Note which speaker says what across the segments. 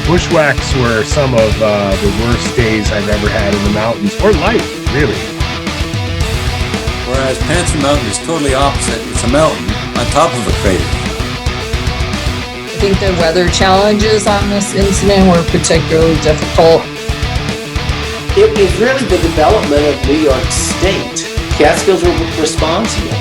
Speaker 1: Bushwhacks were some of the worst days I've ever had in the mountains, or life, really.
Speaker 2: Whereas Panther Mountain is totally opposite. It's a mountain on top of a crater.
Speaker 3: I think the weather challenges on this incident were particularly difficult.
Speaker 4: It was really the development of New York State. Catskills were responsible.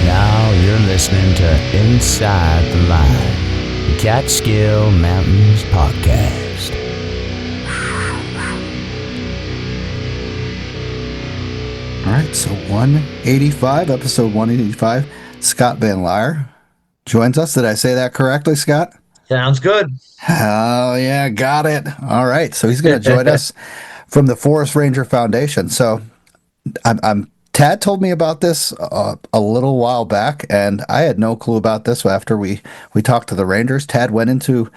Speaker 5: Now you're listening to Inside the Line, the Catskill Mountains podcast.
Speaker 6: All right, so 185, episode 185, Scott Van Lier joins us. Did I say that correctly, Scott?
Speaker 7: Sounds good.
Speaker 6: Oh, yeah, got it. All right, so he's going to join us from the Forest Ranger Foundation. So Tad told me about this a little while back, and I had no clue about this after we talked to the Rangers. Tad went into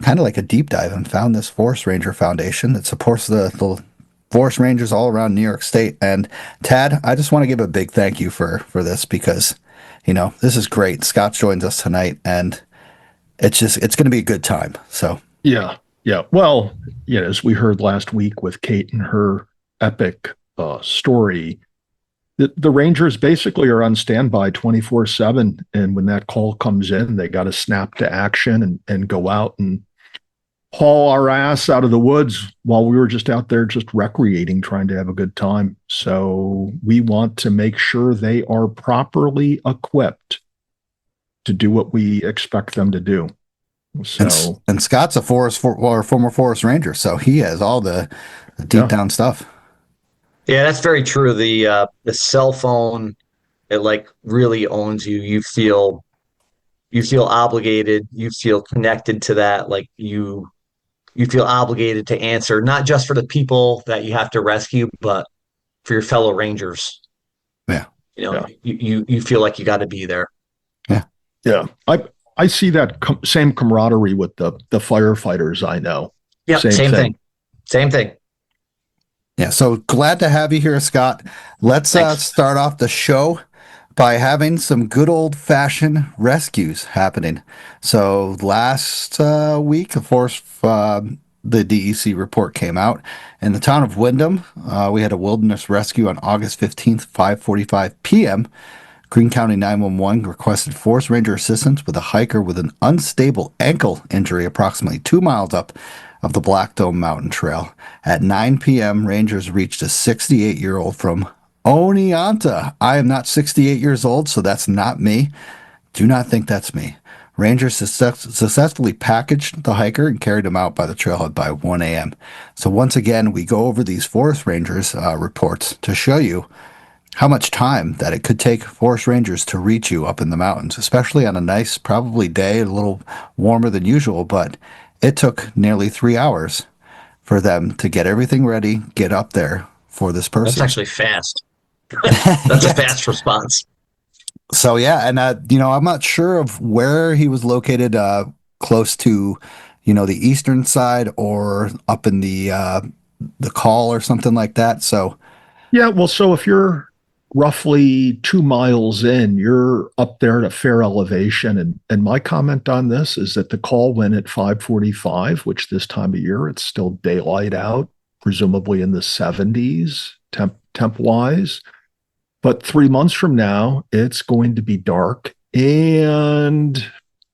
Speaker 6: kind of like a deep dive and found this Forest Ranger Foundation that supports the Forest Rangers all around New York State. And Tad, I just want to give a big thank you for this because, you know, this is great. Scott joins us tonight, and it's going to be a good time. So
Speaker 1: yeah. Well, as we heard last week with Kate and her epic story, the Rangers basically are on standby 24/7, and when that call comes in, they got to snap to action and go out and haul our ass out of the woods while we were just out there just recreating, trying to have a good time. So we want to make sure they are properly equipped to do what we expect them to do. So
Speaker 6: and Scott's a former Forest Ranger, so he has all the deep down stuff.
Speaker 7: Yeah, that's very true. The cell phone, it like really owns you. You feel obligated. You feel connected to that. Like you feel obligated to answer, not just for the people that you have to rescue, but for your fellow Rangers.
Speaker 6: Yeah.
Speaker 7: You feel like you got to be there.
Speaker 1: Yeah. I see that same camaraderie with the firefighters I know.
Speaker 7: Yeah, same thing. Same thing.
Speaker 6: Yeah, so glad to have you here, Scott. Let's start off the show by having some good old-fashioned rescues happening. So last week, of course, the DEC report came out. In the town of Windham, we had a wilderness rescue on August 15th, 5:45 p.m. Greene County 911 requested Forest Ranger assistance with a hiker with an unstable ankle injury approximately 2 miles up of the Black Dome Mountain Trail. At 9 p.m., Rangers reached a 68-year-old from Oneonta. I am not 68 years old, so that's not me. Do not think that's me. Rangers successfully packaged the hiker and carried him out by the trailhead by 1 a.m. So once again, we go over these Forest Rangers reports to show you how much time that it could take Forest Rangers to reach you up in the mountains, especially on a nice, probably day, a little warmer than usual, but it took nearly 3 hours for them to get everything ready, get up there for this person.
Speaker 7: That's actually fast. That's a fast response.
Speaker 6: So, yeah, and, I'm not sure of where he was located, close to, the eastern side or up in the call or something like that. So,
Speaker 1: yeah, well, so if you're roughly 2 miles in, you're up there at a fair elevation. And my comment on this is that the call went at 5:45, which this time of year, it's still daylight out, presumably in the 70s temp-wise. But 3 months from now, it's going to be dark. And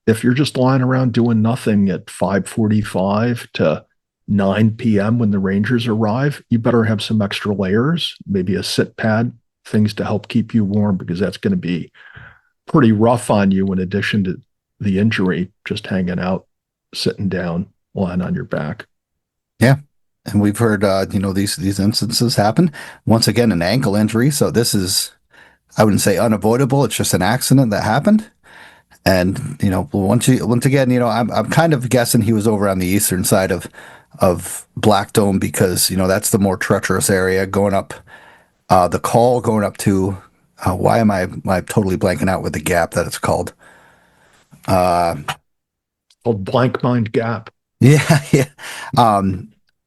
Speaker 1: if you're just lying around doing nothing at 5:45 to 9 p.m. when the Rangers arrive, you better have some extra layers, maybe a sit pad, things to help keep you warm, because that's going to be pretty rough on you in addition to the injury, just hanging out, sitting down, lying on your back.
Speaker 6: Yeah. And we've heard, these instances happen. Once again, an ankle injury. So this is, I wouldn't say unavoidable. It's just an accident that happened. And, once again, I'm kind of guessing he was over on the eastern side of Black Dome because, that's the more treacherous area going up. The call going up to, why am I totally blanking out with the gap that it's called?
Speaker 1: Called Blank Mind Gap.
Speaker 6: Yeah.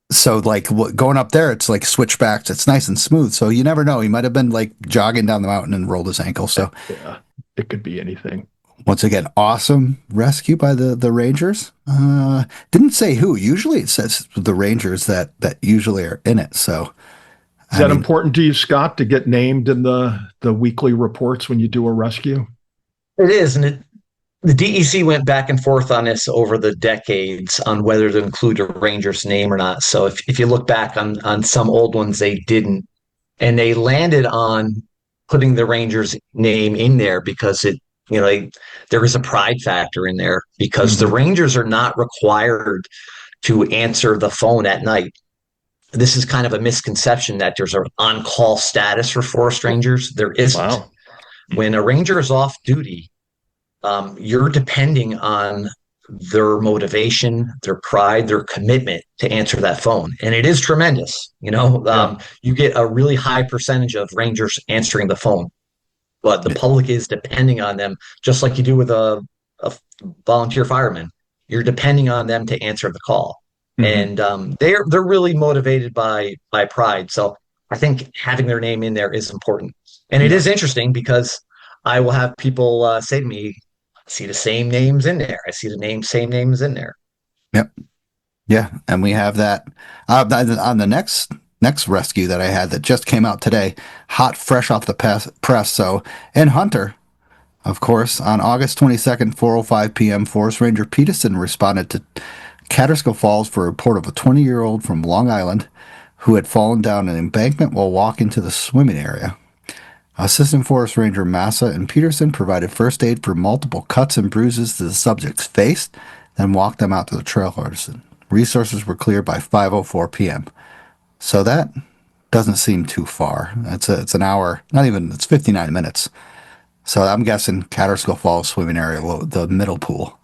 Speaker 6: So like going up there, it's like switchbacks. It's nice and smooth. So you never know. He might have been like jogging down the mountain and rolled his ankle. So
Speaker 1: yeah, it could be anything.
Speaker 6: Once again, awesome rescue by the Rangers. Didn't say who. Usually it says the Rangers that usually are in it. So,
Speaker 1: Is
Speaker 6: I
Speaker 1: that
Speaker 6: mean,
Speaker 1: important to you, Scott, to get named in the weekly reports when you do a rescue?
Speaker 7: It is, and the DEC went back and forth on this over the decades on whether to include a Rangers name or not. So if you look back on some old ones, they didn't, and they landed on putting the Rangers name in there because there is a pride factor in there because the
Speaker 1: Mhm.
Speaker 7: Rangers are not required to answer the phone at night. This is kind of a misconception that there's an on-call status for forest rangers. There isn't.
Speaker 1: Wow.
Speaker 7: When a ranger is off duty, you're depending on their motivation, their pride, their commitment to answer that phone. And it is tremendous.
Speaker 1: Yeah.
Speaker 7: You get a really high percentage of rangers answering the phone, but the public is depending on them, just like you do with a volunteer fireman. You're depending on them to answer the call.
Speaker 1: Mhm.
Speaker 7: And they're really motivated by pride. So I think having their name in there is important. And it
Speaker 1: Yeah.
Speaker 7: is interesting because I will have people say to me, I see the same names in there. I see the same names in there.
Speaker 6: yep. Yeah, and we have that on the next rescue that I had that just came out today, hot, fresh off the press. So in Hunter, of course, on August 22nd, 4:05 p.m., Forest Ranger Peterson responded to Catskill Falls for a report of a 20-year-old from Long Island who had fallen down an embankment while walking to the swimming area. Assistant Forest Ranger Massa and Peterson provided first aid for multiple cuts and bruises to the subject's face, then walked them out to the trailers. Resources were cleared by 5:04 p.m. So that doesn't seem too far. It's an hour, not even, it's 59 minutes. So I'm guessing Catskill Falls swimming area, the middle pool.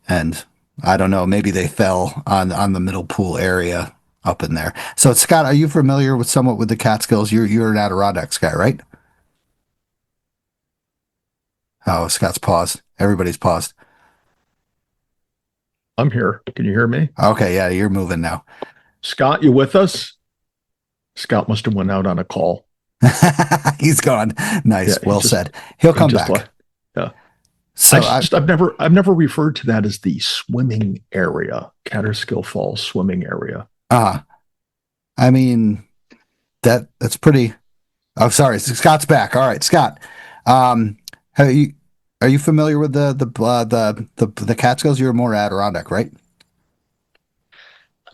Speaker 6: And I don't know, maybe they fell on the middle pool area up in there. So Scott, are you familiar with somewhat with the Catskills? You're an Adirondacks guy, right? Oh, Scott's paused. Everybody's paused.
Speaker 1: I'm here. Can you hear me?
Speaker 6: Okay, yeah, you're moving now.
Speaker 1: Scott, you with us? Scott must have went out on a call.
Speaker 6: He's gone. Nice,
Speaker 1: Yeah,
Speaker 6: well said. He'll come back.
Speaker 1: Yeah.
Speaker 6: So
Speaker 1: I've never referred to that as the swimming area, Catskill Falls swimming area.
Speaker 6: I mean that's pretty. Oh, sorry, Scott's back. All right, Scott. Have you are you familiar with the Catskills? You're more Adirondack, right?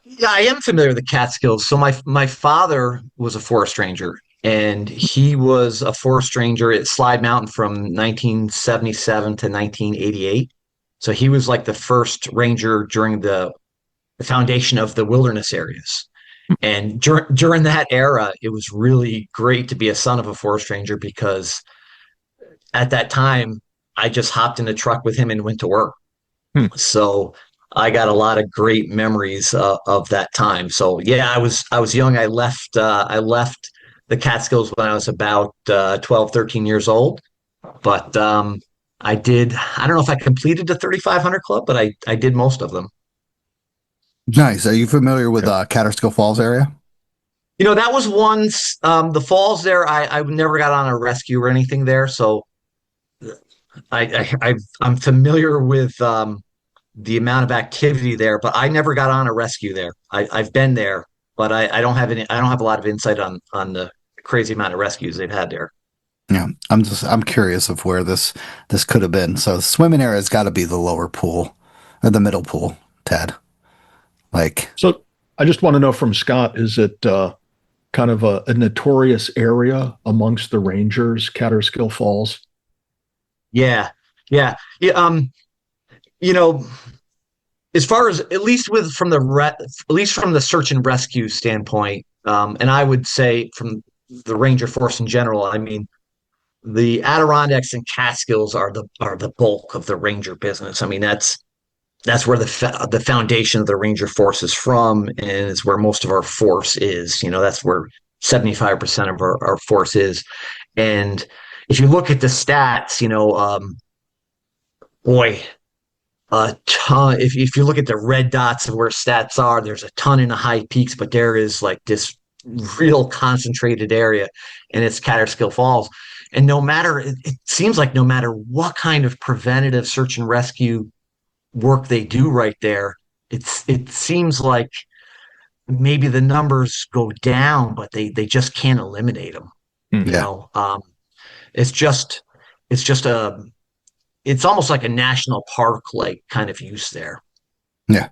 Speaker 7: Yeah, I am familiar with the Catskills. So my father was a forest ranger, and he was a forest ranger at Slide Mountain from 1977 to 1988. So he was like the first ranger during the foundation of the wilderness areas. And during that era, it was really great to be a son of a forest ranger because at that time, I just hopped in the truck with him and went to work.
Speaker 1: Hmm.
Speaker 7: So I got a lot of great memories of that time. So yeah, I was young. I left the Catskills when I was about 12, 13 years old. But I don't know if I completed the 3,500 club, but I did most of them.
Speaker 6: Nice. Are you familiar with
Speaker 1: Okay.
Speaker 6: Catskill Falls area?
Speaker 7: That was once the falls there. I never got on a rescue or anything there. So I'm familiar with the amount of activity there, but I never got on a rescue there. I've been there, but I don't have any. I don't have a lot of insight on the crazy amount of rescues they've had there.
Speaker 6: Yeah, I'm curious of where this could have been. So the swimming area has got to be the lower pool or the middle pool, Ted. Like,
Speaker 1: So I just want to know from Scott, is it kind of a notorious area amongst the Rangers, Catskill Falls?
Speaker 7: Yeah, yeah, yeah. You know, as far as at least at least from the search and rescue standpoint, and I would say from the ranger force in general. I mean, the Adirondacks and Catskills are the bulk of the ranger business. I mean, that's where the foundation of the ranger force is from, and is where most of our force is. That's where 75% of our force is. And if you look at the stats, boy, a ton. If you look at the red dots of where stats are, there's a ton in the high peaks, but there is like this real concentrated area, and it's Catskill Falls. And it seems like no matter what kind of preventative search and rescue work they do right there, it seems like maybe the numbers go down, but they just can't eliminate them.
Speaker 1: Mm.
Speaker 7: You
Speaker 6: Yeah.
Speaker 7: know, it's just it's just a it's almost like a national park like kind of use there.
Speaker 6: Yeah.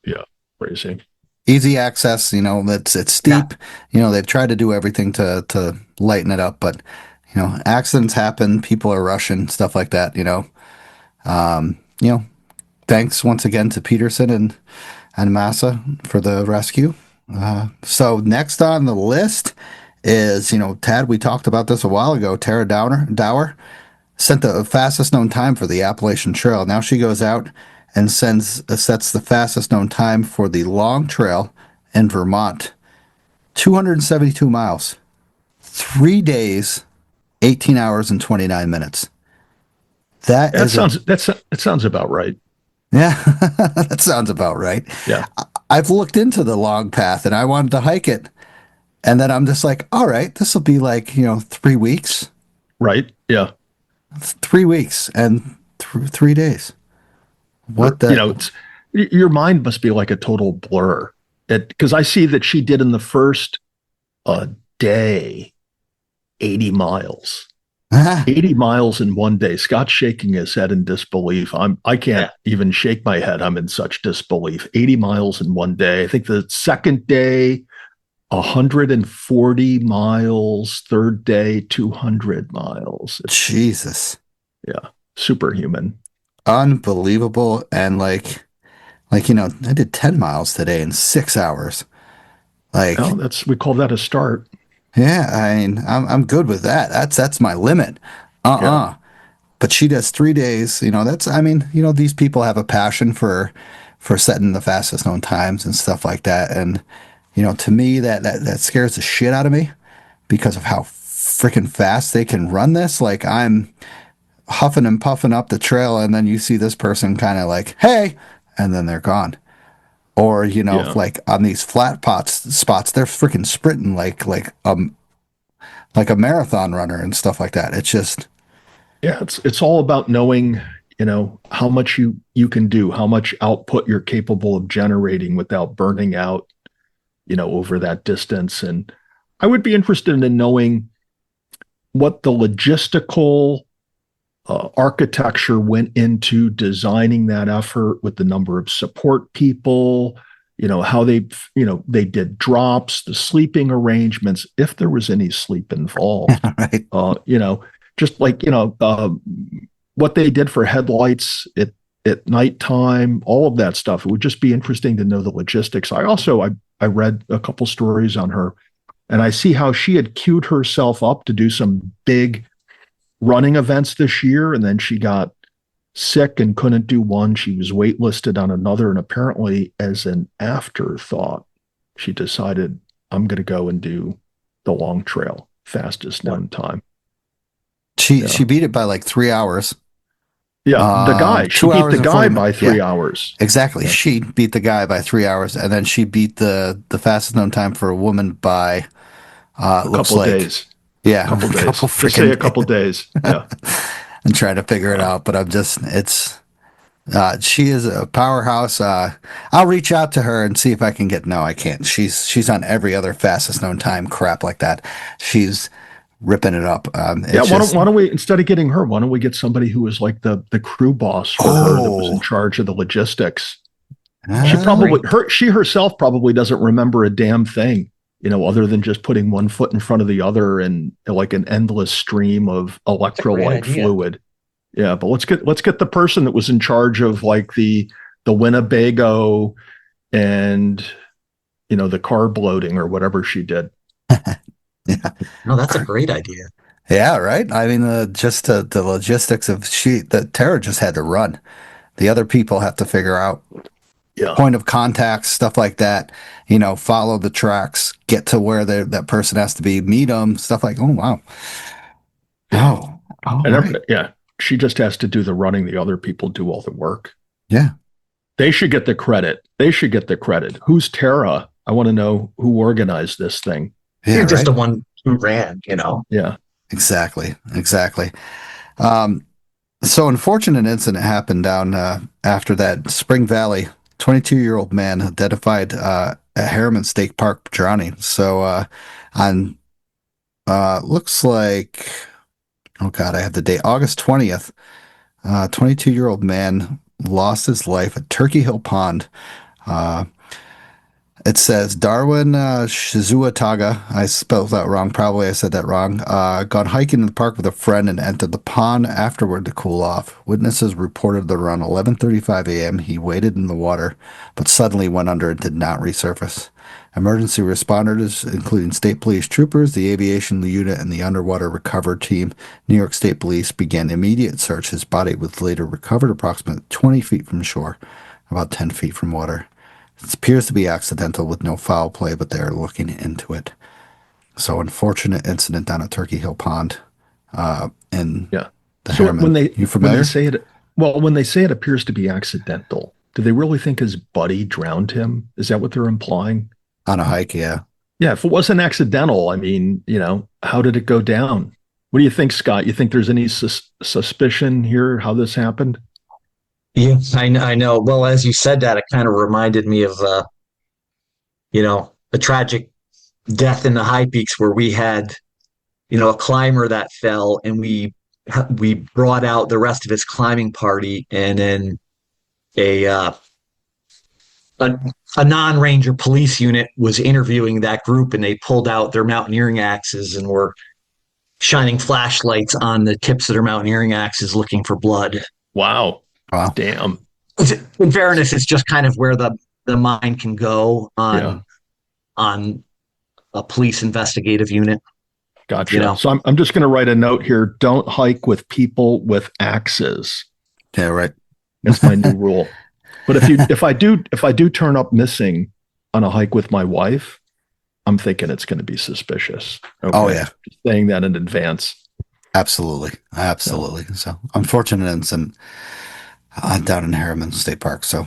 Speaker 1: Yeah. Crazy.
Speaker 6: Easy access, it's steep. They've tried to do everything to lighten it up, but accidents happen, people are rushing, stuff like that. Um, you know, Thanks once again to Peterson and Massa for the rescue. So next on the list is, Tad, we talked about this a while ago. Tara Dower set the fastest known time for the Appalachian Trail. Now she goes out and sets the fastest known time for the Long Trail in Vermont. 272 miles, 3 days, 18 hours and 29 minutes. That
Speaker 1: sounds about right.
Speaker 6: Yeah, that sounds about right.
Speaker 1: Yeah.
Speaker 6: I've looked into the long path and I wanted to hike it. And then I'm just like, all right, this will be like, 3 weeks.
Speaker 1: Right. Yeah.
Speaker 6: 3 weeks and 3 days. What the?
Speaker 1: Your mind must be like a total blur. Because I see that she did in the first day 80 miles. 80 miles in one day. Scott's shaking his head in disbelief. I can't even shake my head. I'm in such disbelief. 80 miles in one day. I think the second day, 140 miles. Third day, 200 miles.
Speaker 6: Jesus.
Speaker 1: Yeah. Superhuman.
Speaker 6: Unbelievable. And I did 10 miles today in 6 hours.
Speaker 1: We call that a start.
Speaker 6: Yeah, I mean, I'm good with that. That's my limit.
Speaker 1: Yeah.
Speaker 6: But she does 3 days. These people have a passion for setting the fastest known times and stuff like that. And to me, that scares the shit out of me because of how freaking fast they can run this. Like I'm huffing and puffing up the trail, and then you see this person kind of like, hey, and then they're gone. Or, like on these flat spots, they're freaking sprinting like a marathon runner and stuff like that. It's just.
Speaker 1: Yeah, it's all about knowing, how much you can do, how much output you're capable of generating without burning out, over that distance. And I would be interested in knowing what the logistical architecture went into designing that effort with the number of support people, how they did drops, the sleeping arrangements, if there was any sleep involved,
Speaker 6: Right.
Speaker 1: Just like, what they did for headlights at nighttime, all of that stuff. It would just be interesting to know the logistics. I read a couple stories on her, and I see how she had queued herself up to do some big running events this year, and then she got sick and couldn't do one. She was waitlisted on another, and apparently as an afterthought, she decided, I'm going to go and do the Long Trail, fastest known time.
Speaker 6: She beat it by like 3 hours.
Speaker 1: Yeah, the guy. She beat the guy by 3 hours.
Speaker 6: Exactly.
Speaker 1: Yeah.
Speaker 6: She beat the guy by 3 hours, and then she beat the fastest known time for a woman by
Speaker 1: a couple days.
Speaker 6: Yeah,
Speaker 1: a couple days.
Speaker 6: Just
Speaker 1: say a couple days. Yeah.
Speaker 6: I'm trying to figure it out, but she is a powerhouse. I'll reach out to her and see if I can get. No, I can't. She's on every other fastest known time crap like that. She's ripping it up.
Speaker 1: Why don't we, instead of getting her, why don't we get somebody who was like the crew boss for her that was in charge of the logistics? She herself probably doesn't remember a damn thing, other than just putting one foot in front of the other and like an endless stream of electrolyte fluid. Yeah, but let's get the person that was in charge of like the Winnebago and the carb loading or whatever she did.
Speaker 6: Yeah.
Speaker 7: No, that's a great idea.
Speaker 6: Yeah, right. I mean, just the logistics of Tara just had to run. The other people have to figure out point of contacts, stuff like that. Follow the tracks, get to where that person has to be, meet them, stuff like. Oh wow. Oh, right.
Speaker 1: Yeah. She just has to do the running. The other people do all the work.
Speaker 6: Yeah.
Speaker 1: They should get the credit. Who's Tara? I want to know who organized this thing.
Speaker 6: Yeah,
Speaker 7: You're just the one who ran,
Speaker 1: Yeah.
Speaker 6: Exactly. Exactly. So unfortunate incident happened down after that Spring Valley. 22-year-old man identified at Harriman State Park drowning. So on looks like, oh God, I have the date, August 20th. 22-year-old man lost his life at Turkey Hill Pond. Uh, It says Darwin Shizuataga. I spelled that wrong. Probably I said that wrong. Gone hiking in the park with a friend and entered the pond afterward to cool off. Witnesses reported that around 11:35 a.m. he waded in the water, but suddenly went under and did not resurface. Emergency responders, including state police troopers, the aviation unit, and the underwater recovery team, New York State Police, began immediate search. His body was later recovered approximately 20 feet from shore, about 10 feet from water. It appears to be accidental with no foul play, but they are looking into it. So, unfortunate incident down at Turkey Hill Pond in
Speaker 1: Yeah.
Speaker 6: the
Speaker 1: So
Speaker 6: Harriman. You
Speaker 1: when they
Speaker 6: familiar?
Speaker 1: say it, well, when they say it appears to be accidental, do they really think his buddy drowned him? Is that what they're implying?
Speaker 6: On a hike, yeah.
Speaker 1: Yeah, if it wasn't accidental, I mean, how did it go down? What do you think, Scott? You think there's any suspicion here how this happened?
Speaker 7: Yeah, I know. Well, as you said that, it kind of reminded me of, a tragic death in the high peaks where we had, a climber that fell, and we brought out the rest of his climbing party, and then a uh, a, a non-ranger police unit was interviewing that group, and they pulled out their mountaineering axes and were shining flashlights on the tips of their mountaineering axes looking for blood.
Speaker 1: Wow.
Speaker 6: Wow.
Speaker 1: Damn.
Speaker 7: In fairness, it's just kind of where the mind can go
Speaker 1: Yeah.
Speaker 7: on a police investigative unit.
Speaker 1: Gotcha. So I'm just going to write a note here. Don't hike with people with axes.
Speaker 6: Yeah, right.
Speaker 1: That's my new rule. But if I do turn up missing on a hike with my wife, I'm thinking it's going to be suspicious. Okay?
Speaker 6: Oh, yeah.
Speaker 1: Just saying that in advance.
Speaker 6: Absolutely. Absolutely. So, unfortunate incident down in Harriman State Park. So,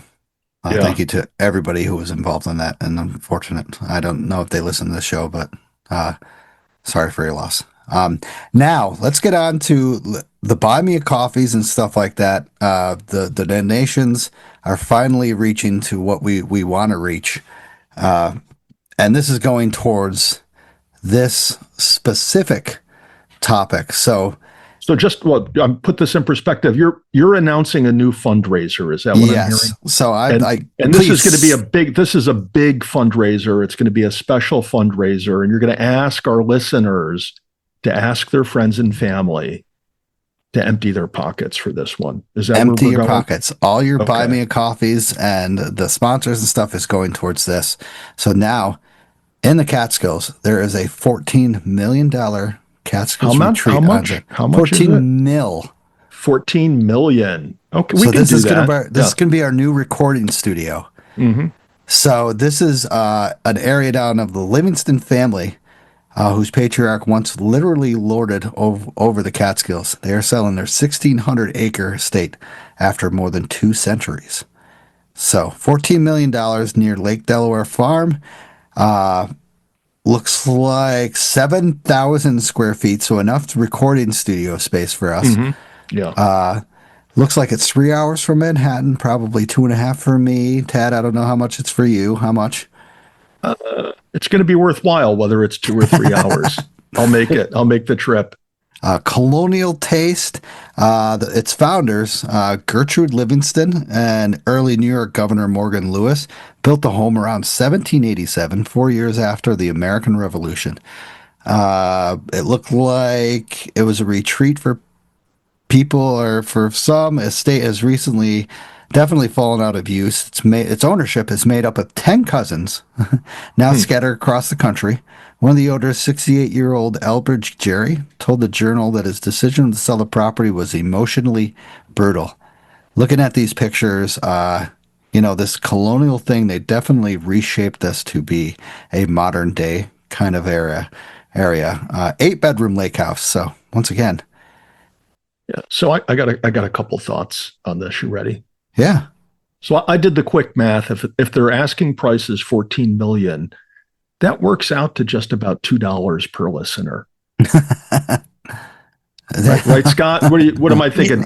Speaker 6: thank you to everybody who was involved in that. And unfortunate. I don't know if they listen to the show, but sorry for your loss. Now, let's get on to the buy me a coffees and stuff like that. The donations are finally reaching to what we want to reach. And this is going towards this specific topic. So
Speaker 1: just put this in perspective. You're announcing a new fundraiser. Is that what I'm hearing?
Speaker 6: So
Speaker 1: and this is going to be a big fundraiser. It's going to be a special fundraiser, and you're going to ask our listeners to ask their friends and family to empty their pockets for this one. Is that
Speaker 6: empty
Speaker 1: where we're
Speaker 6: your
Speaker 1: going?
Speaker 6: pockets? All your buy me a coffees and the sponsors and stuff is going towards this. So now in the Catskills, there is a $14 million Catskills retreat.
Speaker 1: How much? How much
Speaker 6: 14
Speaker 1: is it?
Speaker 6: mil.
Speaker 1: 14 million. Okay,
Speaker 6: So
Speaker 1: we can
Speaker 6: this
Speaker 1: do
Speaker 6: is
Speaker 1: that.
Speaker 6: this is going to be our new recording studio.
Speaker 1: Mm-hmm.
Speaker 6: So this is an area down of the Livingston family, whose patriarch once literally lorded over the Catskills. They are selling their 1,600-acre estate after more than 2 centuries. So $14 million near Lake Delaware Farm. Looks like 7,000 square feet, so enough recording studio space for us.
Speaker 1: Mm-hmm. Yeah.
Speaker 6: Looks like it's 3 hours from Manhattan, probably 2.5 for me. Tad, I don't know how much it's for you. How much?
Speaker 1: It's going to be worthwhile, whether it's 2 or 3 hours. I'll make it. I'll make the trip.
Speaker 6: Colonial taste. Its founders, Gertrude Livingston and early New York Governor Morgan Lewis, built the home around 1787, 4 years after the American Revolution. It looked like it was a retreat for people, or for some. Estate has recently definitely fallen out of use. Its ownership is made up of 10 cousins, now scattered across the country. One of the owners, 68-year-old Elbridge Jerry, told the Journal that his decision to sell the property was emotionally brutal. Looking at these pictures, this colonial thing, they definitely reshaped this to be a modern day kind of area. 8-bedroom lake house. So once again.
Speaker 1: Yeah. So I got a couple thoughts on this. You ready?
Speaker 6: Yeah.
Speaker 1: So I did the quick math. If their asking price is 14 million, that works out to just about $2 per listener. Right, Scott? What am I thinking?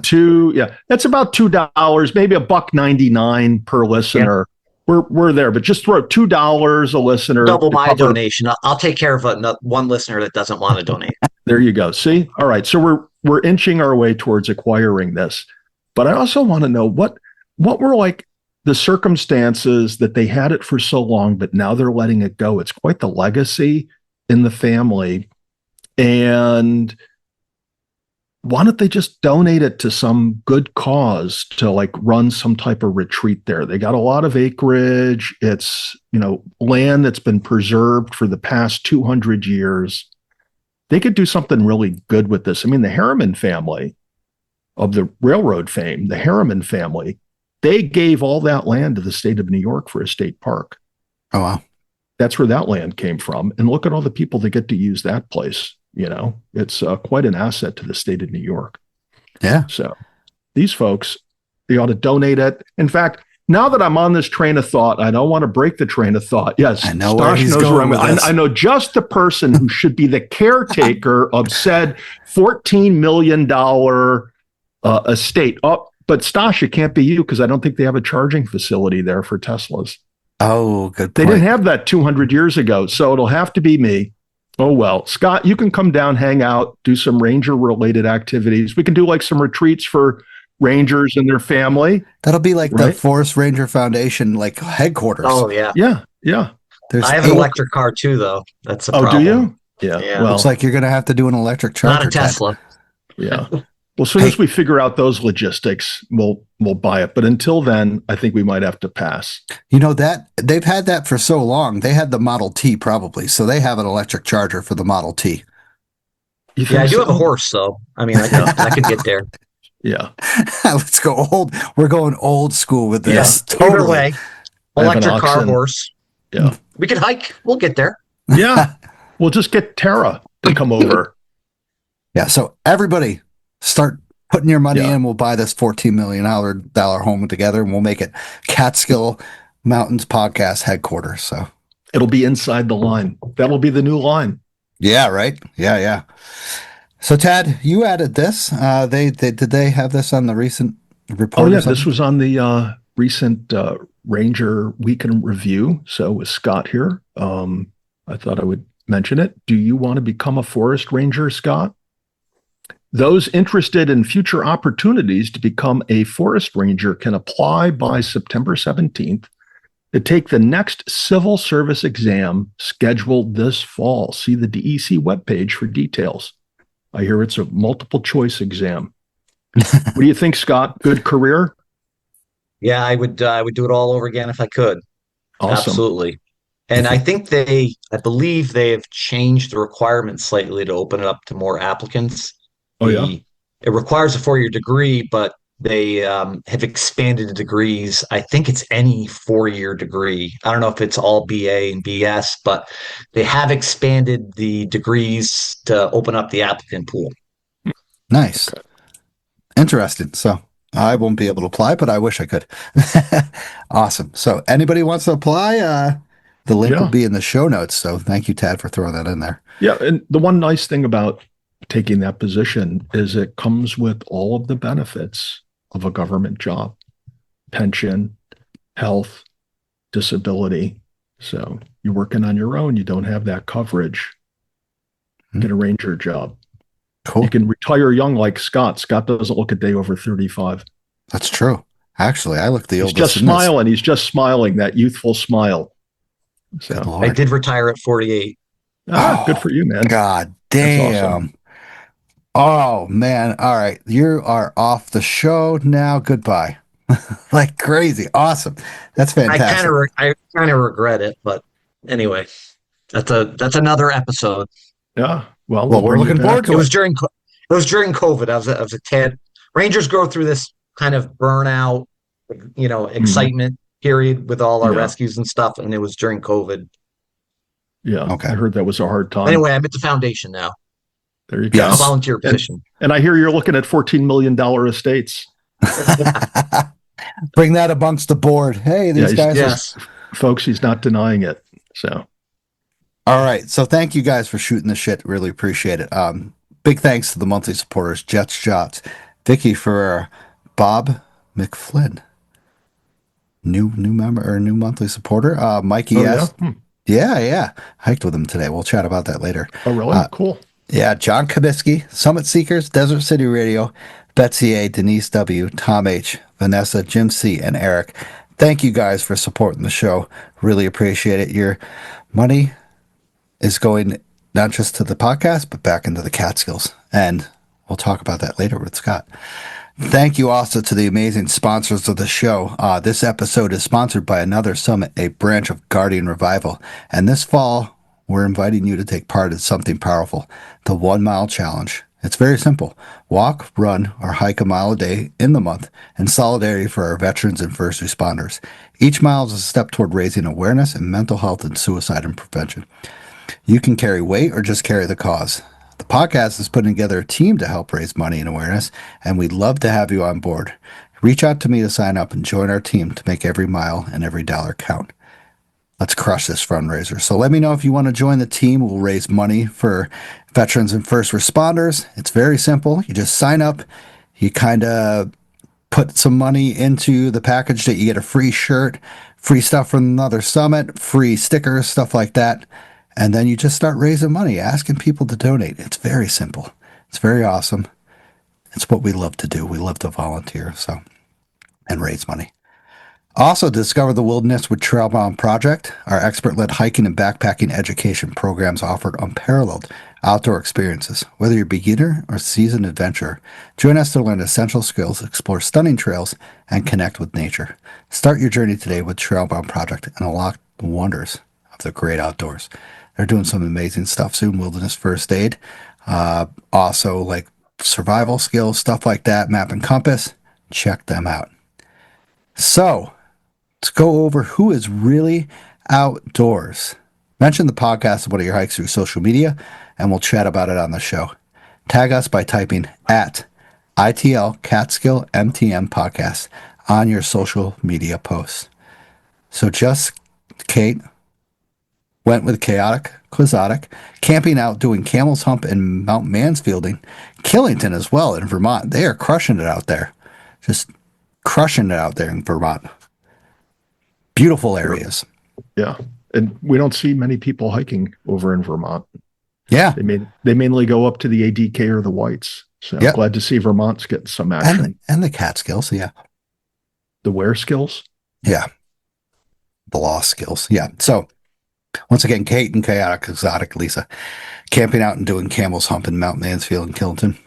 Speaker 1: That's about $2, maybe $1.99 per listener. We're there, but just throw $2 a listener.
Speaker 7: Double my donation. I'll take care of one listener that doesn't want to donate.
Speaker 1: There you go. See? All right. So we're inching our way towards acquiring this. But I also want to know what were like the circumstances that they had it for so long, but now they're letting it go. It's quite the legacy in the family. And why don't they just donate it to some good cause to like run some type of retreat there? They got a lot of acreage. It's, land that's been preserved for the past 200 years. They could do something really good with this. I mean, the Harriman family of the railroad fame, the Harriman family, they gave all that land to the state of New York for a state park.
Speaker 6: Oh, wow.
Speaker 1: That's where that land came from. And look at all the people that get to use that place. It's quite an asset to the state of New York.
Speaker 6: Yeah.
Speaker 1: So these folks, they ought to donate it. In fact, now that I'm on this train of thought, I don't want to break the train of thought. Yes,
Speaker 6: I know where he's going with this.
Speaker 1: I know just the person who should be the caretaker of said $14 million estate. Oh, but Stosh, it can't be you because I don't think they have a charging facility there for Teslas.
Speaker 6: Oh, good point.
Speaker 1: They didn't have that 200 years ago, so it'll have to be me. Oh, well, Scott, you can come down, hang out, do some ranger-related activities. We can do like some retreats for rangers and their family.
Speaker 6: That'll be like the Forest Ranger Foundation, like headquarters.
Speaker 7: Oh, yeah.
Speaker 1: Yeah.
Speaker 7: I have an electric car too, though. That's a problem.
Speaker 1: Oh, do you?
Speaker 7: Yeah.
Speaker 1: Well,
Speaker 6: looks like you're going to have to do an electric charger.
Speaker 7: Not a Tesla.
Speaker 1: Yeah. Well, as soon as we figure out those logistics, we'll buy it. But until then, I think we might have to pass.
Speaker 6: That they've had that for so long. They had the Model T probably, so they have an electric charger for the Model T.
Speaker 7: Yeah, I do have a horse, though. I mean, I could get there.
Speaker 1: Yeah.
Speaker 6: Let's go old. We're going old school with this.
Speaker 7: Yeah. Totally. Either way, electric car, horse.
Speaker 1: Yeah.
Speaker 7: We can hike. We'll get there.
Speaker 1: Yeah. We'll just get Tara to come over.
Speaker 6: Yeah. So everybody start putting your money in. We'll buy this $14 million home together, and we'll make it Catskill Mountains Podcast headquarters. So
Speaker 1: it'll be inside the line. That'll be the new line.
Speaker 6: Yeah. Right. Yeah. So Tad, you added this. Did they have this on the recent report?
Speaker 1: Oh yeah, this was on the recent Ranger Weekend Review. So with Scott here, I thought I would mention it. Do you want to become a forest ranger, Scott? Those interested in future opportunities to become a forest ranger can apply by September 17th to take the next civil service exam scheduled this fall. See the DEC webpage for details. I hear it's a multiple choice exam. What do you think, Scott? Good career?
Speaker 7: Yeah, I would do it all over again if I could.
Speaker 1: Awesome.
Speaker 7: Absolutely. And I believe they have changed the requirements slightly to open it up to more applicants.
Speaker 1: Oh, yeah.
Speaker 7: It requires a 4-year degree, but they have expanded the degrees. I think it's any 4-year degree. I don't know if it's all BA and BS, but they have expanded the degrees to open up the applicant pool.
Speaker 6: Nice. Okay. Interesting. So I won't be able to apply, but I wish I could. Awesome. So anybody wants to apply, the link will be in the show notes. So thank you, Tad, for throwing that in there.
Speaker 1: Yeah. And the one nice thing about taking that position is it comes with all of the benefits of a government job: pension, health, disability. So you're working on your own, you don't have that coverage. Get a ranger job.
Speaker 6: Cool.
Speaker 1: You can retire young like Scott. Scott doesn't look a day over 35.
Speaker 6: That's true. Actually, I look the oldest.
Speaker 1: He's just smiling. He's just smiling, that youthful smile. So
Speaker 7: I did retire at 48.
Speaker 1: Good for you, man.
Speaker 6: God damn. Awesome. Oh, man. All right. You are off the show now. Goodbye. Like crazy. Awesome. That's fantastic.
Speaker 7: I kind of regret it, but anyway, that's another episode.
Speaker 1: Yeah. Well,
Speaker 6: we're looking forward to it.
Speaker 7: It was during COVID. I was a tad. Rangers go through this kind of burnout, excitement period with all our rescues and stuff, and it was during COVID.
Speaker 1: Yeah. Okay. I heard that was a hard time.
Speaker 7: Anyway, I'm at the foundation now.
Speaker 1: There you go.
Speaker 7: A volunteer position.
Speaker 1: And I hear you're looking at $14 million estates.
Speaker 6: Bring that amongst the board. Hey, these guys.
Speaker 1: Folks, he's not denying it. So.
Speaker 6: All right. So thank you guys for shooting the shit. Really appreciate it. big thanks to the monthly supporters, Jets Shots, Vicky Ferrer, Bob McFlynn, new member or new monthly supporter. Mikey
Speaker 1: Oh, yeah.
Speaker 6: S. Yeah. Hiked with him today. We'll chat about that later.
Speaker 1: Oh, really? Cool.
Speaker 6: Yeah, John Kabisky, Summit Seekers, Desert City Radio, Betsy A, Denise W, Tom H, Vanessa, Jim C, and Eric. Thank you guys for supporting the show. Really appreciate it. Your money is going not just to the podcast, but back into the Catskills. And we'll talk about that later with Scott. Thank you also to the amazing sponsors of the show. This episode is sponsored by Another Summit, a branch of Guardian Revival. And this fall, we're inviting you to take part in something powerful, the 1 Mile Challenge. It's very simple. Walk, run, or hike a mile a day in the month in solidarity for our veterans and first responders. Each mile is a step toward raising awareness in mental health and suicide and prevention. You can carry weight or just carry the cause. The podcast is putting together a team to help raise money and awareness, and we'd love to have you on board. Reach out to me to sign up and join our team to make every mile and every dollar count. Let's crush this fundraiser. So let me know if you want to join the team. We'll raise money for veterans and first responders. It's very simple. You just sign up. You kind of put some money into the package that you get a free shirt, free stuff from Another Summit, free stickers, stuff like that. And then you just start raising money, asking people to donate. It's very simple. It's very awesome. It's what we love to do. We love to volunteer, and raise money. Also, discover the wilderness with Trailbound Project. Our expert-led hiking and backpacking education programs offered unparalleled outdoor experiences. Whether you're a beginner or seasoned adventurer, join us to learn essential skills, explore stunning trails, and connect with nature. Start your journey today with Trailbound Project and unlock the wonders of the great outdoors. They're doing some amazing stuff soon. Wilderness first aid, also like survival skills, stuff like that, map and compass. Check them out. So let's go over who is really outdoors. Mention the podcast of one of your hikes through social media, and we'll chat about it on the show. Tag us by typing at ITL Catskill MTM Podcast on your social media posts. So just Kate went with chaotic, quixotic, camping out, doing Camel's Hump in Mount Mansfielding, Killington as well in Vermont. They are crushing it out there. Just crushing it out there in Vermont. Beautiful areas.
Speaker 1: Yeah. And we don't see many people hiking over in Vermont.
Speaker 6: Yeah.
Speaker 1: They mainly go up to the ADK or the Whites. So
Speaker 6: Yep.
Speaker 1: glad to see Vermont's getting some action.
Speaker 6: And the Catskills, yeah.
Speaker 1: The wear skills.
Speaker 6: Yeah. The lost skills. Yeah. So once again, Kate and Chaotic Exotic Lisa camping out and doing Camel's Hump in Mount Mansfield and Killington.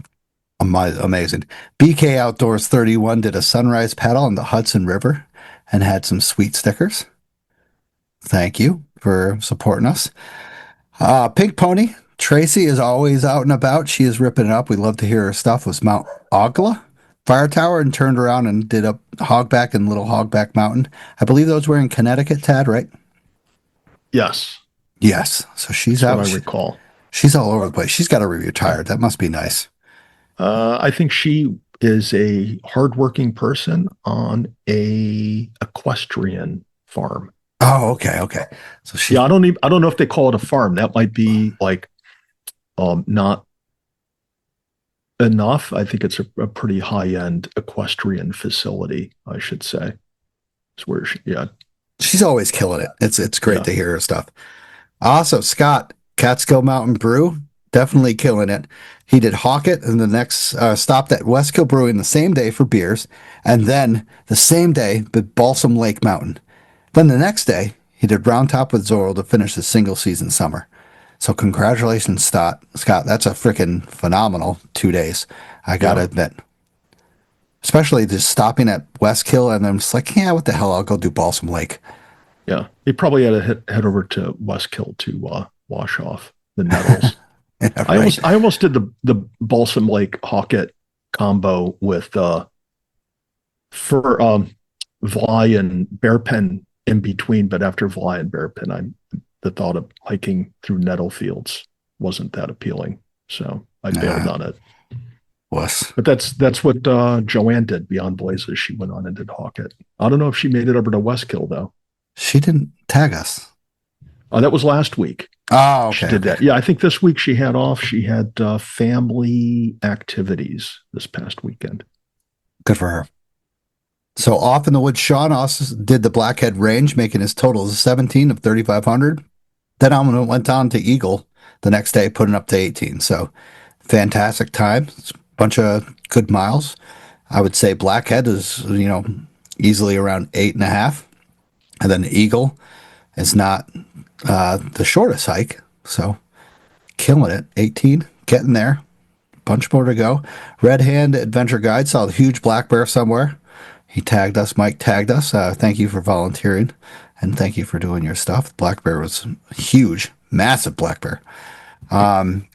Speaker 6: Amazing. BK Outdoors 31 did a sunrise paddle on the Hudson River and had some sweet stickers. Thank you for supporting us. Pink Pony, Tracy is always out and about. She is ripping it up. We love to hear her stuff. Was Mount Ogla Fire Tower and turned around and did a Hogback and Little Hogback Mountain. I believe those were in Connecticut, Tad, right?
Speaker 1: Yes.
Speaker 6: Yes. So she's
Speaker 1: That's
Speaker 6: out.
Speaker 1: what I recall.
Speaker 6: She's all over the place. She's got to be retired. That must be nice.
Speaker 1: I think she is a hardworking person on a equestrian farm.
Speaker 6: Oh, okay. So she.
Speaker 1: Yeah, I don't know if they call it a farm. That might be like not enough. I think it's a pretty high-end equestrian facility, I should say. It's where
Speaker 6: She's always killing it. It's great to hear her stuff. Also, Scott, Catskill Mountain Brew, definitely killing it. He did Hawkett and the next stopped at Westkill Brewing the same day for beers, and then the same day but Balsam Lake Mountain. Then the next day, he did Round Top with Zorro to finish the single season summer. So congratulations, Scott. That's a freaking phenomenal 2 days. I gotta admit. Especially just stopping at Westkill and then just like, yeah, what the hell? I'll go do Balsam Lake.
Speaker 1: Yeah. He probably had to head over to Westkill to wash off the nettles.
Speaker 6: Yeah, right.
Speaker 1: I almost did the Balsam Lake Hawkett combo with for Vly and Bearpen in between, but after Vly and Bearpen, the thought of hiking through nettle fields wasn't that appealing. So I bailed on it. But that's what Joanne did Beyond Blazes. She went on and did Hawkett. I don't know if she made it over to Westkill though.
Speaker 6: She didn't tag us.
Speaker 1: That was last week.
Speaker 6: Oh, okay.
Speaker 1: She did that. Yeah, I think this week she had off. She had family activities this past weekend.
Speaker 6: Good for her. So off in the woods, Sean also did the Blackhead Range, making his total 17 of 3,500. Then I went down to Eagle the next day, putting up to 18. So fantastic time. It's a bunch of good miles. I would say Blackhead is, easily around 8.5. And then Eagle is not the shortest hike. So killing it. 18, getting there. Bunch more to go. Red Hand Adventure Guide saw the huge black bear somewhere. He tagged us. Mike tagged us. Thank you for volunteering, and thank you for doing your stuff. Black bear was huge, massive black bear.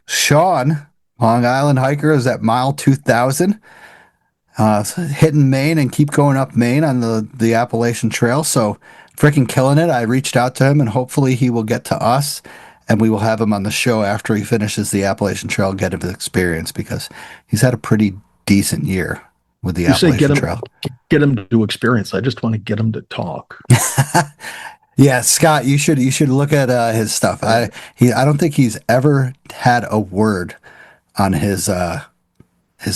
Speaker 6: Sean, Long Island hiker, is at mile 2,000. Hitting Maine and keep going up Maine on the Appalachian Trail. So freaking killing it. I reached out to him, and hopefully he will get to us, and we will have him on the show after he finishes the Appalachian Trail, get his experience, because he's had a pretty decent year with the
Speaker 1: You say
Speaker 6: Appalachian Trail.
Speaker 1: Get him to do experience. I just want to get him to talk.
Speaker 6: Yeah, Scott, you should look at his stuff. I don't think he's ever had a word on his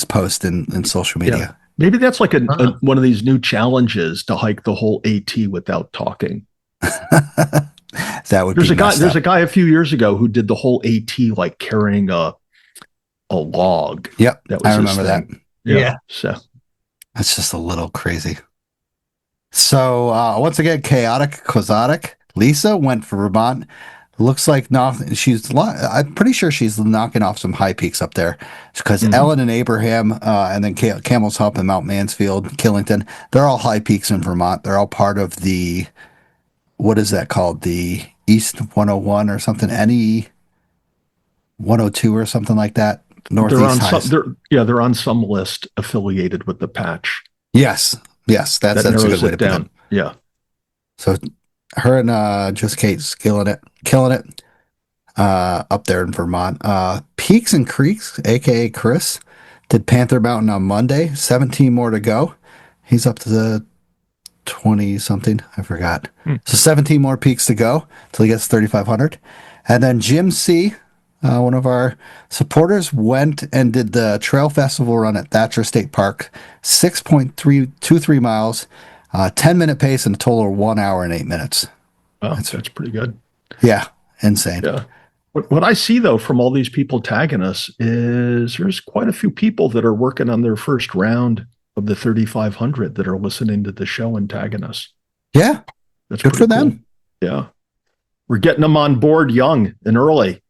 Speaker 6: post in social media.
Speaker 1: Yeah. Maybe that's like one of these new challenges to hike the whole AT without talking.
Speaker 6: That would
Speaker 1: There's
Speaker 6: be
Speaker 1: there's a guy a few years ago who did the whole AT like carrying a log.
Speaker 6: Yep,
Speaker 1: that was
Speaker 6: I remember that.
Speaker 7: Yeah.
Speaker 1: So
Speaker 6: that's just a little crazy. So once again, chaotic, quixotic. Lisa went for Vermont. Looks like I'm pretty sure she's knocking off some high peaks up there, because Ellen and Abraham, and then Camel's Hump and Mount Mansfield, Killington, they're all high peaks in Vermont. They're all part of the, what is that called? The East 101 or something, NE 102 or something like that. Northeast highs.
Speaker 1: They're on some list affiliated with the patch.
Speaker 6: Yes, that's a good way to put it.
Speaker 1: Yeah.
Speaker 6: So her and Just Kate's killing it up there in Vermont. Peaks and Creeks, aka Chris, did Panther Mountain on Monday. 17 more to go. He's up to the 20 something. I forgot. So 17 more peaks to go till he gets 3,500. And then Jim C., one of our supporters, went and did the Trail Festival run at Thatcher State Park, 6.323 miles, 10-minute pace, and a total of 1 hour and 8 minutes.
Speaker 1: Oh, that's pretty good.
Speaker 6: Yeah, insane.
Speaker 1: Yeah. What I see, though, from all these people tagging us is there's quite a few people that are working on their first round of the 3,500 that are listening to the show and tagging us.
Speaker 6: Yeah,
Speaker 1: that's
Speaker 6: good for them.
Speaker 1: Cool. Yeah. We're getting them on board young and early.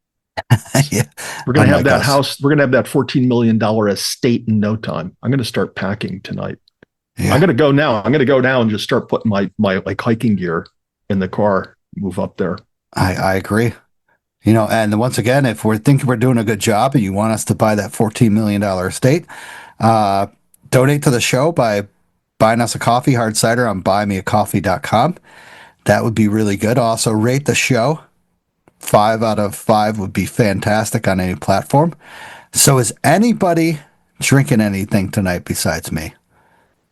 Speaker 6: Yeah.
Speaker 1: We're going to have that house. We're going to have that $14 million estate in no time. I'm going to start packing tonight. Yeah. I'm going to go now. I'm going to go now and just start putting my like hiking gear in the car, move up there.
Speaker 6: I agree. And once again, if we're thinking we're doing a good job and you want us to buy that $14 million estate, donate to the show by buying us a coffee, hard cider, on buymeacoffee.com. That would be really good. Also, rate the show. 5 out of 5 would be fantastic on any platform. So is anybody drinking anything tonight besides me?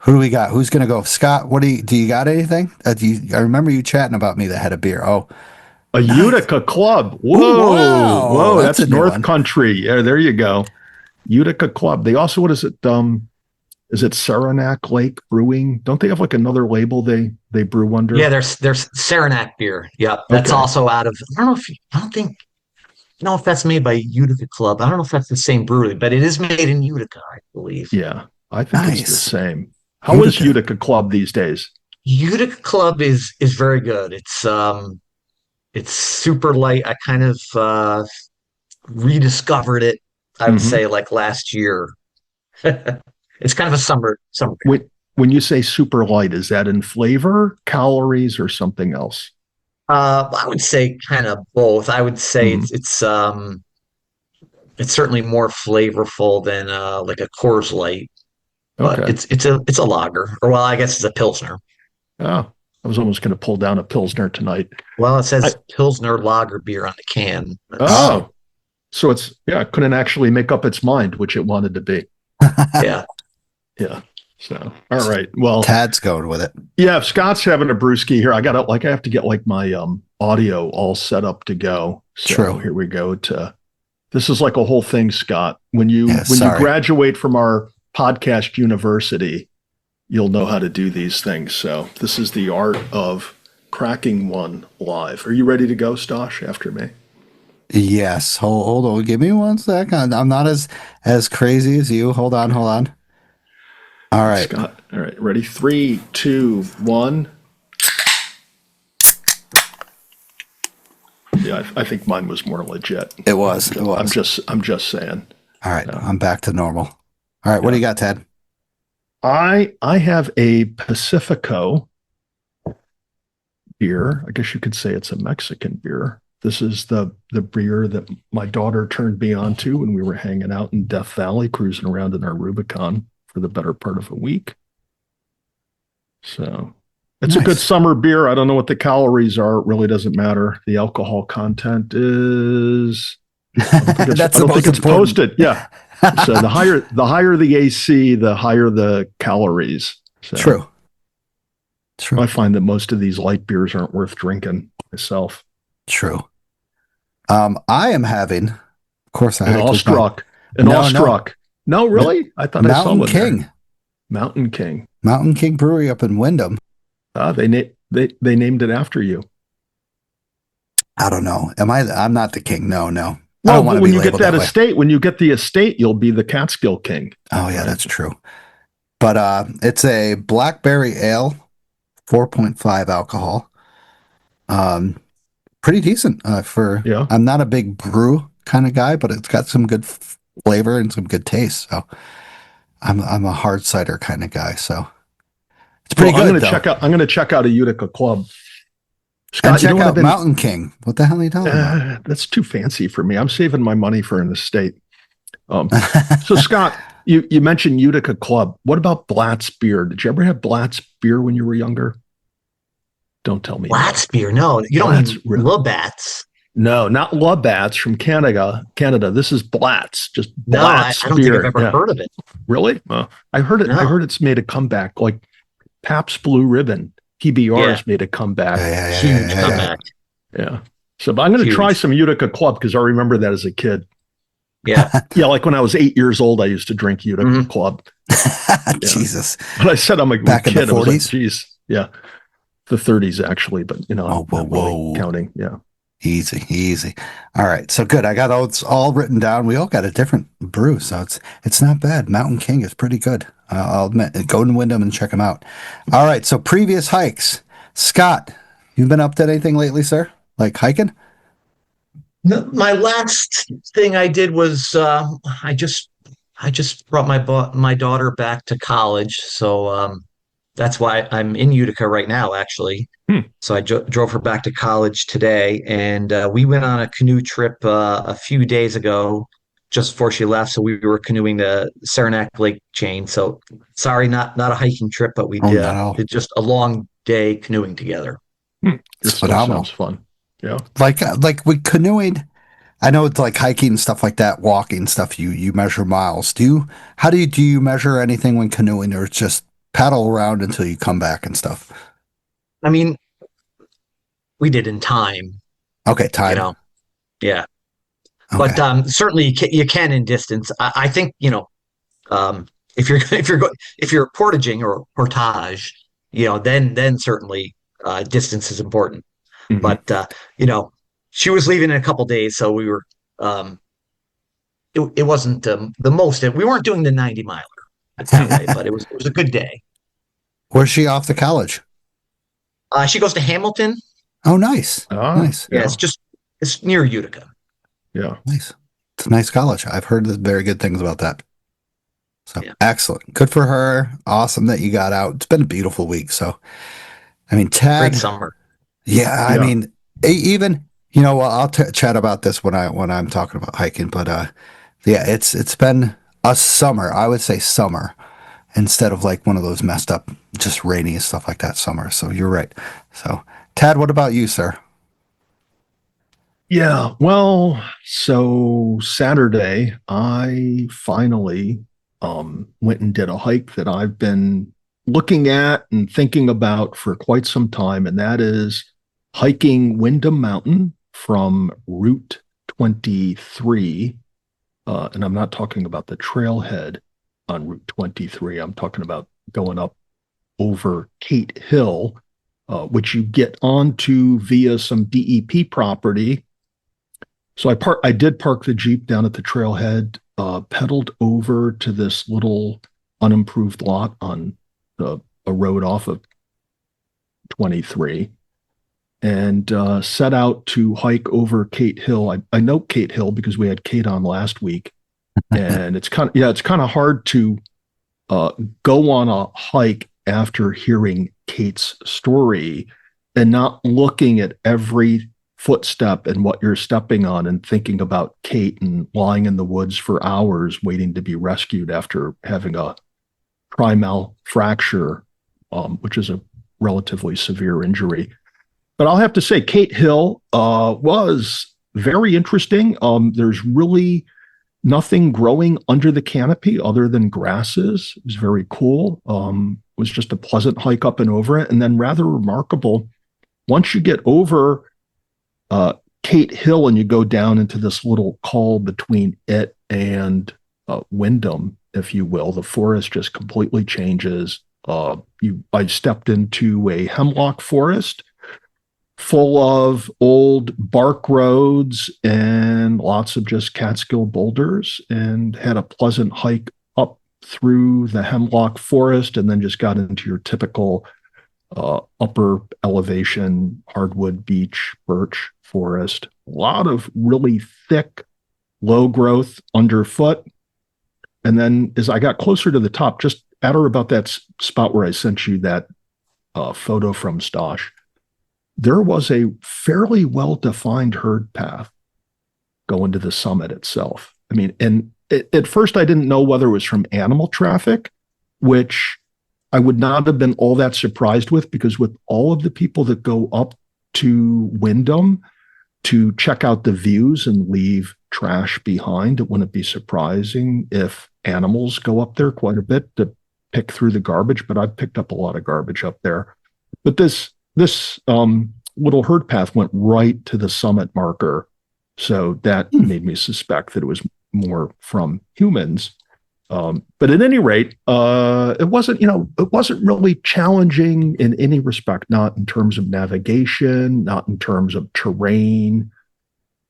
Speaker 6: Who do we got? Who's going to go? Scott, do you got anything? I remember you chatting about me that had a beer. Oh,
Speaker 1: a nice. Utica Club. Whoa.
Speaker 6: Ooh, wow.
Speaker 1: Whoa. That's North Country. Yeah, there you go. Utica Club. They also, what is it? Is it Saranac Lake Brewing? Don't they have like another label they brew under?
Speaker 7: Yeah, there's Saranac beer. Yep. That's also out of, I don't know if that's made by Utica Club. I don't know if that's the same brewery, but it is made in Utica, I believe.
Speaker 1: Yeah, I think it's the same. How is Utica Club these days?
Speaker 7: Utica Club is very good. It's super light. I kind of rediscovered it, I would say, like last year. It's kind of a summer beer.
Speaker 1: When you say super light, is that in flavor, calories, or something else?
Speaker 7: I would say kind of both. I would say it's certainly more flavorful than like a Coors Light. But it's a lager, or well, I guess it's a Pilsner.
Speaker 1: Oh, I was almost going to pull down a Pilsner tonight.
Speaker 7: Well, it says Pilsner lager beer on the can.
Speaker 1: So it couldn't actually make up its mind which it wanted to be.
Speaker 7: Yeah.
Speaker 1: Yeah. So, all right. Well,
Speaker 6: Tad's going with it.
Speaker 1: Yeah. If Scott's having a brewski here, I have to get like my audio all set up to go. So
Speaker 6: True.
Speaker 1: here we go this is like a whole thing, Scott. When you
Speaker 6: Yeah,
Speaker 1: when you
Speaker 6: sorry.
Speaker 1: graduate from our podcast university, you'll know how to do these things. So this is the art of cracking one live. Are you ready to go, Stosh, after me?
Speaker 6: Yes. Hold on. Give me 1 second. I'm not as crazy as you. Hold on. All right.
Speaker 1: Scott, all right, ready? 3, 2, 1. Yeah, I think mine was more legit.
Speaker 6: It was.
Speaker 1: I'm just saying.
Speaker 6: All right. I'm back to normal. All right. What do you got, Ted?
Speaker 1: I have a Pacifico beer. I guess you could say it's a Mexican beer. This is the beer that my daughter turned me on to when we were hanging out in Death Valley, cruising around in our Rubicon for the better part of a week. So it's a good
Speaker 6: Nice.
Speaker 1: summer beer. I don't know what the calories are. It really doesn't matter. The alcohol content is. I
Speaker 6: That's
Speaker 1: don't think it's posted. Yeah. So the higher the AC, the higher the calories. So
Speaker 6: True.
Speaker 1: I find that most of these light beers aren't worth drinking myself.
Speaker 6: True. I am having, of course,
Speaker 1: An Awestruck. No, really? I thought I saw
Speaker 6: Mountain
Speaker 1: one
Speaker 6: King.
Speaker 1: there. Mountain King.
Speaker 6: Mountain King Brewery up in Wyndham.
Speaker 1: They named it after you.
Speaker 6: I don't know. I'm not the king. No. I
Speaker 1: Well,
Speaker 6: don't want to
Speaker 1: when
Speaker 6: be
Speaker 1: you get
Speaker 6: labeled
Speaker 1: that
Speaker 6: way.
Speaker 1: estate, when you get the estate, you'll be the Catskill King.
Speaker 6: Oh yeah, that's true. But it's a blackberry ale, 4.5 alcohol. Pretty decent for.
Speaker 1: Yeah.
Speaker 6: I'm not a big brew kind of guy, but it's got some good flavor and some good taste. So I'm a hard cider kind of guy. So it's pretty good.
Speaker 1: I'm going to check out a Utica club. Scott,
Speaker 6: And check out Mountain King. What the hell are you talking about?
Speaker 1: That's too fancy for me. I'm saving my money for an estate. So Scott, you mentioned Utica Club. What about Blatt's beer? Did you ever have Blatt's beer when you were younger? Don't tell me.
Speaker 7: Blatt's beer? No, you don't
Speaker 1: Blatt's,
Speaker 7: mean
Speaker 1: really?
Speaker 7: Labatt's.
Speaker 1: No, not Labatt's from Canada. This is Blatt's. Just
Speaker 7: No,
Speaker 1: Blatt's
Speaker 7: I don't
Speaker 1: beer.
Speaker 7: think I've ever heard of it.
Speaker 1: Really? I heard it.
Speaker 7: No.
Speaker 1: I heard it's made a comeback. Like Pabst Blue Ribbon, PBR's made a comeback.
Speaker 7: Huge comeback.
Speaker 1: Yeah. So, but I'm going to try some Utica Club because I remember that as a kid.
Speaker 7: Yeah.
Speaker 1: Yeah, like when I was 8 years old, I used to drink Utica Club.
Speaker 6: Jesus.
Speaker 1: But I said I'm a
Speaker 6: Back
Speaker 1: kid.
Speaker 6: in the 40s?
Speaker 1: I was like, geez, yeah, the 30s actually, but I'm not really counting. Yeah.
Speaker 6: Easy. All right. So good. I got it's all written down. We all got a different brew, so it's not bad. Mountain King is pretty good. I'll admit. Go to Wyndham and check them out. All right. So previous hikes. Scott, you've been up to anything lately, sir? Like hiking?
Speaker 7: No, my last thing I did was I just brought my daughter back to college, so that's why I'm in Utica right now, actually. So I drove her back to college today, and we went on a canoe trip a few days ago, just before she left. So we were canoeing the Saranac Lake chain. So sorry, not a hiking trip, but we did just a long day canoeing together.
Speaker 1: It's phenomenal. Sounds fun. Yeah.
Speaker 6: Like with canoeing, I know it's like hiking and stuff like that, walking stuff. You measure miles. Do you measure anything when canoeing, or it's just paddle around until you come back and stuff?
Speaker 7: I mean, we did in time.
Speaker 6: Okay, time.
Speaker 7: Yeah.
Speaker 6: Okay.
Speaker 7: But certainly you can in distance. I think if you're portaging or portage, then certainly distance is important.
Speaker 1: Mm-hmm.
Speaker 7: But she was leaving in a couple days, so we were. It wasn't the most. We weren't doing the 90 miler that way, but it was a good day.
Speaker 6: Where's she off to college?
Speaker 7: She goes to Hamilton.
Speaker 6: Oh, nice. Nice.
Speaker 7: Yeah, it's near Utica.
Speaker 1: Yeah.
Speaker 6: Nice. It's a nice college. I've heard very good things about that. So excellent. Good for her. Awesome that you got out. It's been a beautiful week. So, I mean, Tad.
Speaker 7: Great summer.
Speaker 6: Yeah. I mean, even, I'll chat about this when I'm talking about hiking, but, it's been a summer. I would say summer instead of like one of those messed up, just rainy and stuff like that summer. So you're right. So Tad, what about you, sir?
Speaker 1: Yeah, well, so Saturday, I finally went and did a hike that I've been looking at and thinking about for quite some time, and that is hiking Windham Mountain from Route 23. And I'm not talking about the trailhead on Route 23. I'm talking about going up over Kate Hill, which you get onto via some DEP property. So I did park the Jeep down at the trailhead, pedaled over to this little unimproved lot on a road off of 23, and set out to hike over Kate Hill. I know Kate Hill because we had Kate on last week, and it's kind of hard to go on a hike after hearing Kate's story and not looking at every footstep and what you're stepping on and thinking about Kate and lying in the woods for hours waiting to be rescued after having a trimal fracture, which is a relatively severe injury. But I'll have to say, Kate Hill was very interesting. There's really nothing growing under the canopy other than grasses. It was very cool. It was just a pleasant hike up and over it. And then rather remarkable, once you get over Kate Hill and you go down into this little col between it and Windham, if you will, the forest just completely changes. I stepped into a hemlock forest full of old bark roads and lots of just Catskill boulders, and had a pleasant hike up through the hemlock forest, and then just got into your typical upper elevation hardwood beech birch forest. A lot of really thick, low growth underfoot. And then as I got closer to the top, just at or about that spot where I sent you that photo from Stosh, there was a fairly well-defined herd path going to the summit itself. I mean, and at first I didn't know whether it was from animal traffic, which I would not have been all that surprised with, because with all of the people that go up to Windham to check out the views and leave trash behind, it wouldn't be surprising if animals go up there quite a bit to pick through the garbage. But I've picked up a lot of garbage up there. But this little herd path went right to the summit marker, so that made me suspect that it was more from humans. But at any rate, it wasn't really challenging in any respect, not in terms of navigation, not in terms of terrain.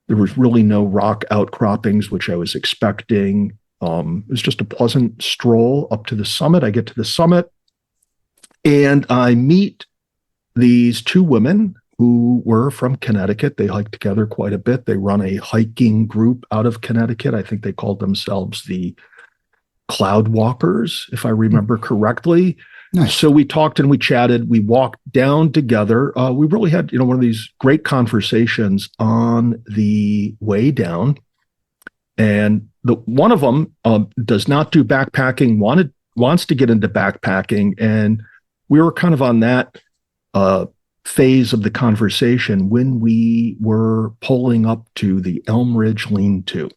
Speaker 1: There was really no rock outcroppings, which I was expecting. It was just a pleasant stroll up to the summit. I get to the summit and I meet these two women who were from Connecticut. They hike together quite a bit. They run a hiking group out of Connecticut. I think they called themselves the Cloud Walkers, if I remember correctly.
Speaker 6: Nice.
Speaker 1: So we talked and we chatted. We walked down together. We really had, one of these great conversations on the way down. And one of them does not do backpacking, wants to get into backpacking. And we were kind of on that phase of the conversation when we were pulling up to the Elm Ridge lean-to.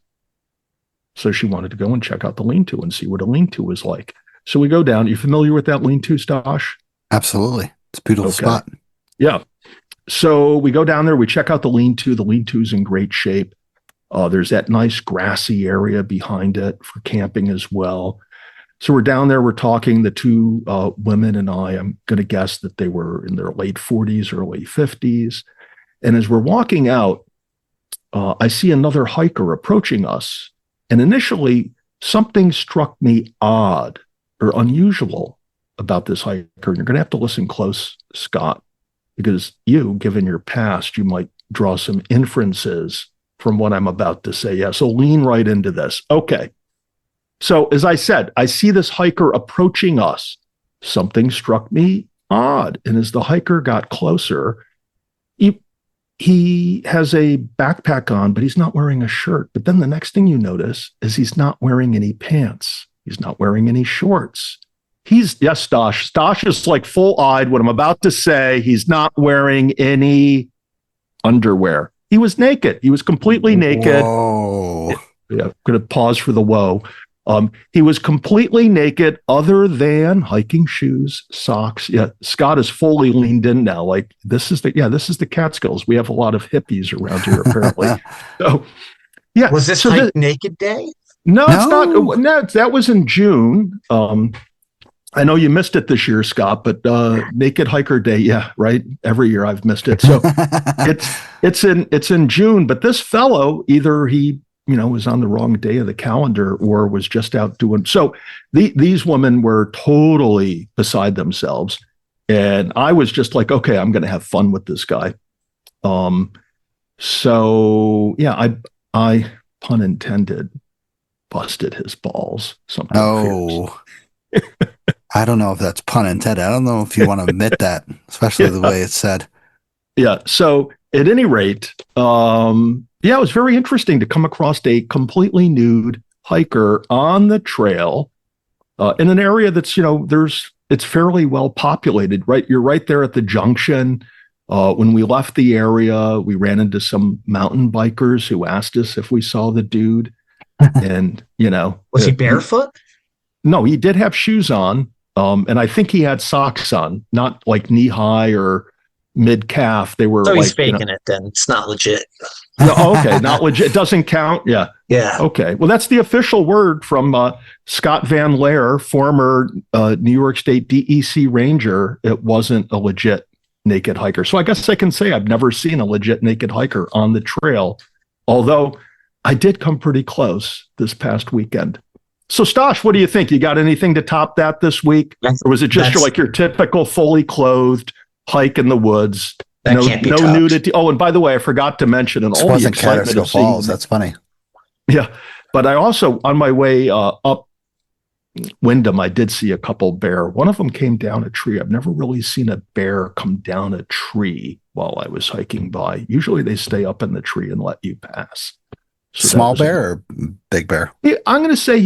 Speaker 1: So she wanted to go and check out the lean-to and see what a lean-to was like. So we go down. You familiar with that lean-to, Stosh?
Speaker 6: Absolutely. It's a beautiful spot.
Speaker 1: Yeah. So we go down there. We check out the lean-to. The lean-to's in great shape. There's that nice grassy area behind it for camping as well. So we're down there. We're talking, the two women and I'm going to guess that they were in their late 40s, early 50s. And as we're walking out, I see another hiker approaching us. And initially, something struck me odd or unusual about this hiker. And you're going to have to listen close, Scott, because given your past, you might draw some inferences from what I'm about to say. Yeah, so lean right into this. Okay. So as I said, I see this hiker approaching us. Something struck me odd. And as the hiker got closer, he has a backpack on, but he's not wearing a shirt. But then the next thing you notice is he's not wearing any pants. He's not wearing any shorts. Stosh is like full-eyed what I'm about to say. He's not wearing any underwear. He was naked. He was completely naked.
Speaker 6: Whoa.
Speaker 1: Yeah, going to pause for the whoa. He was completely naked other than hiking shoes, socks. Yeah, Scott is fully leaned in now. Like this is the Catskills. We have a lot of hippies around here apparently. So yeah.
Speaker 7: Was this hike naked day?
Speaker 1: No, it's not. No, that was in June. I know you missed it this year, Scott, but Naked Hiker Day, yeah, right. Every year I've missed it. So it's in June. But this fellow, either he was on the wrong day of the calendar or was just out doing. So these women were totally beside themselves, and I was just like, okay, I'm going to have fun with this guy. So yeah, I pun intended, busted his balls. Something.
Speaker 6: Oh. I don't know if that's pun intended. I don't know if you want to admit that, especially the way it's said. Yeah.
Speaker 1: So at any rate, it was very interesting to come across a completely nude hiker on the trail in an area that's, it's fairly well populated, right? You're right there at the junction. When we left the area, we ran into some mountain bikers who asked us if we saw the dude. And,
Speaker 7: was he barefoot?
Speaker 1: No, he did have shoes on. And I think he had socks on, not like knee high or mid calf. They were.
Speaker 7: So he's faking it then. It's not legit.
Speaker 1: No, okay, not legit. It doesn't count. Yeah.
Speaker 7: Yeah.
Speaker 1: Okay. Well, that's the official word from Scott Van Laer, former New York State DEC Ranger. It wasn't a legit naked hiker. So I guess I can say I've never seen a legit naked hiker on the trail, although I did come pretty close this past weekend. So, Stosh, what do you think? You got anything to top that this week? Or was it just your typical fully clothed hike in the woods? No nudity. Oh, and by the way, I forgot to mention, and all the excitement of seeing
Speaker 6: Falls. That's funny.
Speaker 1: Yeah, but I also, on my way up Wyndham, I did see a couple bear. One of them came down a tree. I've never really seen a bear come down a tree while I was hiking by. Usually they stay up in the tree and let you pass.
Speaker 6: So small bear or big bear?
Speaker 1: I'm going to say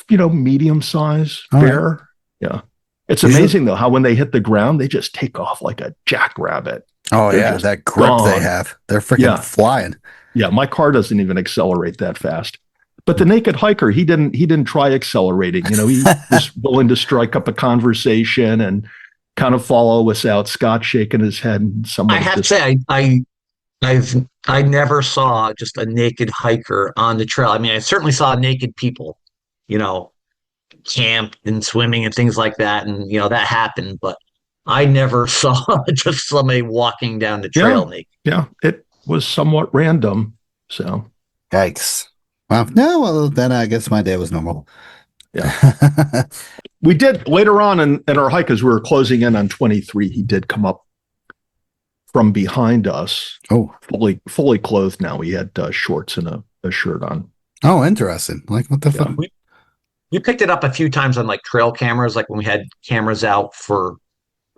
Speaker 1: medium size bear. Right. Yeah. It's amazing though, how when they hit the ground, they just take off like a jackrabbit.
Speaker 6: Oh yeah. That grip they have. They're freaking flying.
Speaker 1: Yeah. My car doesn't even accelerate that fast, but the naked hiker, he didn't try accelerating. He was willing to strike up a conversation and kind of follow us out. Scott shaking his head. And
Speaker 7: I have to say, I never saw just a naked hiker on the trail. I mean, I certainly saw naked people, camp and swimming and things like that. And, that happened, but I never saw just somebody walking down the trail naked.
Speaker 1: Yeah. It was somewhat random. So.
Speaker 6: Yikes. Wow. No, well, then I guess my day was normal.
Speaker 1: Yeah. We did later on in our hike, as we were closing in on 23, he did come up from behind us.
Speaker 6: Oh,
Speaker 1: fully clothed now. He had shorts and a shirt on.
Speaker 6: Oh, interesting. Like, what the fuck?
Speaker 7: We picked it up a few times on like trail cameras, like when we had cameras out for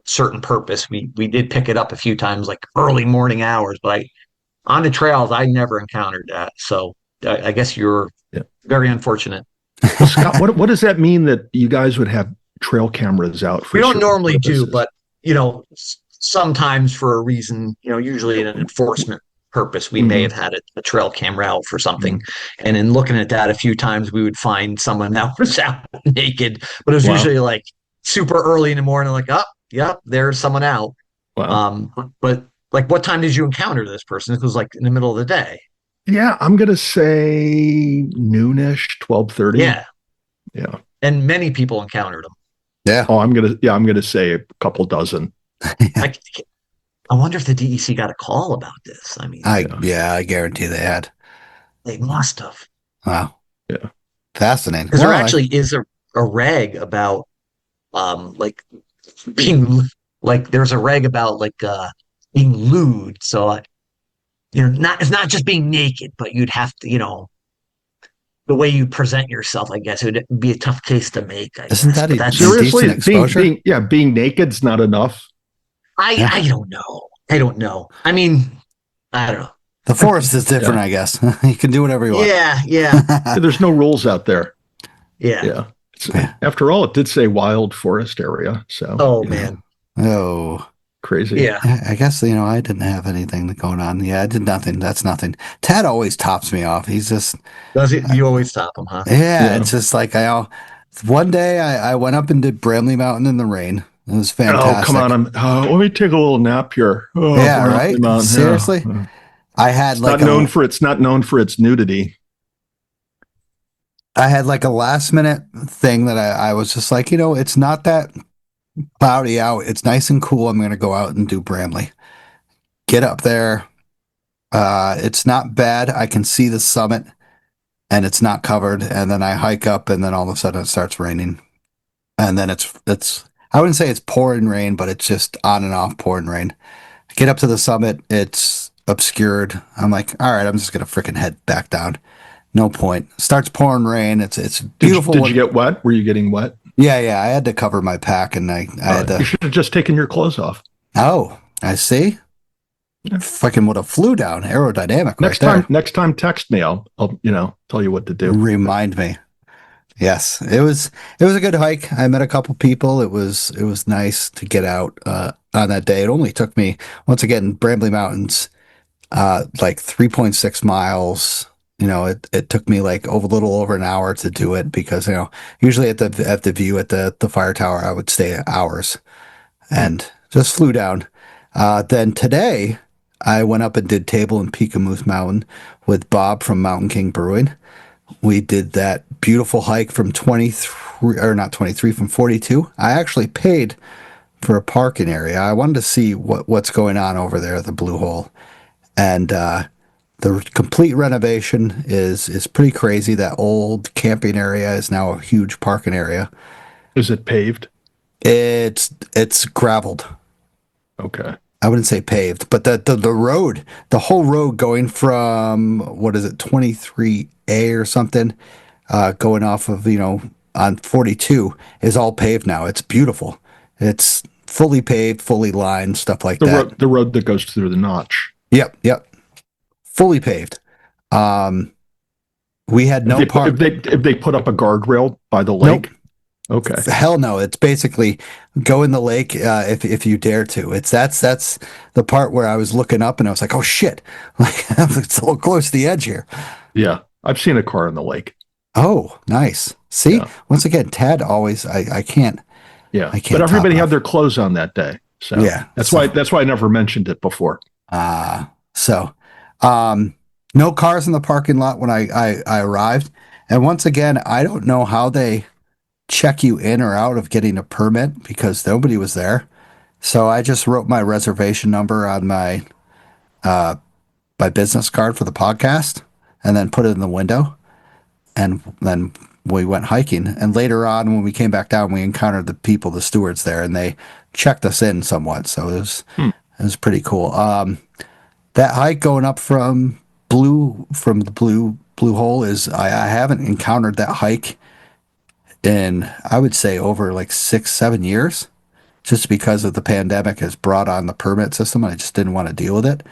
Speaker 7: certain purpose. We did pick it up a few times, like early morning hours, but on the trails, I never encountered that. So I guess you're very unfortunate.
Speaker 1: Well, Scott, what does that mean that you guys would have trail cameras out for?
Speaker 7: We don't normally do, but sometimes for a reason, usually an enforcement purpose, we may have had a trail camera out for something. And in looking at that a few times, we would find someone that was out naked, but it was usually like super early in the morning, like, oh, yeah, there's someone out.
Speaker 1: Wow.
Speaker 7: But like, what time did you encounter this person? It was like in the middle of the day.
Speaker 1: Yeah, I'm going to say noonish, 12:30.
Speaker 7: Yeah.
Speaker 1: Yeah.
Speaker 7: And many people encountered them.
Speaker 6: Yeah.
Speaker 1: Oh, I'm going to say a couple dozen.
Speaker 7: I wonder if the DEC got a call about this. I mean,
Speaker 6: I guarantee they had.
Speaker 7: They must have.
Speaker 6: Wow.
Speaker 1: Yeah.
Speaker 6: Fascinating.
Speaker 7: Because there actually is a reg about like being like there's a reg about like being lewd. So it's not just being naked, but you'd have to, the way you present yourself, I guess it would be a tough case to make.
Speaker 6: Isn't that
Speaker 1: seriously being naked's not enough?
Speaker 7: I don't know. I mean, I don't know.
Speaker 6: The forest is different, I guess. You can do whatever you want.
Speaker 7: Yeah.
Speaker 1: There's no rules out there.
Speaker 7: Yeah.
Speaker 1: After all, it did say wild forest area. So.
Speaker 7: Oh man.
Speaker 6: Oh.
Speaker 1: Crazy.
Speaker 7: Yeah.
Speaker 6: I guess, I didn't have anything going on. Yeah, I did nothing. That's nothing. Ted always tops me off. He's just,
Speaker 7: Does it? You always stop them, huh?
Speaker 6: yeah,
Speaker 1: Yeah.
Speaker 6: it's just like one day I went up and did Bramley Mountain in the rain. It was
Speaker 1: Oh, come on.
Speaker 6: fantastic.
Speaker 1: Let me take a little nap here. Oh,
Speaker 6: Yeah,
Speaker 1: Bramley
Speaker 6: right?
Speaker 1: Mountain.
Speaker 6: Seriously?
Speaker 1: Yeah.
Speaker 6: I had like
Speaker 1: It's not known for its nudity.
Speaker 6: a last minute thing that I was just like, it's not that cloudy out. It's nice and cool. I'm going to go out and do Bramley. Get up there. It's not bad. I can see the summit and it's not covered. And then I hike up and then all of a sudden it starts raining. And then I wouldn't say it's pouring rain, but it's just on and off pouring rain. Get up to the summit. It's obscured. I'm like, all right, I'm just going to freaking head back down. No point. Starts pouring rain. It's beautiful.
Speaker 1: Did you get wet? Were you getting wet?
Speaker 6: Yeah, yeah. I had to cover my pack and I had
Speaker 1: You
Speaker 6: to.
Speaker 1: should have just taken your clothes off.
Speaker 6: Oh, I see.
Speaker 1: Yeah.
Speaker 6: Fucking would have flew down. Aerodynamic
Speaker 1: Next time, text me. I'll tell you what to do.
Speaker 6: Remind me. Yes, it was a good hike. I met a couple people. It was nice to get out on that day. It only took me, once again, Bramley Mountains, like 3.6 miles. It took me like a little over an hour to do it because usually at the view at the fire tower I would stay hours and just flew down. Then today I went up and did Table and Peak of Moose Mountain with Bob from Mountain King Brewing. We did that beautiful hike from 23, or not 23, from 42. I actually paid for a parking area. I wanted to see what's going on over there at the Blue Hole. And the complete renovation is pretty crazy. That old camping area is now a huge parking area.
Speaker 1: Is it paved?
Speaker 6: It's graveled.
Speaker 1: Okay.
Speaker 6: I wouldn't say paved, but the road, the whole road going from, what is it, 23A or something, going off of, on 42 is all paved now. It's beautiful. It's fully paved, fully lined, stuff like that.
Speaker 1: The road that goes through the notch.
Speaker 6: Yep. Fully paved. We had no park.
Speaker 1: If they put up a guardrail by the lake.
Speaker 6: Nope.
Speaker 1: Okay.
Speaker 6: Hell no! It's basically go in the lake if you dare to. That's the part where I was looking up and I was like, oh shit! Like it's a little close to the edge here.
Speaker 1: Yeah, I've seen a car in the lake.
Speaker 6: Oh, nice. See,
Speaker 1: Yeah.
Speaker 6: once again, Tad always I can't.
Speaker 1: Yeah,
Speaker 6: I can't
Speaker 1: but everybody
Speaker 6: top
Speaker 1: had
Speaker 6: off.
Speaker 1: their clothes on that day. So
Speaker 6: Yeah,
Speaker 1: that's why I never mentioned it before.
Speaker 6: So no cars in the parking lot when I arrived, and once again, I don't know how they check you in or out of getting a permit because nobody was there. So I just wrote my reservation number on my business card for the podcast and then put it in the window. And then we went hiking. And later on, when we came back down, we encountered the stewards there, and they checked us in somewhat. So it was pretty cool. That hike going up from the blue hole is, I haven't encountered that hike in, I would say, over like 6-7 years, just because of the pandemic has brought on the permit system. And I just didn't want to deal with it.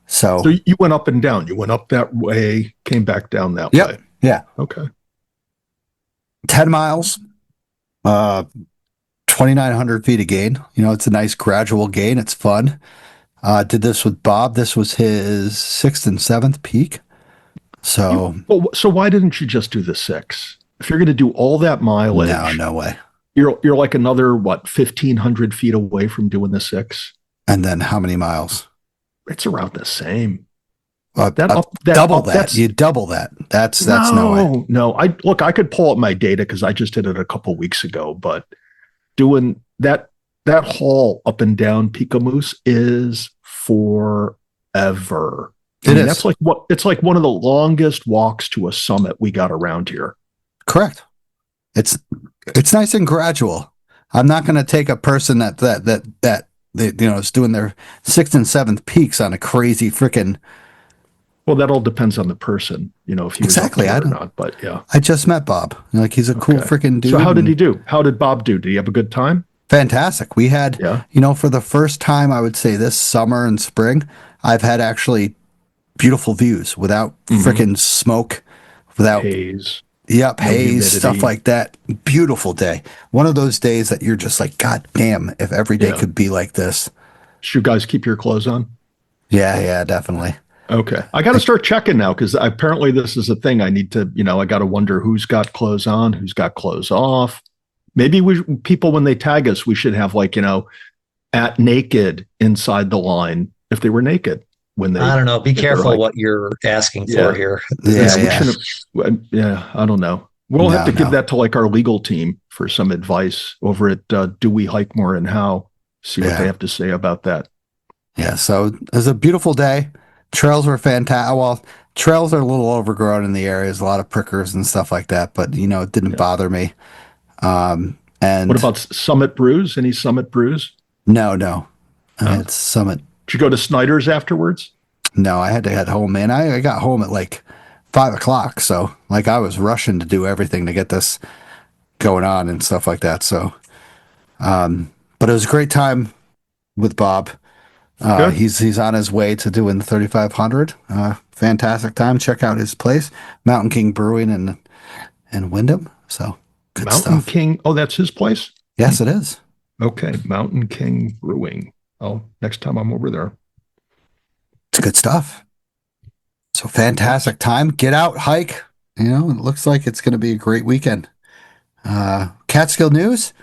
Speaker 6: So
Speaker 1: you went up and down. You went up that way, came back down that way.
Speaker 6: Yeah.
Speaker 1: Okay.
Speaker 6: 10 miles, 2,900 feet of gain. It's a nice gradual gain. It's fun. Did this with Bob. This was his 6th and 7th peak. So,
Speaker 1: So why didn't you just do the 6? If you're going to do all that mileage,
Speaker 6: no way.
Speaker 1: You're like another 1,500 feet away from doing the 6.
Speaker 6: And then how many miles?
Speaker 1: It's around the same.
Speaker 6: Double that. You double that. That's no way.
Speaker 1: No. I could pull up my data because I just did it a couple weeks ago. But doing that haul up and down Pico Moose is forever.
Speaker 6: It is.
Speaker 1: It's like one of the longest walks to a summit we got around here.
Speaker 6: Correct. It's nice and gradual. I'm not going to take a person that is doing their 6th and 7th peaks on a crazy freaking.
Speaker 1: Well, that all depends on the person, if he was
Speaker 6: exactly.
Speaker 1: up there or not. But yeah,
Speaker 6: I just met Bob. He's a cool freaking dude.
Speaker 1: So how did he do? How did Bob do? Did he have a good time?
Speaker 6: Fantastic. We had, for the first time, I would say this summer and spring, I've had actually beautiful views without freaking smoke, without
Speaker 1: haze.
Speaker 6: Yep, haze,
Speaker 1: humidity.
Speaker 6: stuff like that. Beautiful day. One of those days that you're just like, God damn, if every day could be like this.
Speaker 1: Should you guys keep your clothes on?
Speaker 6: Yeah, definitely.
Speaker 1: Okay. I got to start checking now because apparently this is a thing. I need to, I got to wonder who's got clothes on, who's got clothes off. Maybe people, when they tag us, we should have like, at naked inside the line if they were naked when they
Speaker 7: I don't know. Be
Speaker 1: if they're
Speaker 7: careful
Speaker 1: like,
Speaker 7: what you're asking for
Speaker 1: yeah,
Speaker 7: here.
Speaker 6: Yeah,
Speaker 1: we
Speaker 6: yeah.
Speaker 1: shouldn't have, yeah, I don't know. We'll have
Speaker 6: No,
Speaker 1: to give
Speaker 6: no.
Speaker 1: that to like our legal team for some advice over at Do We Hike More and How? See what
Speaker 6: Yeah.
Speaker 1: they have to say about that.
Speaker 6: Yeah, so it was a beautiful day. Trails were fantastic. Well, trails are a little overgrown in the areas, a lot of prickers and stuff like that, but it didn't
Speaker 1: Yeah.
Speaker 6: bother me. And
Speaker 1: What about Summit Brews? Any Summit Brews?
Speaker 6: no.
Speaker 1: Huh?
Speaker 6: It's Summit.
Speaker 1: Did you go to Snyder's afterwards?
Speaker 6: No, I had to head home, man. I got home at like 5 o'clock. So like I was rushing to do everything to get this going on and stuff like that. So, but it was a great time with Bob.
Speaker 1: Good.
Speaker 6: He's on his way to doing the 3,500. Fantastic time. Check out his place, Mountain King Brewing in Wyndham. So good
Speaker 1: Mountain
Speaker 6: stuff.
Speaker 1: King. Oh, that's his place?
Speaker 6: Yes, it is.
Speaker 1: Okay. Mountain King Brewing. Oh, next time I'm over there.
Speaker 6: It's good stuff. So fantastic time. Get out, hike. It looks like it's going to be a great weekend. Catskill News.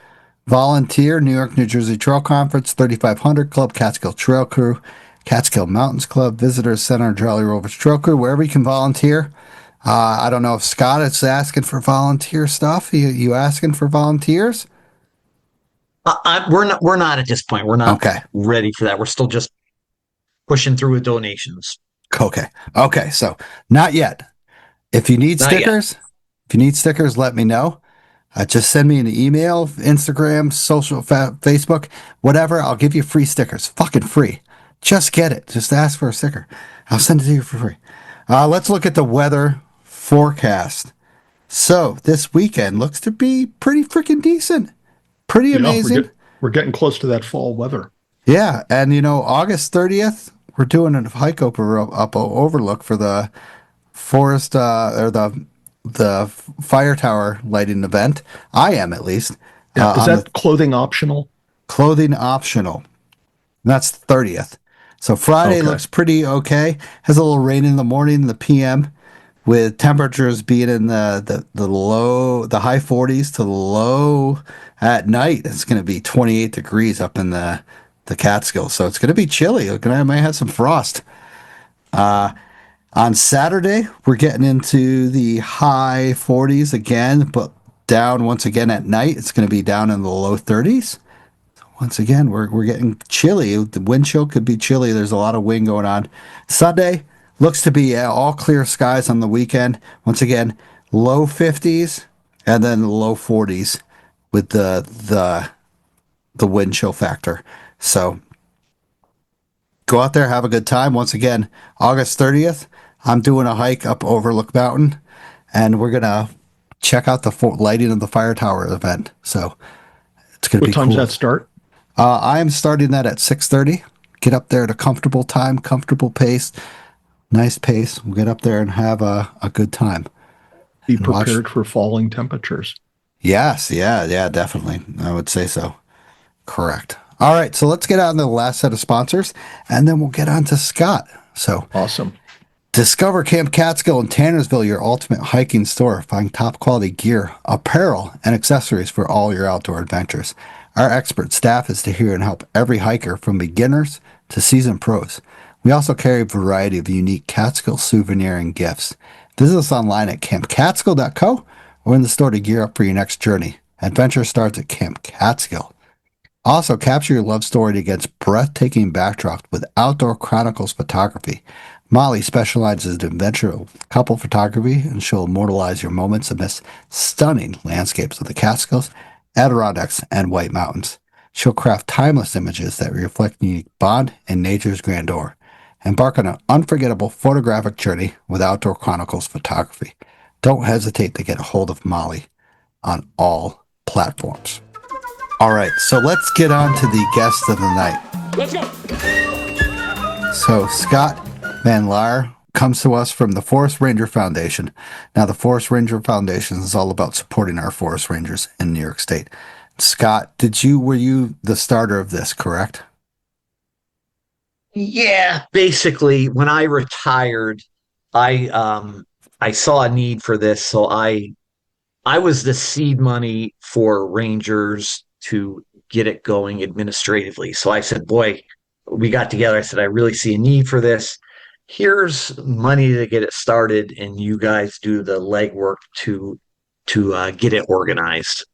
Speaker 6: Volunteer, New York, New Jersey Trail Conference, 3,500 Club, Catskill Trail Crew, Catskill Mountains Club, Visitors Center, Jolly Rovers Trail Crew, wherever you can volunteer. I don't know if Scott is asking for volunteer stuff. You asking for volunteers?
Speaker 7: We're not at this point. We're not
Speaker 6: Okay.
Speaker 7: ready for that. We're still just pushing through with donations.
Speaker 6: Okay. So not yet. If you need
Speaker 7: Not yet.
Speaker 6: stickers, let me know. Just send me an email, Instagram, Facebook, whatever. I'll give you free stickers. Fucking free. Just get it. Just ask for a sticker. I'll send it to you for free. Let's look at the weather forecast. So this weekend looks to be pretty freaking decent. Pretty amazing.
Speaker 1: We're getting close to that fall weather.
Speaker 6: Yeah. And, August 30th, we're doing a hike up overlook for the forest or the fire tower lighting event. I am, at least.
Speaker 1: Yeah. Is that clothing optional?
Speaker 6: Clothing optional. And that's the 30th. So Friday
Speaker 1: Okay.
Speaker 6: looks pretty okay. Has a little rain in the morning, the PM, with temperatures being in the high 40s to the low at night. It's going to be 28 degrees up in the Catskills. So it's going to be chilly. I might have some frost. On Saturday, we're getting into the high 40s again, but down once again at night. It's going to be down in the low 30s. Once again, we're getting chilly. The wind chill could be chilly. There's a lot of wind going on. Sunday looks to be all clear skies on the weekend. Once again, low 50s and then low 40s with the wind chill factor. So go out there, have a good time. Once again, August 30th, I'm doing a hike up Overlook Mountain, and we're going to check out the lighting of the fire tower event. So it's going to be cool.
Speaker 1: What time does that start?
Speaker 6: I am starting that at 6:30. Get up there at a comfortable time, comfortable pace, nice pace. We'll get up there and have a good time.
Speaker 1: Be prepared for falling temperatures.
Speaker 6: Yes, yeah, definitely. I would say so. Correct. All right, so let's get on to the last set of sponsors, and then we'll get on to Scott. So
Speaker 1: Awesome.
Speaker 6: discover Camp Catskill in Tannersville, your ultimate hiking store. Find top quality gear, apparel, and accessories for all your outdoor adventures. Our expert staff is to hear and help every hiker from beginners to seasoned pros. We also carry a variety of unique Catskill souvenir and gifts. Visit us online at campcatskill.co or in the store to gear up for your next journey. Adventure starts at Camp Catskill. Also, capture your love story against breathtaking backdrops with Outdoor Chronicles photography. Molly specializes in adventure couple photography, and she'll immortalize your moments amidst stunning landscapes of the Catskills, Adirondacks, and White Mountains. She'll craft timeless images that reflect the unique bond and nature's grandeur. Embark on an unforgettable photographic journey with Outdoor Chronicles photography. Don't hesitate to get a hold of Molly on all platforms. All right, so let's get on to the guest of the night.
Speaker 8: Let's go.
Speaker 6: So Scott Van Laar comes to us from the Forest Ranger Foundation. Now, the Forest Ranger Foundation is all about supporting our forest rangers in New York State. Scott, were you the starter of this, correct?
Speaker 7: Yeah, basically, when I retired, I I saw a need for this, so I was the seed money for Rangers to get it going administratively. So I said, boy, we got together. I said, I really see a need for this. Here's money to get it started, and you guys do the legwork to get it organized.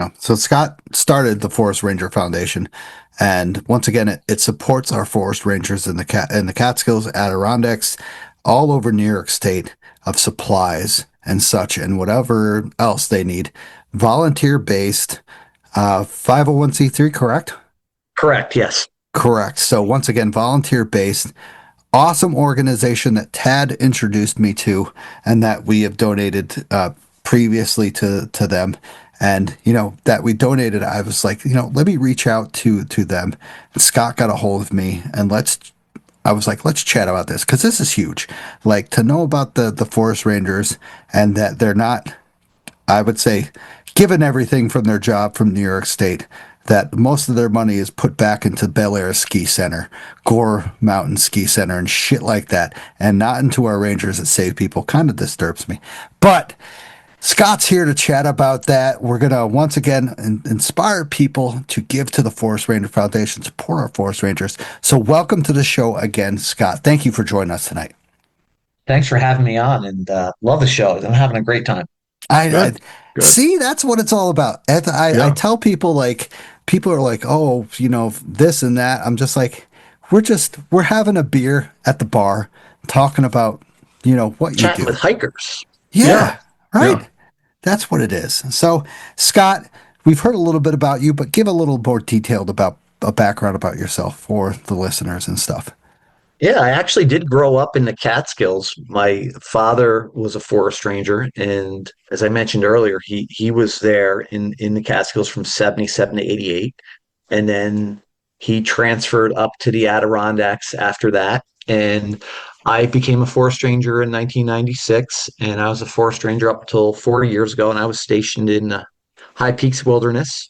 Speaker 6: Oh, so Scott started the Forest Ranger Foundation, and once again, it supports our forest rangers in the Catskills, Adirondacks, all over New York State of supplies and such, and whatever else they need. Volunteer based, 501c3, correct?
Speaker 7: Correct. Yes.
Speaker 6: Correct. So once again, volunteer based, awesome organization that Tad introduced me to, and that we have donated previously to them. And that we donated, I was like, let me reach out to them. And Scott got a hold of me, and I was like, let's chat about this because this is huge. Like to know about the forest rangers and that they're not, I would say, given everything from their job from New York State, that most of their money is put back into Bel Air Ski Center, Gore Mountain Ski Center, and shit like that, and not into our Rangers that save people, kind of disturbs me. But Scott's here to chat about that. We're going to once again inspire people to give to the Forest Ranger Foundation, support our Forest Rangers. So, welcome to the show again, Scott. Thank you for joining us tonight.
Speaker 7: Thanks for having me on, and love the show. I'm having a great time.
Speaker 6: I
Speaker 1: Good. Good.
Speaker 6: see. That's what it's all about. I
Speaker 1: Yeah.
Speaker 6: tell people people are like, oh, this and that. I'm just like, we're having a beer at the bar, talking about what you
Speaker 7: Chatting
Speaker 6: do.
Speaker 7: with hikers.
Speaker 6: Yeah, right.
Speaker 1: Yeah.
Speaker 6: That's what it is. So, Scott, we've heard a little bit about you, but give a little more detailed about a background about yourself for the listeners and stuff.
Speaker 7: Yeah, I actually did grow up in the Catskills. My father was a forest ranger, and as I mentioned earlier, he was there in the Catskills from 77 to 88. And then he transferred up to the Adirondacks after that. And I became a forest ranger in 1996, and I was a forest ranger up until 4 years ago, and I was stationed in High Peaks Wilderness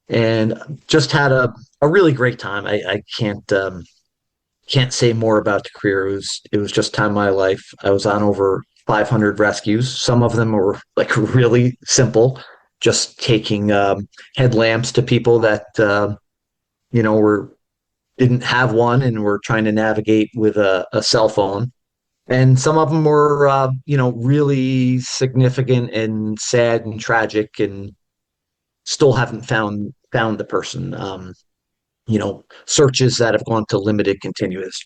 Speaker 7: and just had a really great time. I can't say more about the career. It was just time of my life. I was on over 500 rescues. Some of them were like really simple, just taking headlamps to people that were didn't have one and were trying to navigate with a cell phone. And some of them were really significant and sad and tragic, and still haven't found the person. Searches that have gone to limited continuous.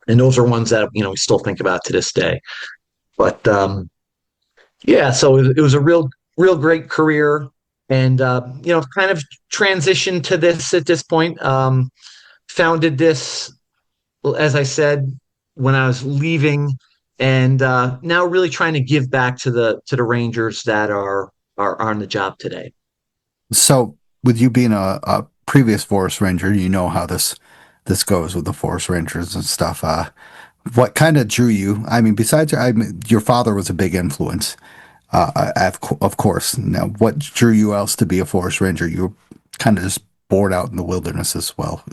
Speaker 7: And those are ones that, we still think about to this day. But yeah, so it was a real great career. And, kind of transitioned to this at this point. Founded this, as I said, when I was leaving, and now really trying to give back to the Rangers that are on the job today.
Speaker 6: So, with you being a previous forest ranger, you know how this goes with the forest rangers and stuff. What kind of drew you? I mean, besides your father was a big influence, of course. Now, what drew you else to be a forest ranger? You were kind of just bored out in the wilderness as well.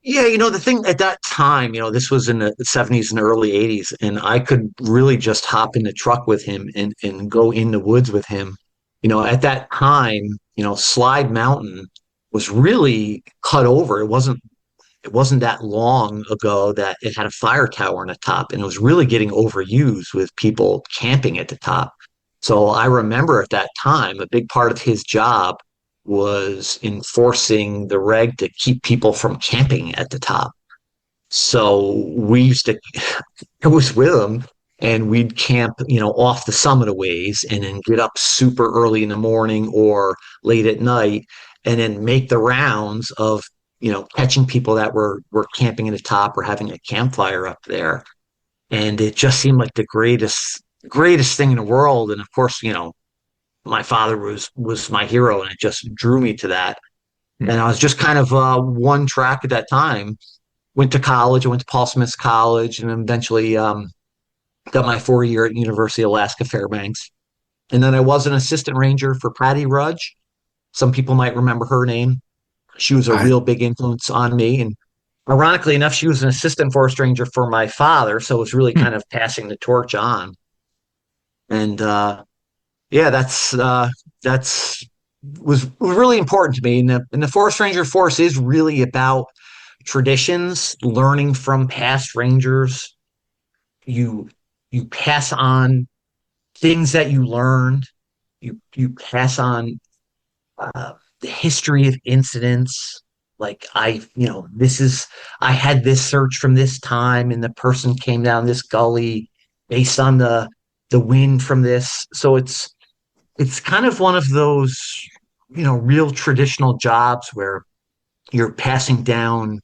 Speaker 7: Yeah, the thing at that time, this was in the 70s and early 80s, and I could really just hop in the truck with him and go in the woods with him. At that time, Slide Mountain was really cut over. It wasn't that long ago that it had a fire tower on the top, and it was really getting overused with people camping at the top. So I remember at that time, a big part of his job was enforcing the reg to keep people from camping at the top. So we used to, I was with him, and we'd camp, off the summit a ways and then get up super early in the morning or late at night and then make the rounds of, catching people that were camping at the top or having a campfire up there. And it just seemed like the greatest thing in the world. And of course, my father was my hero, and it just drew me to that. And I was just kind of one track at that time. Went to college. I went to Paul Smith's College, and then eventually got my 4 year at University of Alaska Fairbanks. And then I was an assistant ranger for Patty Rudge. Some people might remember her name. She was a
Speaker 6: I
Speaker 7: real big influence on me, and ironically enough, she was an assistant forest ranger for my father, so it was really
Speaker 6: Hmm.
Speaker 7: kind of passing the torch on. And yeah, that's was really important to me. And the forest ranger force is really about traditions, learning from past rangers. You you pass on things that you learned. You pass on the history of incidents. Like I had this search from this time, and the person came down this gully based on the wind from this. So it's kind of one of those, real traditional jobs where you're passing down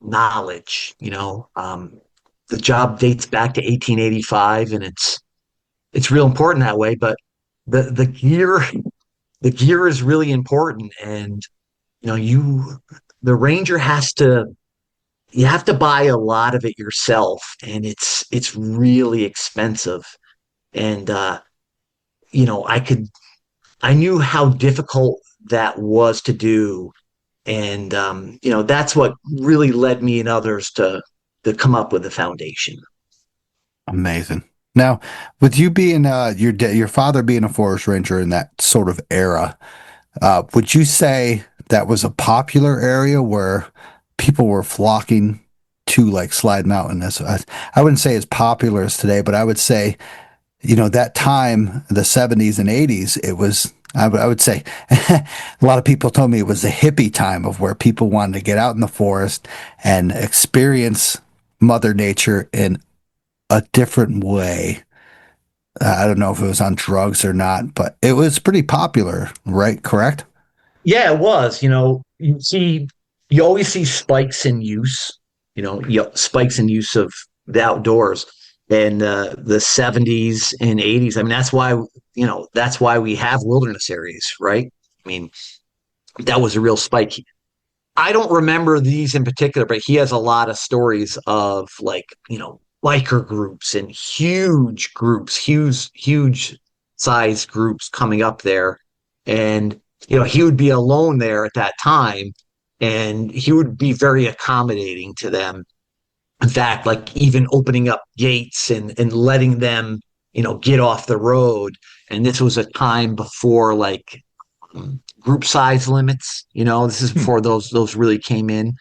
Speaker 7: knowledge. The job dates back to 1885, and it's real important that way. But the gear is really important, and the ranger has to you have to buy a lot of it yourself, and it's really expensive. And I knew how difficult that was to do, and that's what really led me and others to come up with the foundation.
Speaker 6: Amazing. Now, with you being your father being a forest ranger in that sort of era, would you say that was a popular area where people were flocking to like Slide Mountain? I wouldn't say as popular as today, but I would say, that time, the 70s and 80s, it was, I would say, a lot of people told me it was the hippie time of where people wanted to get out in the forest and experience Mother Nature in a different way. I don't know if it was on drugs or not, but it was pretty popular, right? Correct?
Speaker 7: Yeah, it was. You always see spikes in use. Spikes in use of the outdoors, and the 70s and 80s. I mean, that's why we have wilderness areas, right? I mean, that was a real spike. I don't remember these in particular, but he has a lot of stories of, like, biker groups and huge size groups coming up there. And, he would be alone there at that time, and he would be very accommodating to them. In fact, like even opening up gates and letting them, get off the road. And this was a time before, like, group size limits. This is
Speaker 6: Hmm.
Speaker 7: before those really came in.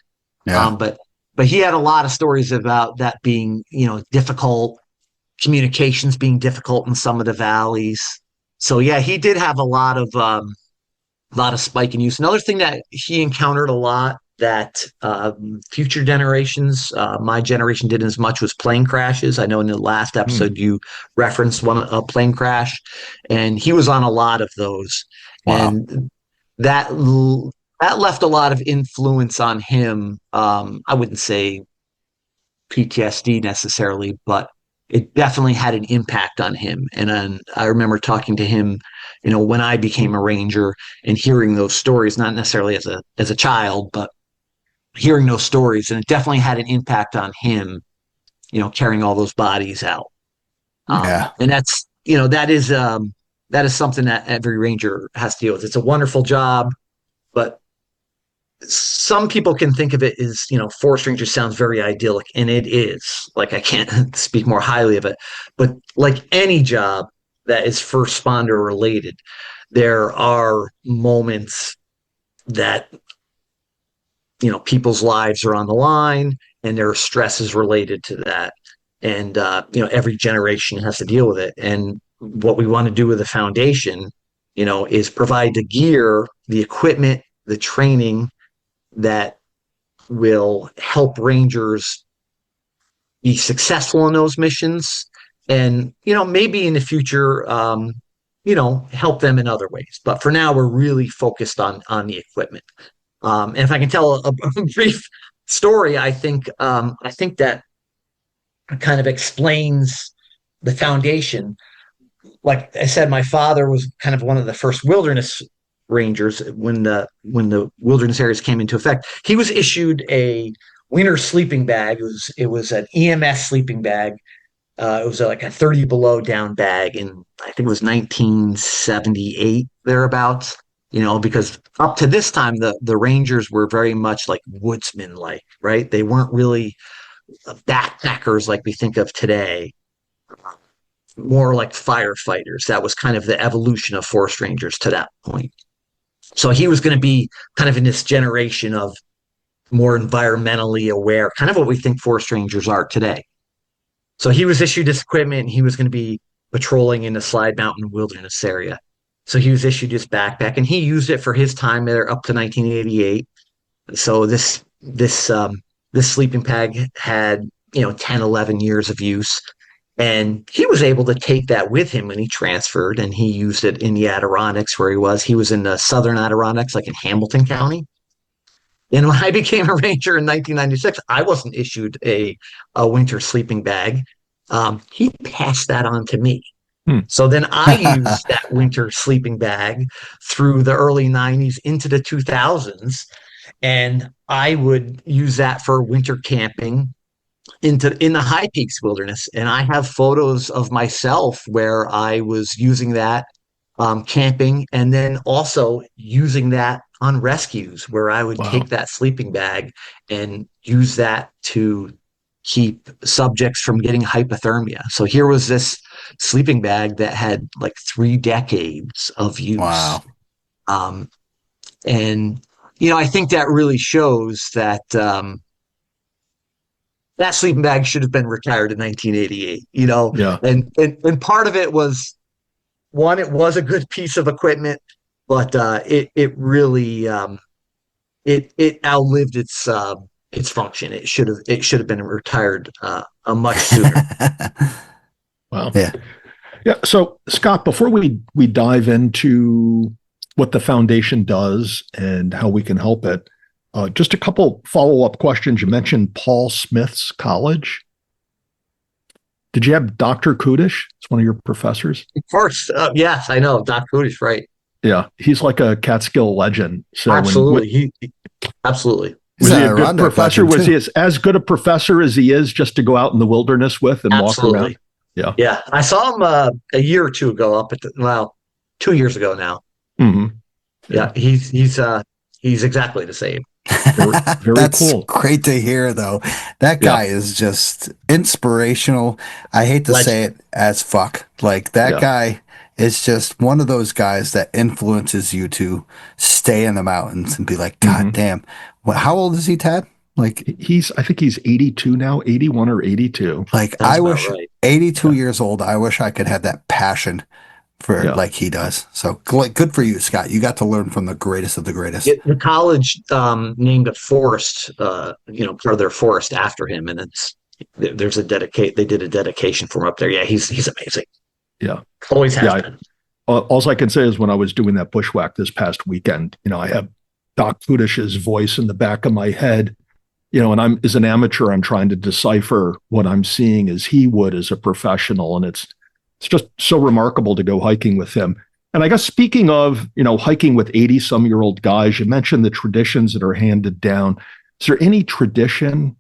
Speaker 6: Yeah.
Speaker 7: But he had a lot of stories about that being, difficult, communications being difficult in some of the valleys. So yeah, he did have a lot of spike in use. Another thing that he encountered a lot that future generations, my generation did as much, was plane crashes. I know in the last
Speaker 6: Hmm.
Speaker 7: episode you referenced a plane crash, and he was on a lot of those,
Speaker 6: Wow.
Speaker 7: and that that left a lot of influence on him. I wouldn't say PTSD necessarily, but it definitely had an impact on him. And then I remember talking to him, when I became a ranger, and hearing those stories, not necessarily as a child, but hearing those stories, and it definitely had an impact on him, carrying all those bodies out.
Speaker 6: Yeah.
Speaker 7: And that is something that every ranger has to deal with. It's a wonderful job, but some people can think of it as, forest ranger sounds very idyllic, and it is. Like, I can't speak more highly of it, but like any job that is first responder related, there are moments that, people's lives are on the line, and there are stresses related to that. And every generation has to deal with it. And what we want to do with the foundation, is provide the gear, the equipment, the training that will help rangers be successful in those missions, and maybe in the future, help them in other ways. But for now, we're really focused on the equipment. And if I can tell a brief story, I think that kind of explains the foundation. Like I said, my father was kind of one of the first wilderness rangers when the wilderness areas came into effect. He was issued a winter sleeping bag. It was an EMS sleeping bag. It was like a 30 below down bag, and I think it was 1978 thereabouts. because up to this time, the Rangers were very much like woodsmen like, right? They weren't really backpackers like we think of today, more like firefighters. That was kind of the evolution of forest rangers to that point. So he was going to be kind of in this generation of more environmentally aware, kind of what we think forest rangers are today. So he was issued this equipment and he was going to be patrolling in the Slide Mountain Wilderness area. So he was issued this backpack and he used it for his time there up to 1988. So this sleeping bag had 10, 11 years of use. And he was able to take that with him when he transferred, and he used it in the Adirondacks where he was. He was in the southern Adirondacks, like in Hamilton County. And when I became a ranger in 1996, I wasn't issued a winter sleeping bag. He passed that on to me. So then I used that winter sleeping bag through the early 90s into the 2000s. And I would use that for winter camping in the High Peaks Wilderness. And I have photos of myself where I was using that camping, and then also using that on rescues where I would take that sleeping bag and use that to keep subjects from getting hypothermia. So here was this sleeping bag that had like 3 decades of use.
Speaker 6: Wow.
Speaker 7: And, I think that really shows that that sleeping bag should have been retired in 1988,
Speaker 1: Yeah.
Speaker 7: and part of it was, one, it was a good piece of equipment, but it really it outlived its function. It should have been retired a much sooner.
Speaker 1: Wow.
Speaker 6: Yeah.
Speaker 1: Yeah. So, Scott, before we dive into what the foundation does and how we can help it, just a couple follow-up questions. You mentioned Paul Smith's college. Did you have Dr. Kudish? It's one of your professors.
Speaker 7: Of course, yes, I know Doc Kudish, right?
Speaker 1: Yeah, he's like a Catskill legend. So
Speaker 7: absolutely, absolutely.
Speaker 1: Was he a good professor? Was he as good a professor as he is just to go out in the wilderness with and walk around? Yeah.
Speaker 7: Yeah. I saw him a year or two ago 2 years ago now.
Speaker 1: Mm-hmm.
Speaker 7: Yeah. He's exactly the same.
Speaker 1: Very
Speaker 6: That's
Speaker 1: cool.
Speaker 6: Great to hear, though. That guy is just inspirational. I hate to say it as fuck. Like, that guy is just one of those guys that influences you to stay in the mountains and be like, God damn. How old is he, Tad? Like,
Speaker 1: I think he's 82 now, 81 or 82.
Speaker 6: Like, I wish, 82 years old, I wish I could have that passion for like he does. So good for you, Scott. You got to learn from the greatest of the greatest.
Speaker 7: The college named a forest, part of their forest after him, and they did a dedication for him up there. Yeah, he's amazing.
Speaker 1: Yeah,
Speaker 7: always has been.
Speaker 1: All I can say is when I was doing that bushwhack this past weekend, I have Doc Kudish's voice in the back of my head, and I'm, as an amateur, I'm trying to decipher what I'm seeing as he would as a professional, and it's just so remarkable to go hiking with him. And I guess speaking of, hiking with 80-some-year-old guys, you mentioned the traditions that are handed down. Is there any tradition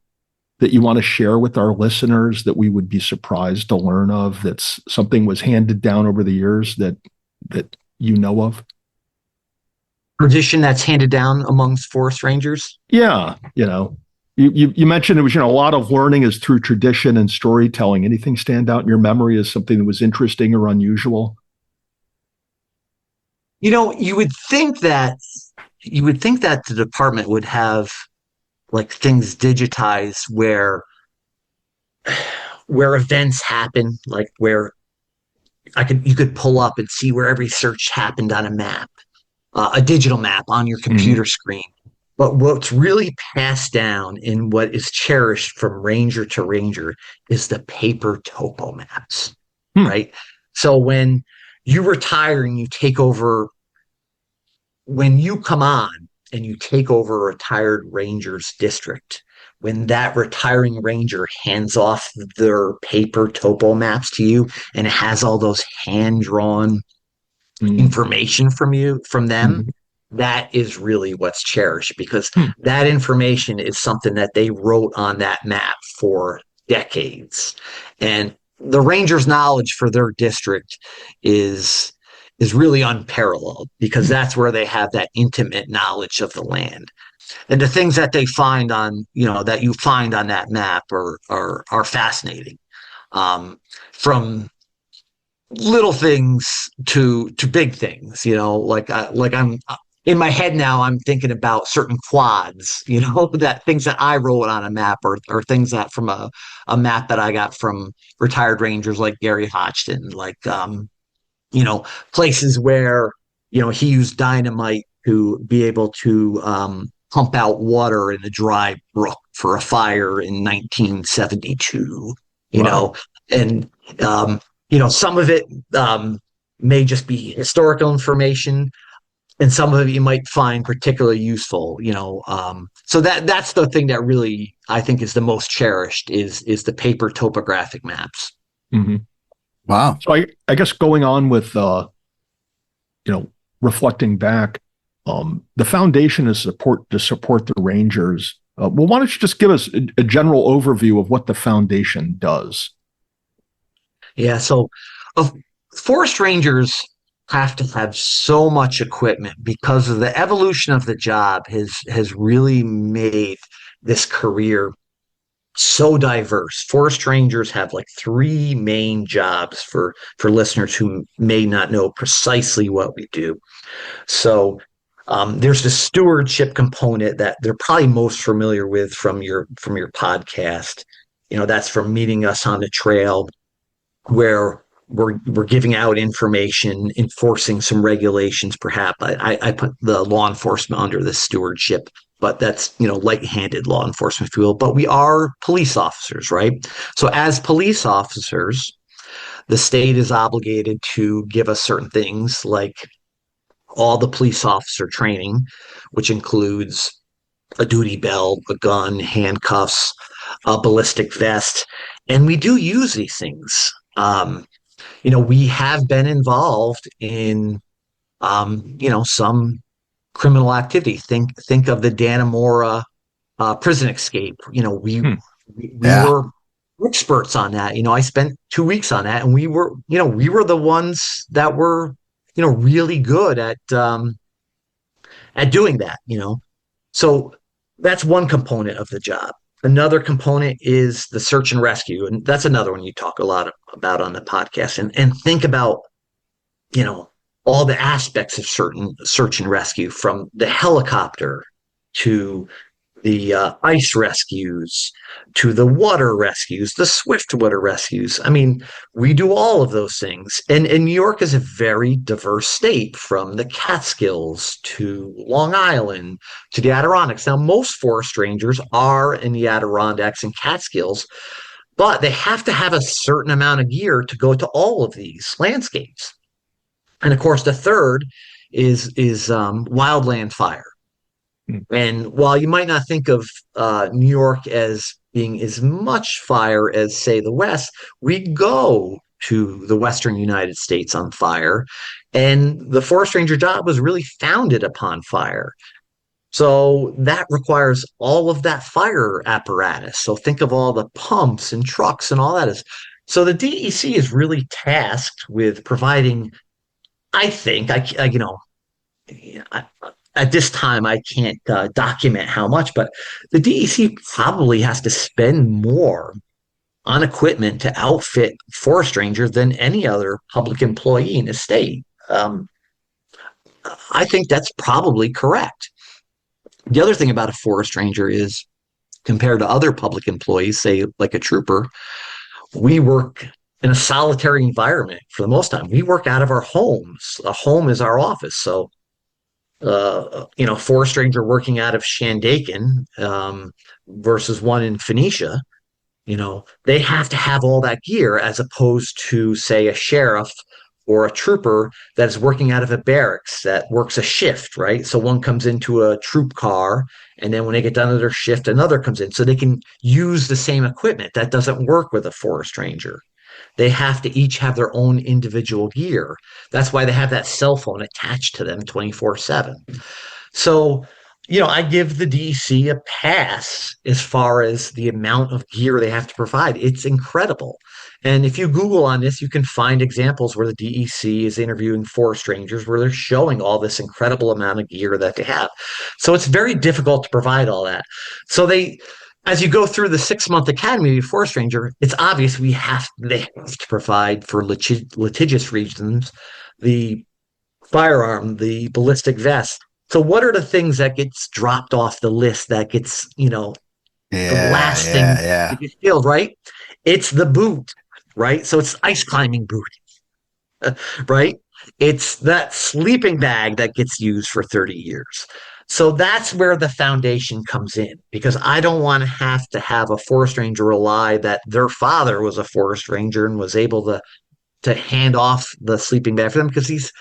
Speaker 1: that you want to share with our listeners that we would be surprised to learn of, that's something was handed down over the years that you know of?
Speaker 7: Tradition that's handed down amongst forest rangers?
Speaker 1: Yeah. You mentioned it was, a lot of learning is through tradition and storytelling. Anything stand out in your memory as something that was interesting or unusual?
Speaker 7: You would think that the department would have like things digitized where events happen, like where you could pull up and see where every search happened on a map, a digital map on your computer screen. But what's really passed down and what is cherished from ranger to ranger is the paper topo maps, right? So when you retire and you take over, when you come on and you take over a retired ranger's district, when that retiring ranger hands off their paper topo maps to you and it has all those hand-drawn information from them, that is really what's cherished, because that information is something that they wrote on that map for decades. And the ranger's knowledge for their district is is really unparalleled because that's where they have that intimate knowledge of the land. And the things that they find on, that you find on that map are fascinating. From little things to big things, like I'm in my head now, I'm thinking about certain quads, that things that I wrote on a map or things that from a map that I got from retired rangers like Gary Hodgson, like, places where, he used dynamite to be able to, pump out water in a dry brook for a fire in 1972,
Speaker 1: Wow.
Speaker 7: and, some of it, may just be historical information, and some of it you might find particularly useful, so that's the thing that really I think is the most cherished is the paper topographic maps.
Speaker 1: Hmm.
Speaker 6: Wow.
Speaker 1: So I guess going on with reflecting back, the foundation is to support the Rangers. Well, why don't you just give us a general overview of what the foundation does?
Speaker 7: Yeah, so uh, forest rangers have to have so much equipment because of the evolution of the job has really made this career so diverse. Forest rangers have like three main jobs for listeners who may not know precisely what we do. So there's the stewardship component that they're probably most familiar with from your podcast. That's from meeting us on the trail, where we're giving out information, enforcing some regulations. Perhaps I put the law enforcement under the stewardship, but that's light-handed law enforcement, if you will. But we are police officers, right? So as police officers, the state is obligated to give us certain things like all the police officer training, which includes a duty belt, a gun, handcuffs, a ballistic vest, and we do use these things. We have been involved in, some criminal activity. Think of the Dannemora prison escape.
Speaker 1: Hmm.
Speaker 7: We
Speaker 6: Yeah.
Speaker 7: were experts on that. I spent 2 weeks on that, and we were the ones that were, really good at doing that. So that's one component of the job. Another component is the search and rescue, and that's another one you talk a lot about on the podcast. And think about, you know, all the aspects of certain search and rescue, from the helicopter to the ice rescues to the water rescues, the swift water rescues. I mean, we do all of those things. And New York is a very diverse state, from the Catskills to Long Island to the Adirondacks. Now, most forest rangers are in the Adirondacks and Catskills, but they have to have a certain amount of gear to go to all of these landscapes. And of course, the third is wildland fire.
Speaker 1: Hmm.
Speaker 7: And while you might not think of New York as being as much fire as, say, the West, we go to the Western United States on fire. And the forest ranger job was really founded upon fire. So that requires all of that fire apparatus. So think of all the pumps and trucks and all that is. So the DEC is really tasked with providing, I think, I, at this time, I can't document how much, but the DEC probably has to spend more on equipment to outfit forest rangers than any other public employee in the state. I think that's probably correct. The other thing about a forest ranger is, compared to other public employees, say like a trooper, we work in a solitary environment for the most time. We work out of our homes. A home is our office. So forest ranger working out of Shandaken versus one in Phoenicia, they have to have all that gear, as opposed to, say, a sheriff or a trooper that is working out of a barracks that works a shift, right? So one comes into a troop car, and then when they get done with their shift, another comes in. So they can use the same equipment. That doesn't work with a forest ranger. They have to each have their own individual gear. That's why they have that cell phone attached to them 24/7. So, I give the DEC a pass as far as the amount of gear they have to provide. It's incredible. And if you Google on this, you can find examples where the DEC is interviewing forest rangers where they're showing all this incredible amount of gear that they have. So it's very difficult to provide all that. So as you go through the 6-month academy of forest ranger, it's obvious they have to provide for litigious reasons the firearm, the ballistic vest. So what are the things that gets dropped off the list that gets, the
Speaker 6: Yeah,
Speaker 7: last thing
Speaker 6: yeah, yeah.
Speaker 7: that gets killed, right? It's the boot, right? So it's ice climbing boot, right? It's that sleeping bag that gets used for 30 years. So that's where the foundation comes in because I don't want to have a forest ranger rely that their father was a forest ranger and was able to hand off the sleeping bag for them because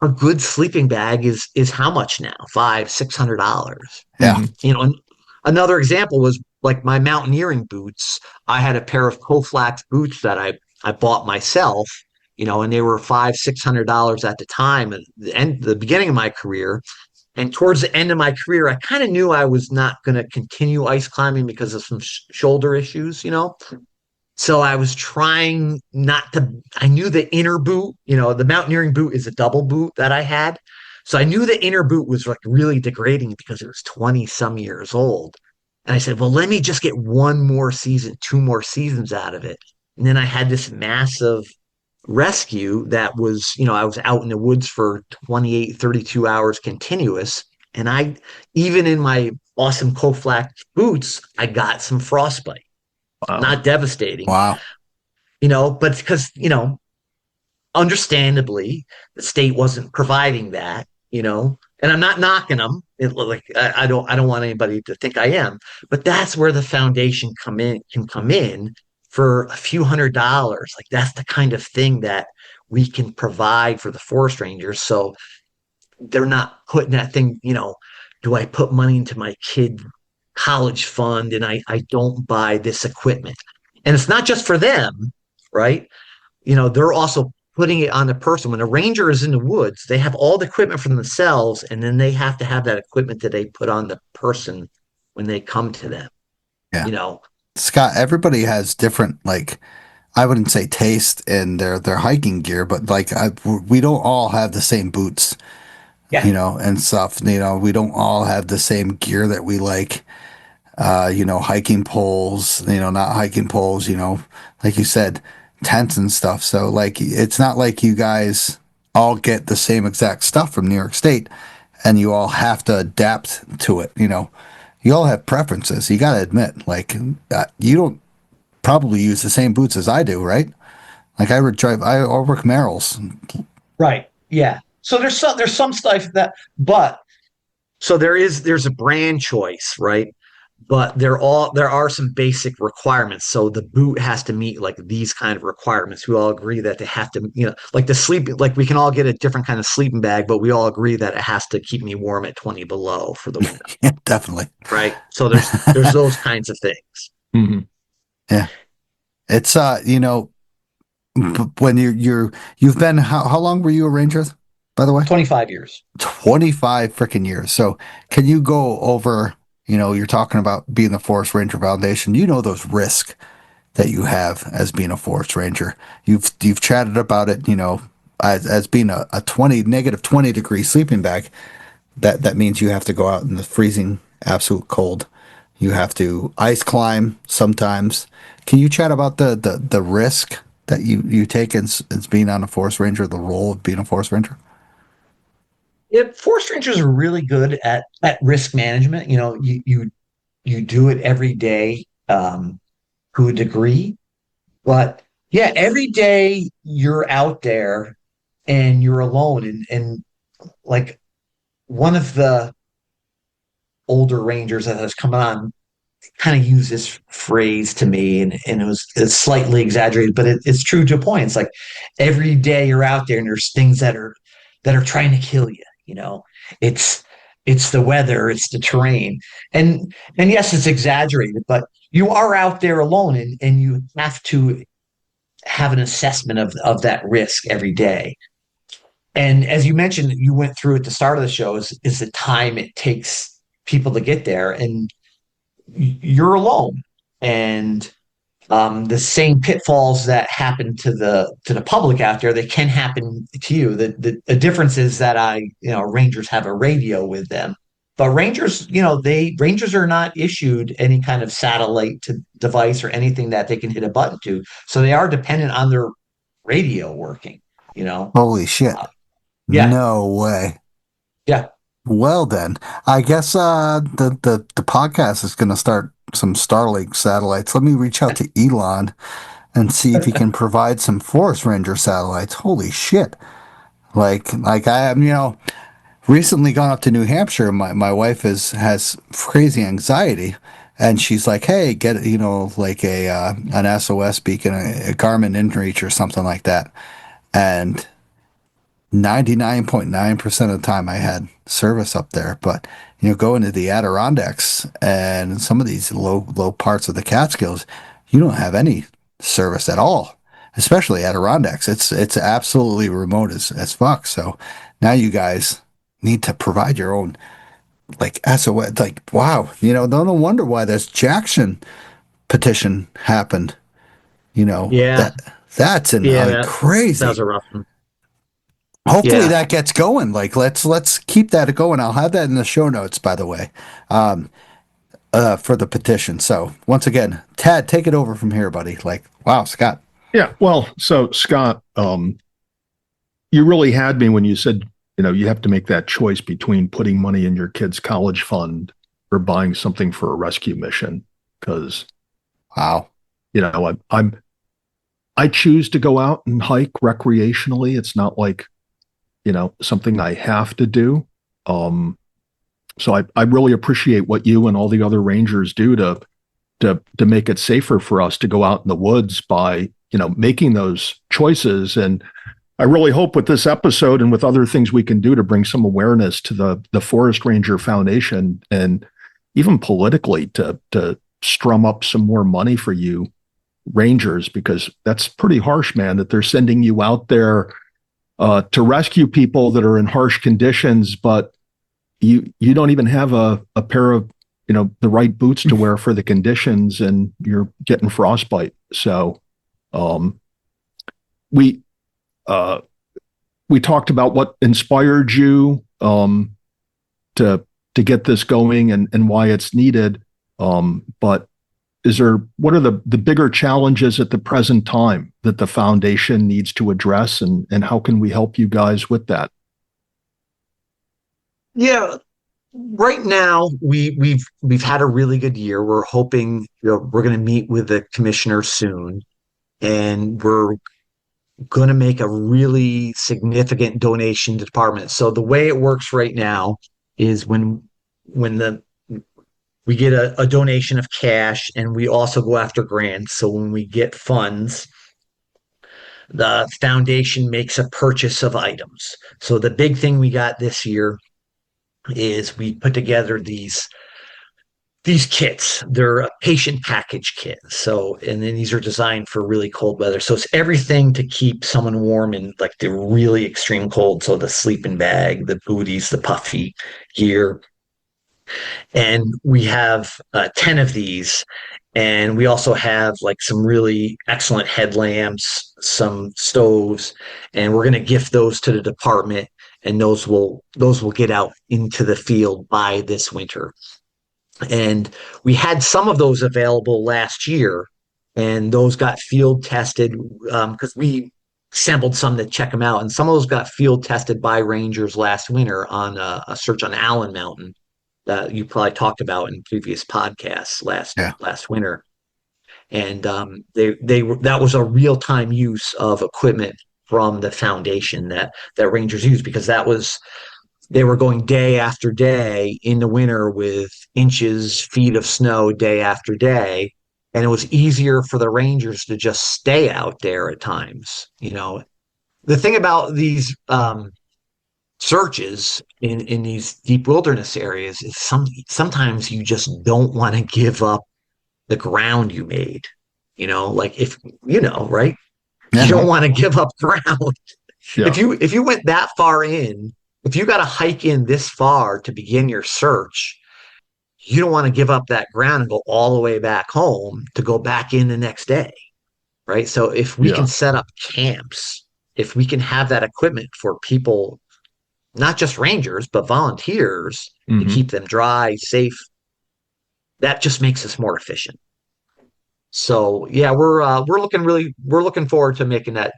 Speaker 7: a good sleeping bag is how much now? $500-$600.
Speaker 6: Yeah.
Speaker 7: Another example was like my mountaineering boots. I had a pair of Koflax boots that I bought myself, and they were $500-$600 at the time at the beginning of my career. And towards the end of my career, I kind of knew I was not going to continue ice climbing because of some shoulder issues. So I was trying not to, I knew the inner boot, the mountaineering boot is a double boot that I had. So I knew the inner boot was like really degrading because it was 20 some years old. And I said, well, let me just get one more season, 2 more seasons out of it. And then I had this massive rescue that was, I was out in the woods for 28, 32 hours continuous. And even in my awesome Koflax boots, I got some frostbite.
Speaker 1: Wow.
Speaker 7: Not devastating,
Speaker 6: Wow.
Speaker 7: but because, understandably, the state wasn't providing that, and I'm not knocking them. I don't want anybody to think I am, but that's where the foundation can come in for a few $100s. Like that's the kind of thing that we can provide for the forest rangers. So they're not putting that thing, do I put money into my kid college fund and I don't buy this equipment? And it's not just for them, right? They're also putting it on the person. When a ranger is in the woods, they have all the equipment for themselves, and then they have to have that equipment that they put on the person when they come to them.
Speaker 6: Yeah.
Speaker 7: You know,
Speaker 6: Scott, everybody has different, like, I wouldn't say taste in their hiking gear, but like we don't all have the same boots,
Speaker 7: Yeah.
Speaker 6: And stuff. We don't all have the same gear that we like. Hiking poles, not hiking poles, like you said, tents and stuff. So like, it's not like you guys all get the same exact stuff from New York State and you all have to adapt to it. You all have preferences. You got to admit, like, you don't probably use the same boots as I do, right? Like I work Merrill's.
Speaker 7: right. Yeah. So there's some stuff but so there's a brand choice, right? But there are some basic requirements. So the boot has to meet like these kind of requirements. We all agree that they have to, like the sleep, like we can all get a different kind of sleeping bag, but we all agree that it has to keep me warm at 20 below for the winter.
Speaker 6: Yeah, definitely.
Speaker 7: Right. So there's those kinds of things.
Speaker 1: Mm-hmm.
Speaker 6: Yeah. It's when you've been, how long were you a ranger, by the way?
Speaker 7: 25 years.
Speaker 6: 25 freaking years. So can you go over, you're talking about being the Forest Ranger Foundation, those risks that you have as being a forest ranger. You've chatted about it, as being a -20 degree sleeping bag. That means you have to go out in the freezing absolute cold. You have to ice climb sometimes. Can you chat about the risk that you take as being on a forest ranger, the role of being a forest ranger?
Speaker 7: Yeah, forest rangers are really good at risk management. You do it every day to a degree, but yeah, every day you're out there and you're alone, and like one of the older rangers that has come on kind of used this phrase to me, and it's slightly exaggerated, but it's true to a point. It's like every day you're out there and there's things that are trying to kill you. It's the weather, it's the terrain, and yes, it's exaggerated, but you are out there alone, and you have to have an assessment of that risk every day. And as you mentioned, you went through at the start of the show is the time it takes people to get there, and you're alone. And the same pitfalls that happen to the public out there, they can happen to you. The difference is that Rangers have a radio with them, but Rangers are not issued any kind of satellite to device or anything that they can hit a button to, so they are dependent on their radio working.
Speaker 6: Holy shit.
Speaker 7: Yeah,
Speaker 6: No way.
Speaker 7: yeah.
Speaker 6: Well then, I guess the podcast is going to start some Starlink satellites. Let me reach out to Elon and see if he can provide some Forest Ranger satellites. Holy shit. Like I am, recently gone up to New Hampshire. My wife has crazy anxiety, and she's like, "Hey, get like an SOS beacon, a Garmin InReach or something like that." And 99.9% of the time I had service up there, but go into the Adirondacks and some of these low parts of the Catskills, you don't have any service at all, especially Adirondacks. It's absolutely remote as fuck. So now you guys need to provide your own like SOS. Like, wow, no wonder why this Jackson petition happened.
Speaker 7: Yeah,
Speaker 6: That's
Speaker 7: yeah, that was
Speaker 6: crazy.
Speaker 7: a rough one.
Speaker 6: Hopefully
Speaker 7: Yeah.
Speaker 6: that gets going. Like let's keep that going. I'll have that in the show notes, by the way, for the petition. So once again, Tad, take it over from here, buddy. Like, wow, Scott.
Speaker 1: Yeah. Well, so Scott, you really had me when you said, you have to make that choice between putting money in your kid's college fund or buying something for a rescue mission. Because,
Speaker 6: Wow.
Speaker 1: I choose to go out and hike recreationally. It's not like, something I have to do. So I really appreciate what you and all the other rangers do to make it safer for us to go out in the woods by, making those choices. And I really hope with this episode and with other things we can do to bring some awareness to the Forest Ranger Foundation and even politically to strum up some more money for you rangers, because that's pretty harsh, man, that they're sending you out there to rescue people that are in harsh conditions, but you don't even have a pair of the right boots to wear for the conditions, and you're getting frostbite. So we we talked about what inspired you to get this going and why it's needed. But what are the bigger challenges at the present time that the foundation needs to address, and how can we help you guys with that?
Speaker 7: Yeah, right now we've had a really good year. We're hoping we're going to meet with the commissioner soon, and we're going to make a really significant donation to the department. So the way it works right now is when we get a donation of cash, and we also go after grants. So when we get funds, the foundation makes a purchase of items. So the big thing we got this year is we put together these kits. They're a patient package kit. So, and then these are designed for really cold weather. So it's everything to keep someone warm in like the really extreme cold. So the sleeping bag, the booties, the puffy gear. And we have 10 of these. And we also have like some really excellent headlamps, some stoves, and we're going to gift those to the department, and those will get out into the field by this winter. And we had some of those available last year, and those got field tested because we sampled some to check them out, and some of those got field tested by rangers last winter on a search on Allen Mountain that you probably talked about in previous podcasts
Speaker 6: Yeah.
Speaker 7: last winter. And that was a real time use of equipment from the foundation that rangers use, because they were going day after day in the winter with feet of snow day after day. And it was easier for the rangers to just stay out there at times. The thing about these searches in these deep wilderness areas is sometimes you just don't want to give up the ground you made. Like if right? You don't want to give up ground.
Speaker 1: Yeah.
Speaker 7: If you went that far in, if you got to hike in this far to begin your search, you don't want to give up that ground and go all the way back home to go back in the next day, right? So if we
Speaker 1: Yeah.
Speaker 7: can set up camps, if we can have that equipment for people, not just rangers, but volunteers to
Speaker 1: Hmm.
Speaker 7: keep them dry, safe, that just makes us more efficient. So yeah, we're looking forward to making that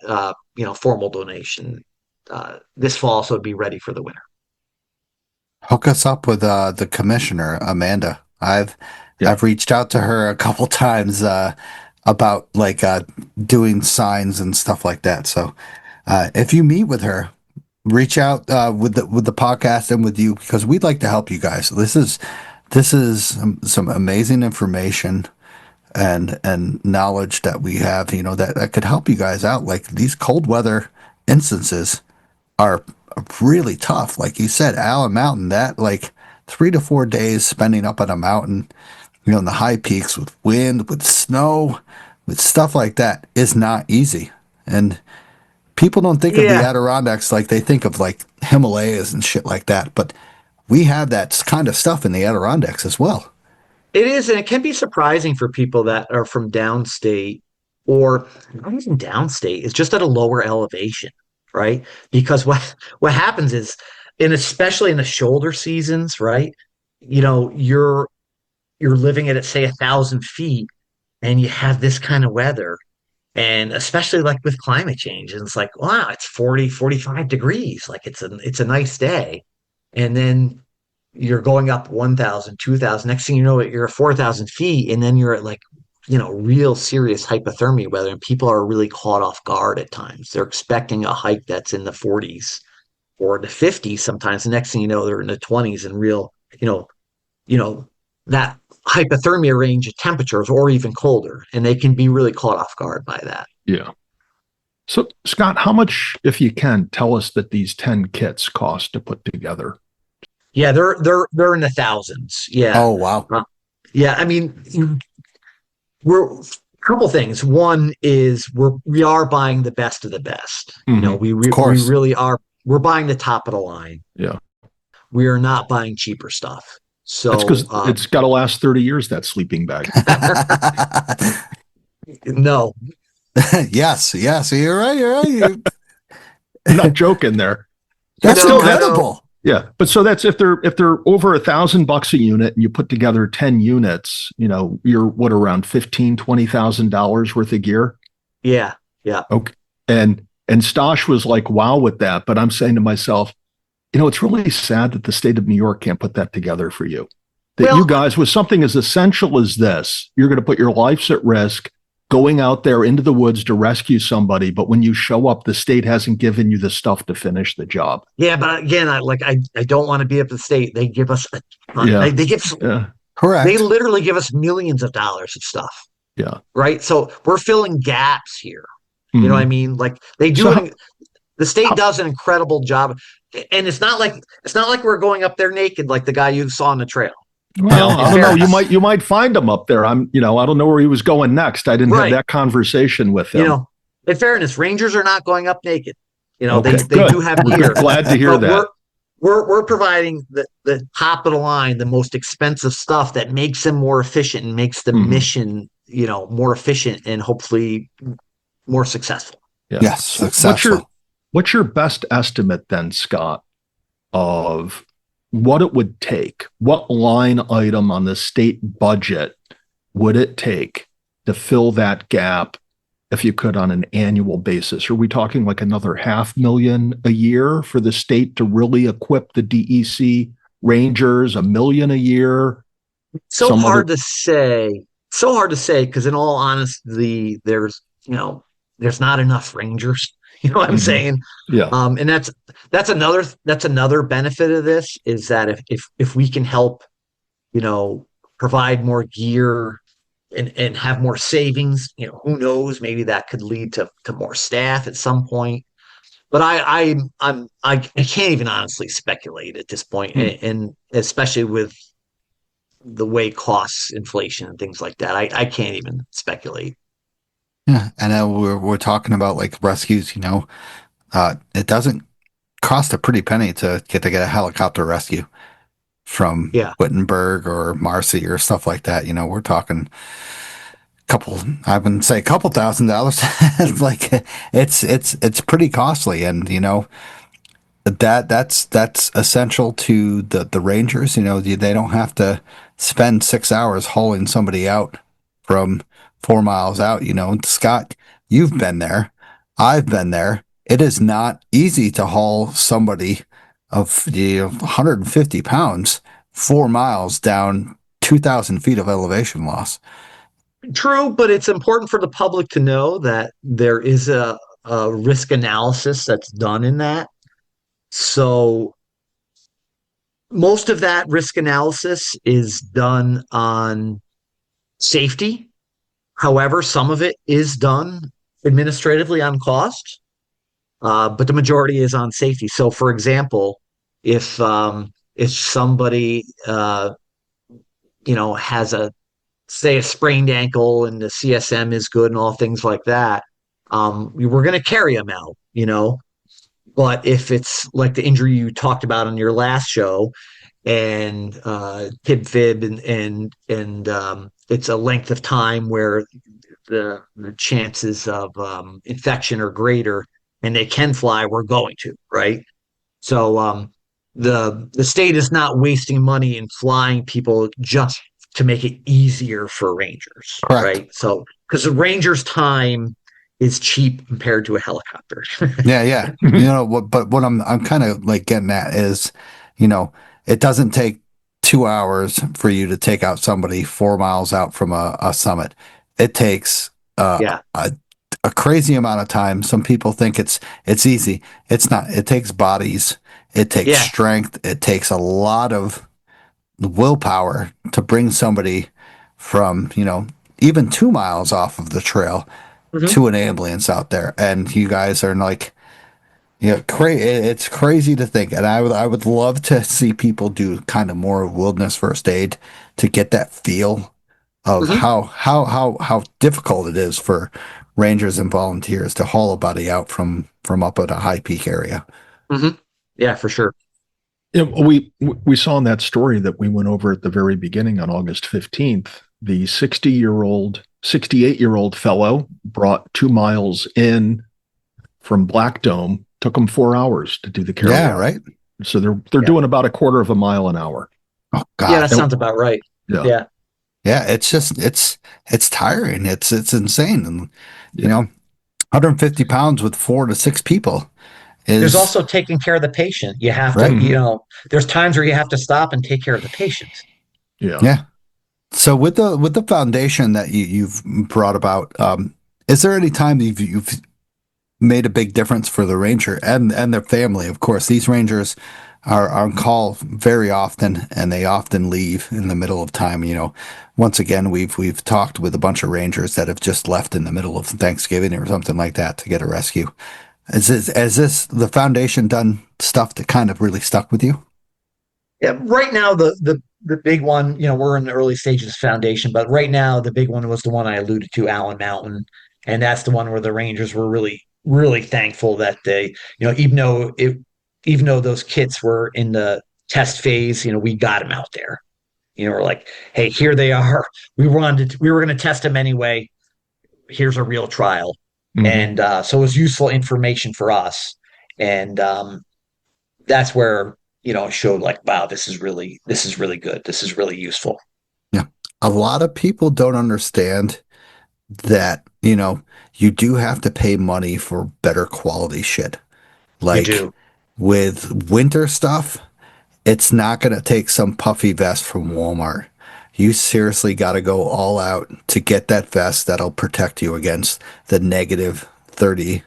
Speaker 7: formal donation this fall, so it'd be ready for the winter.
Speaker 6: Hook us up with the commissioner, Amanda.
Speaker 1: Yeah.
Speaker 6: I've reached out to her a couple times about like doing signs and stuff like that. So if you meet with her, reach out with the podcast and with you, because we'd like to help you guys. This is some amazing information and knowledge that we have, that could help you guys out. Like these cold weather instances are really tough. Like you said, Allen Mountain, that like 3 to 4 days spending up on a mountain, in the high peaks with wind, with snow, with stuff like that is not easy. And people don't think of the
Speaker 7: Yeah,
Speaker 6: Adirondacks like they think of like Himalayas and shit like that. But we have that kind of stuff in the Adirondacks as well.
Speaker 7: it is, and it can be surprising for people that are from downstate or not even downstate. It's just at a lower elevation, right? Because what happens is, and especially in the shoulder seasons, right? You're living at say 1,000 feet, and you have this kind of weather, and especially like with climate change, and it's like, wow, it's 40, 45 degrees, like it's a nice day, and then you're going up 1,000, 2,000. Next thing you know, you're at 4,000 feet, and then you're at like, real serious hypothermia weather, and people are really caught off guard at times. They're expecting a hike that's in the 40s or the 50s sometimes. The next thing you know, they're in the 20s and real, you know, you know, that hypothermia range of temperatures or even colder, and they can be really caught off guard by that.
Speaker 1: Yeah. So, Scott, how much, if you can, tell us that these 10 kits cost to put together?
Speaker 7: Yeah, they're in the thousands. Yeah.
Speaker 6: Oh, wow.
Speaker 7: Yeah, I mean, we're a couple things. One is we are buying the best of the best.
Speaker 1: Mhm.
Speaker 6: Of
Speaker 7: We
Speaker 6: course.
Speaker 7: really are. We're buying the top of the line.
Speaker 1: Yeah.
Speaker 7: We are not buying cheaper stuff.
Speaker 1: That's
Speaker 7: So
Speaker 1: because it's got to last 30 years, that sleeping bag.
Speaker 7: no,
Speaker 6: Yes, yes, you're right. You're right.
Speaker 1: I'm not joking there.
Speaker 6: That's
Speaker 7: No,
Speaker 6: incredible.
Speaker 1: Yeah. But so that's if they're over $1,000 a unit and you put together 10 units, you're what, around $15,000-$20,000 worth of gear.
Speaker 7: yeah, yeah.
Speaker 1: Okay. And Stosh was like, wow with that. But I'm saying to myself, it's really sad that the state of New York can't put that together for you. That
Speaker 7: Well,
Speaker 1: you guys, with something as essential as this, you're going to put your lives at risk going out there into the woods to rescue somebody. But when you show up, the state hasn't given you the stuff to finish the job.
Speaker 7: yeah, but again, I don't want to be up the state. They give us a ton.
Speaker 1: Yeah.
Speaker 7: They give
Speaker 1: Yeah.
Speaker 6: Correct.
Speaker 7: they literally give us millions of dollars of stuff.
Speaker 1: Yeah.
Speaker 7: Right. So we're filling gaps here. You know what I mean? Like they do
Speaker 1: So-
Speaker 7: the state does an incredible job. And it's not like we're going up there naked like the guy you saw on the trail.
Speaker 1: Well, I don't know.
Speaker 7: fairness.
Speaker 1: You might find him up there. I don't know where he was going next. I didn't have
Speaker 7: Right.
Speaker 1: that conversation with him.
Speaker 7: In fairness, rangers are not going up naked.
Speaker 1: Okay,
Speaker 7: they
Speaker 1: good.
Speaker 7: do have
Speaker 1: We're
Speaker 7: gear.
Speaker 1: glad to hear
Speaker 7: But
Speaker 1: that.
Speaker 7: we're providing the top of the line, the most expensive stuff that makes them more efficient and makes the
Speaker 1: Mhm.
Speaker 7: mission, more efficient and hopefully more successful.
Speaker 1: Yeah.
Speaker 6: Yes,
Speaker 1: So
Speaker 6: successful.
Speaker 1: what's your best estimate then, Scott, of what it would take? What line item on the state budget would it take to fill that gap, if you could, on an annual basis? Are we talking like another $500,000 a year for the state to really equip the DEC Rangers, $1 million a year?
Speaker 7: So
Speaker 1: Some
Speaker 7: hard
Speaker 1: other-
Speaker 7: to say. So hard to say because, in all honesty, there's not enough rangers. You know what I'm
Speaker 1: Mhm.
Speaker 7: saying?
Speaker 1: Yeah.
Speaker 7: And that's another benefit of this is that if we can help, provide more gear and have more savings, who knows, maybe that could lead to more staff at some point. But I can't even honestly speculate at this point, and especially with the way costs, inflation, and things like that, I can't even speculate.
Speaker 6: Yeah, and we're talking about like rescues. It doesn't cost a pretty penny to get a helicopter rescue. from
Speaker 7: Yeah.
Speaker 6: Wittenberg or Marcy or stuff like that. We're talking I wouldn't say a couple $1,000s. Like it's pretty costly, and that's essential to the Rangers. They don't have to spend 6 hours hauling somebody out from 4 miles out. Scott, you've been there. I've been there. It is not easy to haul somebody of 150 pounds 4 miles down 2,000 feet of elevation loss.
Speaker 7: True, but it's important for the public to know that there is a risk analysis that's done in that. So most of that risk analysis is done on safety. However, some of it is done administratively on cost, but the majority is on safety. So, for example, if somebody has a say a sprained ankle and the CSM is good and all things like that, we're going to carry them out. But if it's like the injury you talked about on your last show, and tib fib and it's a length of time where the chances of infection are greater and they can fly, we're going to, right? So the state is not wasting money in flying people just to make it easier for rangers,
Speaker 6: Correct.
Speaker 7: right? So because the rangers' time is cheap compared to a helicopter.
Speaker 6: Yeah, yeah. But what I'm kind of like getting at is, it doesn't take 2 hours for you to take out somebody 4 miles out from a summit. It takes
Speaker 7: Yeah.
Speaker 6: a crazy amount of time. Some people think it's easy. It's not. It takes bodies. It takes
Speaker 7: Yeah.
Speaker 6: strength. It takes a lot of willpower to bring somebody from, even 2 miles off of the trail
Speaker 7: Mhm.
Speaker 6: to an ambulance out there. And you guys are like, it's crazy to think. And I would love to see people do kind of more wilderness first aid to get that feel of
Speaker 7: Mhm.
Speaker 6: how difficult it is for rangers and volunteers to haul a body out from up at a high peak area.
Speaker 7: Mhm. Yeah, for sure.
Speaker 1: Yeah, we saw in that story that we went over at the very beginning on August 15th, the 68-year-old fellow brought 2 miles in from Black Dome, took them 4 hours to do the carry
Speaker 6: Yeah,
Speaker 1: out.
Speaker 6: right.
Speaker 1: So they're
Speaker 7: Yeah.
Speaker 1: doing about a quarter of a mile an hour.
Speaker 6: Oh
Speaker 7: Yeah,
Speaker 6: God.
Speaker 7: that sounds about right.
Speaker 1: Yeah.
Speaker 7: Yeah.
Speaker 6: Yeah, it's just it's tiring. It's insane. And
Speaker 1: Yeah.
Speaker 6: 150 pounds with 4 to 6 people
Speaker 7: There's
Speaker 6: is
Speaker 7: also taking care of the patient. You have to,
Speaker 6: right.
Speaker 7: there's times where you have to stop and take care of the patient.
Speaker 1: Yeah.
Speaker 6: Yeah. So with the foundation that you've brought about, is there any time you've made a big difference for the ranger and their family? Of course, these rangers are on call very often, and they often leave in the middle of time. Once again, we've talked with a bunch of rangers that have just left in the middle of Thanksgiving or something like that to get a rescue. Has this the foundation done stuff that kind of really stuck with you?
Speaker 7: Yeah, right now the big one, we're in the early stages of foundation, but right now the big one was the one I alluded to, Allen Mountain, and that's the one where the Rangers were really, really thankful that they, even though those kits were in the test phase, we got them out there. We're like, hey, here they are. We were going to test them anyway. Here's a real trial,
Speaker 1: Mhm.
Speaker 7: and so it was useful information for us, and that's where it showed like, wow, this is really good. This is really useful.
Speaker 6: Yeah. A lot of people don't understand that, you do have to pay money for better quality shit.
Speaker 7: You
Speaker 6: Like
Speaker 7: do.
Speaker 6: with winter stuff, it's not going to take some puffy vest from Walmart. You seriously got to go all out to get that vest that'll protect you against the negative 30,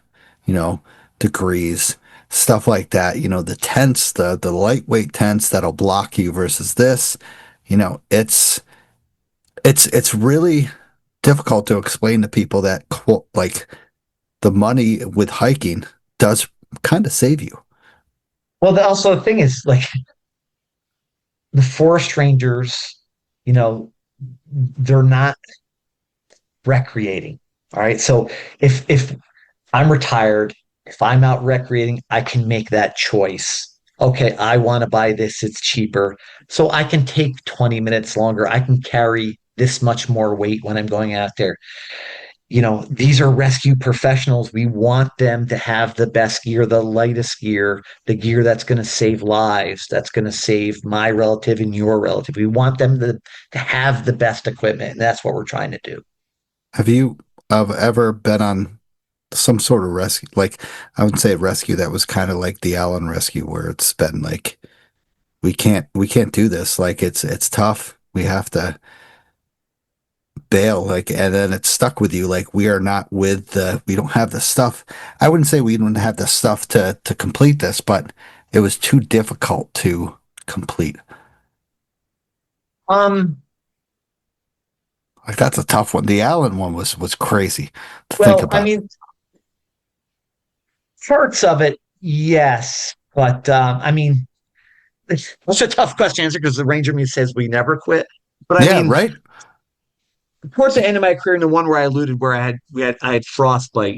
Speaker 6: degrees, stuff like that. The tents, the lightweight tents that'll block you versus this, it's really difficult to explain to people that like the money with hiking does kind of save you.
Speaker 7: Well, also the thing is like the forest rangers, they're not recreating. All right. So if I'm retired, if I'm out recreating, I can make that choice okay, I want to buy this, it's cheaper. So I can take 20 minutes longer. I can carry this much more weight when I'm going out there. These are rescue professionals. We want them to have the best gear, the lightest gear, the gear that's going to save lives, that's going to save my relative and your relative. We want them to have the best equipment, and that's what we're trying to do.
Speaker 6: Have you ever been on some sort of rescue? Like, I would say rescue that was kind of like the Allen rescue, where it's been like, we can't do this. Like, it's tough. We have to bail. Like, and then it's stuck with you. Like, we don't have the stuff. I wouldn't say we don't have the stuff to complete this, but it was too difficult to complete.
Speaker 7: Um,
Speaker 6: Like, that's a tough one. The Allen one was crazy to think
Speaker 7: well, I
Speaker 6: about.
Speaker 7: mean, parts of it, yes, but I mean, that's a tough question to answer because the Ranger me says we never quit. But I
Speaker 6: Yeah,
Speaker 7: mean,
Speaker 6: right.
Speaker 7: towards the end of my career, and the one where I alluded where I had frostbite,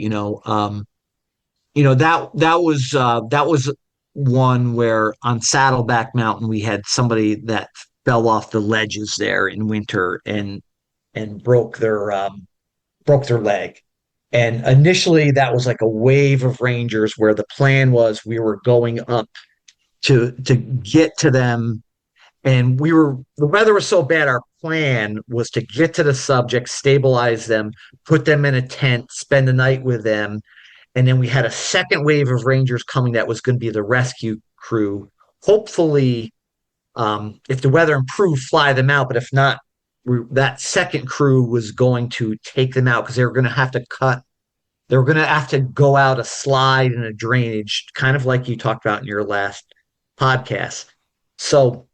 Speaker 7: that was one where on Saddleback Mountain we had somebody that fell off the ledges there in winter and broke their leg. And initially that was like a wave of rangers where the plan was we were going up to get to them, and the weather was so bad, our plan was to get to the subject, stabilize them, put them in a tent, spend the night with them, and then we had a second wave of rangers coming that was going to be the rescue crew. Hopefully, if the weather improved, fly them out. But if not, that second crew was going to take them out because they were going to have to cut. They were going to have to go out a slide and a drainage, kind of like you talked about in your last podcast. So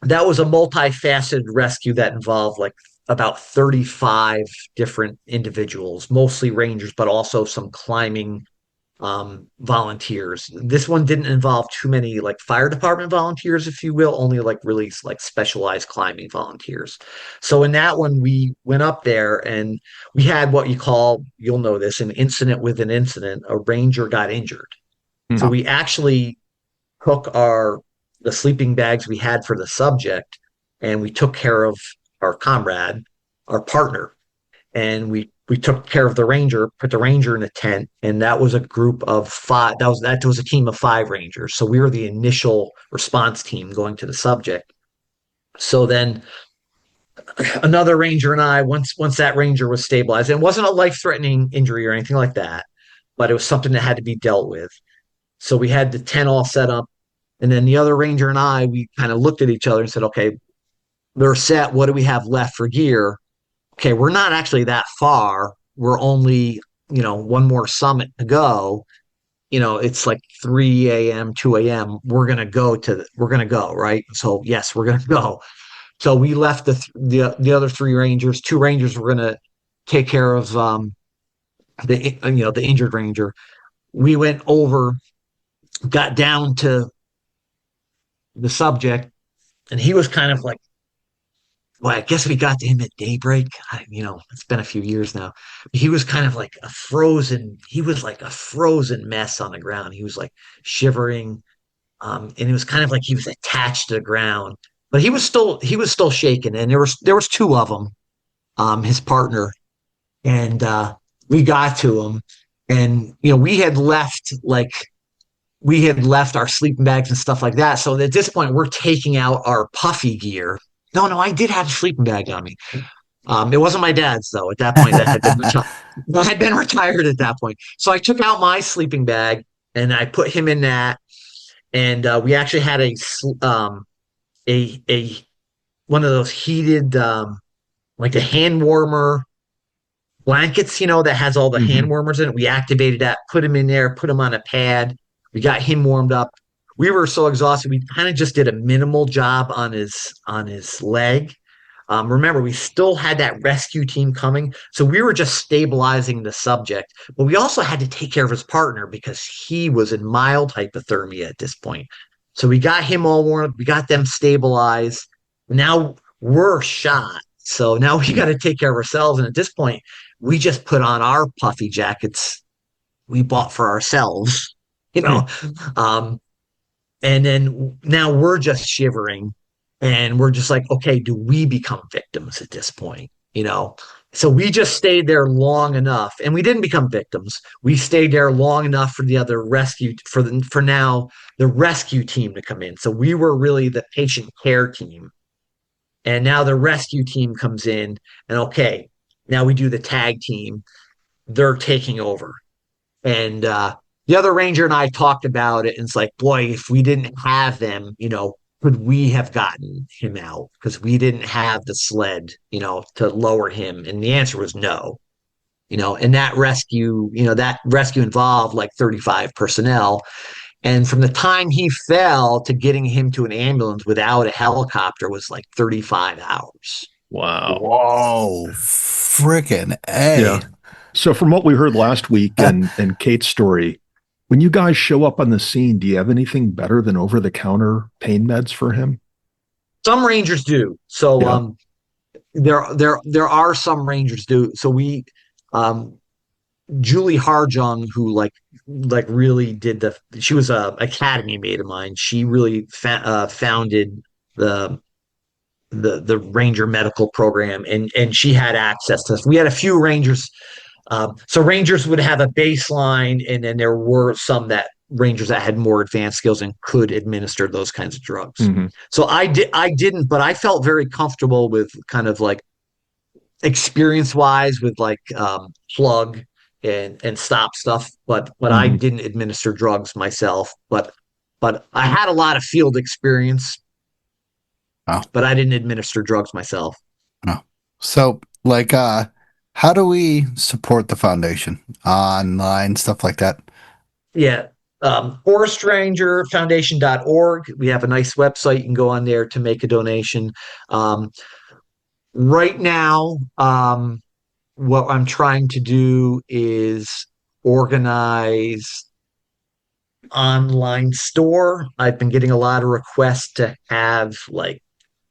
Speaker 7: that was a multifaceted rescue that involved like about 35 different individuals, mostly rangers, but also some climbing volunteers. This one didn't involve too many like fire department volunteers, if you will, only like really like specialized climbing volunteers. So in that one, we went up there and we had what you'll know this, an incident with an incident. A ranger got injured. So
Speaker 6: Hmm.
Speaker 7: we actually took the sleeping bags we had for the subject and we took care of our comrade, our partner, and we took care of the ranger, put the ranger in a tent, and that was a group of five. That was a team of five rangers. So we were the initial response team going to the subject. So then another ranger and I, once that ranger was stabilized, it wasn't a life threatening injury or anything like that, but it was something that had to be dealt with. So we had the tent all set up, and then the other ranger and I, we kind of looked at each other and said, "Okay, they're set. What do we have left for gear?" Okay, we're not actually that far. We're only, one more summit to go. It's like 3 a.m., 2 a.m. We're going to go, right? So yes, we're going to go. So we left the other three rangers. Two rangers were going to take care of the injured ranger. We went over, got down to the subject, and he was kind of like, well, I guess we got to him at daybreak. It's been a few years now. He was kind of like he was like a frozen mess on the ground. He was like shivering. And it was kind of like he was attached to the ground, but he was still shaking. And there was two of them, his partner, and we got to him, and we had left our sleeping bags and stuff like that. So at this point, we're taking out our puffy gear. No, I did have a sleeping bag on me. It wasn't my dad's though. At that point, that had been retired at that point. So I took out my sleeping bag and I put him in that, and we actually had a one of those heated like a hand warmer blankets, that has all the hand
Speaker 1: Hmm.
Speaker 7: warmers in it. We activated that, put him in there, put him on a pad. We got him warmed up. We were so exhausted. We kind of just did a minimal job on his leg. Remember, we still had that rescue team coming, so we were just stabilizing the subject. But we also had to take care of his partner because he was in mild hypothermia at this point. So we got him all warmed up. We got them stabilized. Now we're shot. So now we got to take care of ourselves. And at this point, we just put on our puffy jackets we bought for ourselves, you know. Um, And then now we're just shivering and we're just like, okay, do we become victims at this point? So we just stayed there long enough, and we didn't become victims. We stayed there long enough for the other rescue for now the rescue team to come in. So we were really the patient care team, and now the rescue team comes in, and okay, now we do the tag team. They're taking over, and the other ranger and I talked about it, and it's like, boy, if we didn't have them, could we have gotten him out? Because we didn't have the sled, to lower him. And the answer was no. And that rescue involved like 35 personnel. And from the time he fell to getting him to an ambulance without a helicopter was like 35 hours.
Speaker 1: Wow.
Speaker 6: Whoa, freaking A.
Speaker 1: Yeah. So from what we heard last week and Kate's story, when you guys show up on the scene, do you have anything better than over-the-counter pain meds for him?
Speaker 7: Some rangers do. So there are some rangers do. So we Julie Harjung, who really did she was a academy mate of mine. She really founded the ranger medical program, and she had access to us. We had a few rangers. So rangers would have a baseline, and then there were some rangers that had more advanced skills and could administer those kinds of drugs.
Speaker 1: Mm-hmm.
Speaker 7: So I didn't, but I felt very comfortable with kind of like experience wise with like plug and stop stuff, but I didn't administer drugs myself. But I had a lot of field experience.
Speaker 6: Oh.
Speaker 7: But I didn't administer drugs myself.
Speaker 6: Oh. So like how do we support the foundation? Online, stuff like that?
Speaker 7: Yeah. Forestrangerfoundation.org. We have a nice website. You can go on there to make a donation. Right now, what I'm trying to do is organize online store. I've been getting a lot of requests to have like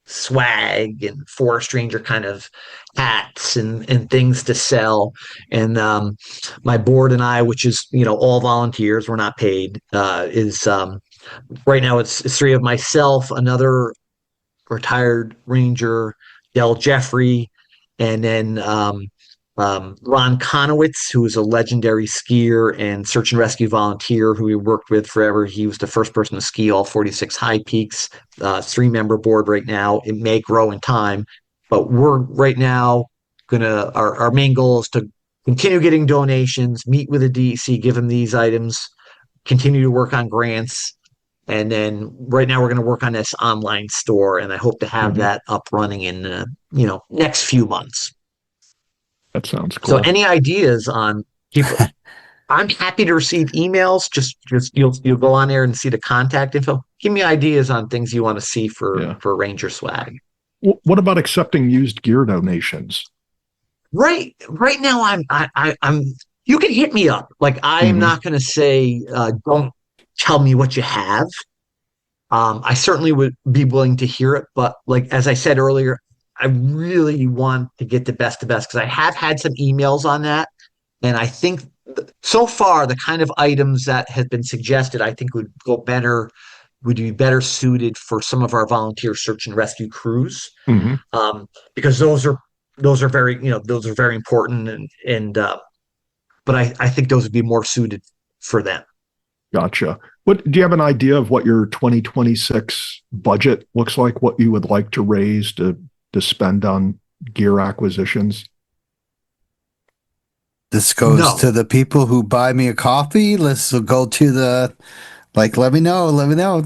Speaker 7: swag and Forest Ranger kind of hats and things to sell. And my board and I, which is all volunteers, we're not paid, is right now it's three of myself, another retired ranger, Del Jeffrey, and then Ron Conowitz, who is a legendary skier and search and rescue volunteer who we worked with forever. He was the first person to ski all 46 high peaks. 3-member board right now. It may grow in time, but we're right now our main goal is to continue getting donations, meet with the DEC, give them these items, continue to work on grants. And then right now we're going to work on this online store, and I hope to have that up running in the next few months.
Speaker 1: That sounds cool.
Speaker 7: So any ideas on people? I'm happy to receive emails. Just you'll go on there and see the contact info. Give me ideas on things you want to see for Ranger swag.
Speaker 1: What about accepting used gear donations?
Speaker 7: Right now I'm you can hit me up. Like I'm not going to say don't tell me what you have. I certainly would be willing to hear it, but like as I said earlier, I really want to get the best because I have had some emails on that, and I think so far the kind of items that have been suggested I think would be better suited for some of our volunteer search and rescue crews, because those are very those are very important, and but I think those would be more suited for them.
Speaker 1: Gotcha. Do you have an idea of what your 2026 budget looks like? What you would like to raise to spend on gear acquisitions?
Speaker 6: This goes to the people who buy me a coffee. Let's go to let me know.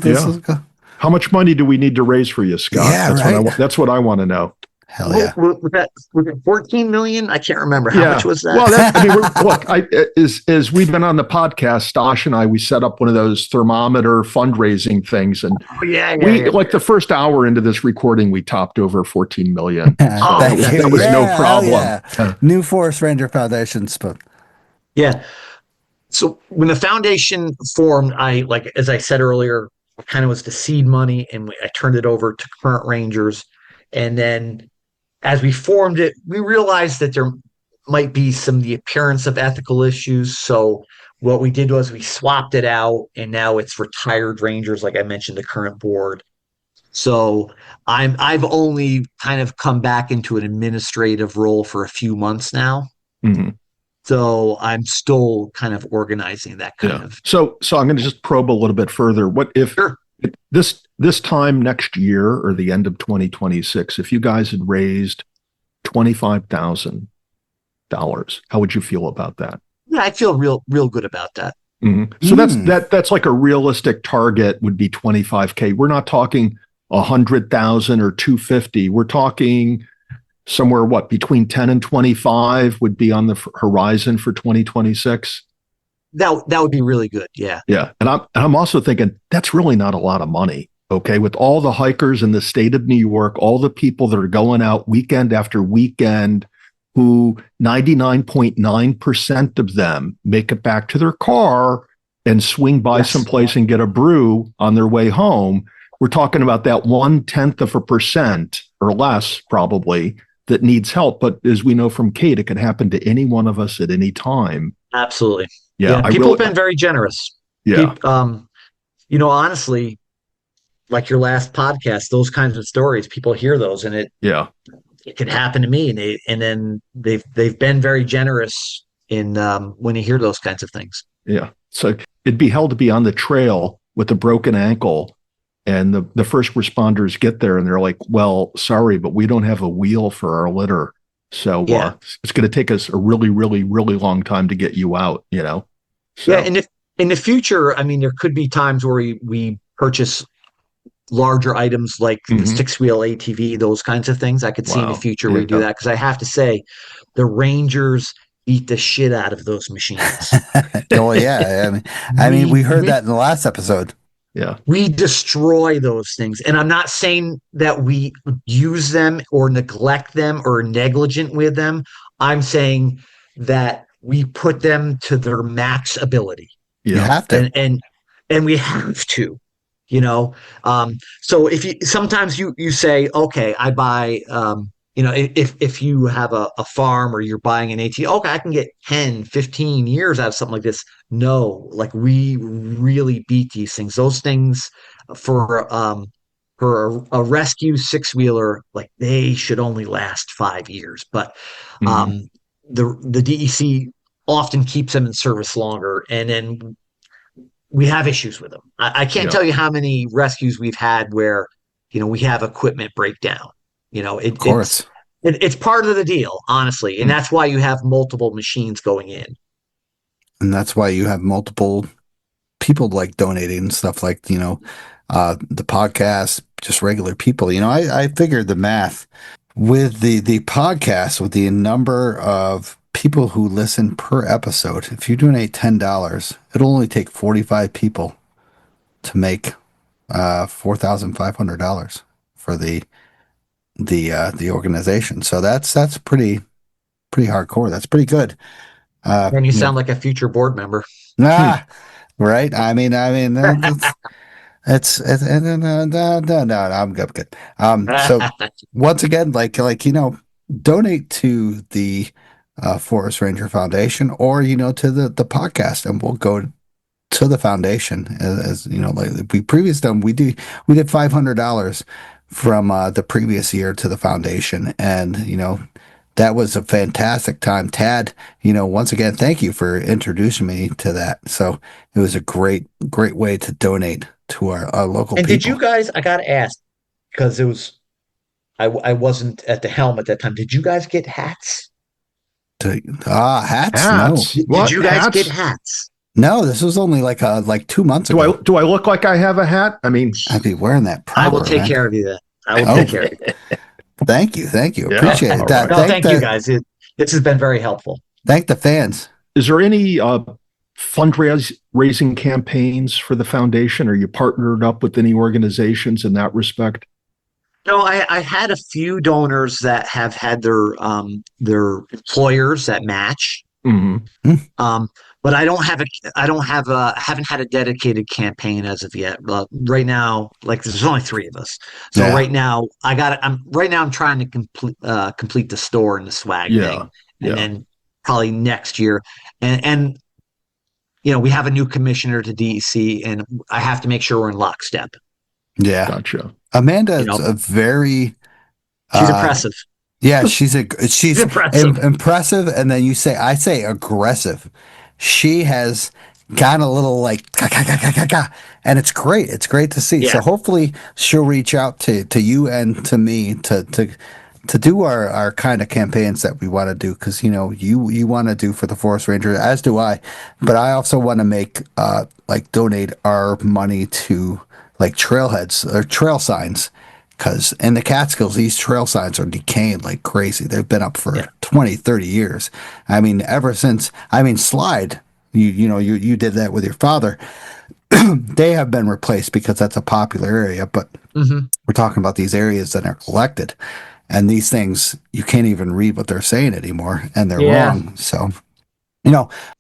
Speaker 1: How much money do we need to raise for you, Scott?
Speaker 6: Yeah,
Speaker 1: that's what I want to know.
Speaker 6: Hell yeah.
Speaker 7: Was it 14 million? I can't remember. How much was that?
Speaker 1: Well, as we've been on the podcast, Stosh and I, we set up one of those thermometer fundraising things. And the first hour into this recording, we topped over 14 million. So that was no problem.
Speaker 6: Yeah. New Forest Ranger Foundation.
Speaker 7: Yeah. So when the foundation formed, as I said earlier, it kind of was the seed money, and I turned it over to current rangers. And then as we formed it, we realized that might be the appearance of ethical issues. So what we did was we swapped it out, and now it's retired Rangers, like I mentioned, the current board. So I've only kind of come back into an administrative role for a few months now.
Speaker 1: Mhm.
Speaker 7: So I'm still kind of organizing that kind
Speaker 1: Yeah.
Speaker 7: of.
Speaker 1: So I'm going to just probe a little bit further. What if
Speaker 7: Sure.
Speaker 1: this time next year or the end of 2026, if you guys had raised $25,000, how would you feel about that?
Speaker 7: Yeah, I feel real good about that.
Speaker 1: So that's like a realistic target would be 25K. We're not talking 100,000 or 250. We're talking somewhere between 10 and 25 would be on the horizon for 2026.
Speaker 7: That would be really good. Yeah.
Speaker 1: Yeah. And I'm also thinking that's really not a lot of money. Okay. With all the hikers in the state of New York, all the people that are going out weekend after weekend, who 99.9% of them make it back to their car and swing by someplace and get a brew on their way home. We're talking about that 0.1% or less probably that needs help. But as we know from Kate, it can happen to any one of us at any time.
Speaker 7: Absolutely.
Speaker 1: Yeah.
Speaker 7: People have been very generous.
Speaker 1: Yeah.
Speaker 7: Honestly, like your last podcast, those kinds of stories, people hear those, and it can happen to me, and then they've been very generous in when you hear those kinds of things.
Speaker 1: Yeah. So it'd be hell to be on the trail with a broken ankle, and the first responders get there and they're like, well, sorry, but we don't have a wheel for our litter. So it's going to take us a really, really, really long time to get you out, So.
Speaker 7: Yeah. And if in the future, I mean, there could be times where we purchase larger items like the 6-wheel ATV, those kinds of things. I could see in the future we do that, because I have to say the Rangers beat the shit out of those machines.
Speaker 6: Oh yeah, I mean, we heard that in the last episode.
Speaker 1: Yeah,
Speaker 7: we destroy those things, and I'm not saying that we use them or neglect them or are negligent with them. I'm saying that we put them to their max ability.
Speaker 6: You have to,
Speaker 7: and we have to. So if you sometimes you say, okay, I buy if you have a farm or you're buying an AT, okay, I can get 10 15 years out of something like this. No, like we really beat these things. Those things for a rescue 6-wheeler, like they should only last 5 years, but the DEC often keeps them in service longer, and then we have issues with them. I can't tell you how many rescues we've had where, we have equipment breakdown.
Speaker 6: Of course.
Speaker 7: It's part of the deal, honestly. And that's why you have multiple machines going in.
Speaker 6: And that's why you have multiple people like donating and stuff like, the podcast, just regular people. I figured the math with the podcast, with the number of people who listen per episode. If you donate $10, it'll only take 45 people to make $4,500 for the organization. So that's pretty hardcore. That's pretty good.
Speaker 7: And you sound like a future board member.
Speaker 6: Right. I mean, it's no, I'm good. So once again, like donate to the Forest Ranger Foundation, or to the podcast, and we'll go to the foundation. As like we previously done, we did $500 from the previous year to the foundation, and that was a fantastic time. Tad, once again, thank you for introducing me to that. So it was a great way to donate to our local
Speaker 7: and
Speaker 6: people.
Speaker 7: Did you guys, I got to ask, because it was, I wasn't at the helm at that time. Did you guys get hats?
Speaker 6: Hats? No.
Speaker 7: Did you guys get hats?
Speaker 6: No, this was only like 2 months ago.
Speaker 1: Do I look like I have a hat? I mean,
Speaker 6: I'd be wearing that.
Speaker 7: I will take care of you then. I will take care of you.
Speaker 6: Thank you.
Speaker 1: Yeah.
Speaker 6: Appreciate it.
Speaker 1: Right.
Speaker 7: No, thank you guys. This has been very helpful.
Speaker 6: Thank the fans.
Speaker 1: Is there any fundraising campaigns for the foundation? Are you partnered up with any organizations in that respect?
Speaker 7: No, I had a few donors that have had their employers that match. But I haven't had a dedicated campaign as of yet. Right now, like there's only 3 of us. So right now I'm trying to complete the store and the swag thing. And then probably next year. And we have a new commissioner to DEC, and I have to make sure we're in lockstep.
Speaker 6: Yeah.
Speaker 1: Gotcha.
Speaker 6: Amanda
Speaker 7: You
Speaker 6: is
Speaker 7: know,
Speaker 6: a very,
Speaker 7: she's
Speaker 6: uh,
Speaker 7: impressive.
Speaker 6: yeah, she's
Speaker 7: Impressive.
Speaker 6: impressive. And then I say aggressive. She has gotten a little like, "Ka, ka, ka, ka, ka, ka," and it's great. It's great to see.
Speaker 7: Yeah.
Speaker 6: So hopefully she'll reach out to you and to me to do our kind of campaigns that we want to do. Cause you want to do for the forest ranger, as do I, but I also want to make, like donate our money to like trailheads or trail signs. Because in the Catskills, these trail signs are decaying like crazy. They've been up for 20, 30 years. I mean, ever since, Slide, you did that with your father. They have been replaced because that's a popular area. But we're talking about these areas that are collected. And these things, you can't even read what they're saying anymore. And they're wrong. So,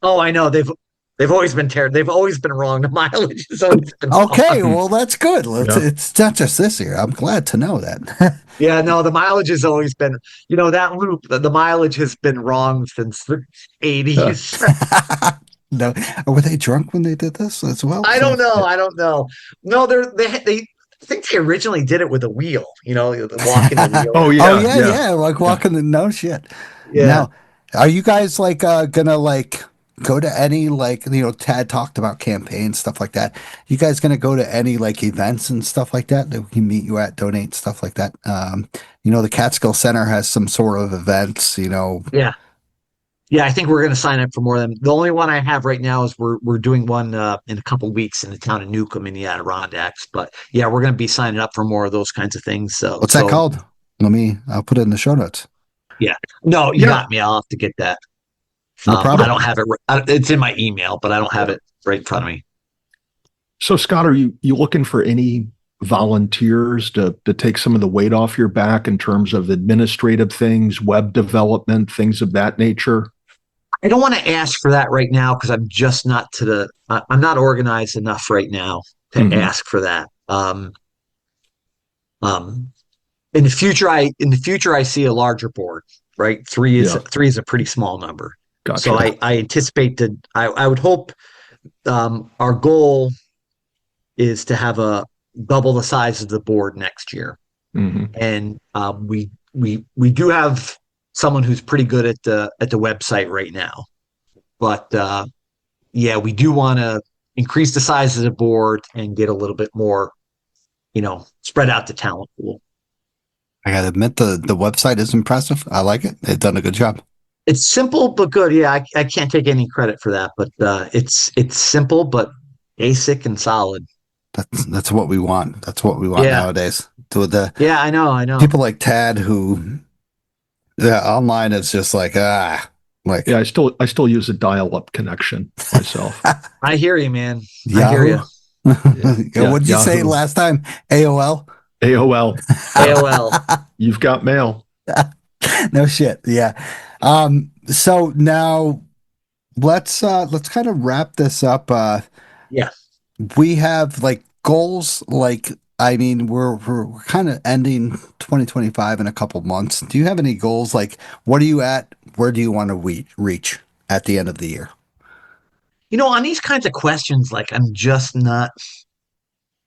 Speaker 7: Oh, I know. They've always been terrible. They've always been wrong. The mileage has always been
Speaker 6: okay,
Speaker 7: wrong.
Speaker 6: well, that's good. It's not just this year. I'm glad to know that.
Speaker 7: Yeah, no, the mileage has always been, that loop, the mileage has been wrong since the 80s.
Speaker 6: No, were they drunk when they did this as well?
Speaker 7: I don't know. I don't know. No, they I think they originally did it with a wheel, walking the wheel.
Speaker 1: Oh
Speaker 6: Oh
Speaker 1: yeah,
Speaker 6: yeah, like walking the no shit.
Speaker 7: Yeah.
Speaker 6: Now, are you guys like gonna like go to any like Tad talked about campaigns, stuff like that. You guys gonna go to any like events and stuff like that we can meet you at, donate stuff like that? The Catskill Center has some sort of events,
Speaker 7: Yeah. Yeah, I think we're going to sign up for more of them. The only one I have right now is we're doing one in a couple weeks in the town of Newcomb in the Adirondacks. But yeah, we're going to be signing up for more of those kinds of things. So
Speaker 6: What's that called? I'll put it in the show notes.
Speaker 7: Yeah. No, you got me. I'll have to get that.
Speaker 6: No problem.
Speaker 7: I don't have it. It's in my email, but I don't have it right in front of me.
Speaker 1: So Scott, are you looking for any volunteers to take some of the weight off your back in terms of administrative things, web development, things of that nature?
Speaker 7: I don't want to ask for that right now because I'm just not I'm not organized enough right now to ask for that. In the future, I see a larger board, right? Three is a pretty small number.
Speaker 1: Gotcha.
Speaker 7: So I anticipate I would hope, our goal is to have a double the size of the board next year. And we do have someone who's pretty good at the website right now, but we do want to increase the size of the board and get a little bit more, spread out the talent pool.
Speaker 6: I gotta admit the website is impressive. I like it. They've done a good job.
Speaker 7: It's simple but good. Yeah, I can't take any credit for that, but it's simple but basic and solid.
Speaker 6: That's what we want. That's what we want nowadays.
Speaker 7: I know.
Speaker 6: People like Tad who online is just like
Speaker 1: I still use a dial-up connection myself.
Speaker 7: I hear you, man.
Speaker 6: Yahoo?
Speaker 7: I hear you.
Speaker 6: What did you say last time? AOL?
Speaker 1: AOL. You've got mail.
Speaker 6: No shit. Yeah. So now let's kind of wrap this up. We have like goals. Like, I mean, we're kind of ending 2025 in a couple months. Do you have any goals? Like, what are you at? Where do you want to reach at the end of the year?
Speaker 7: On these kinds of questions, like I'm just not,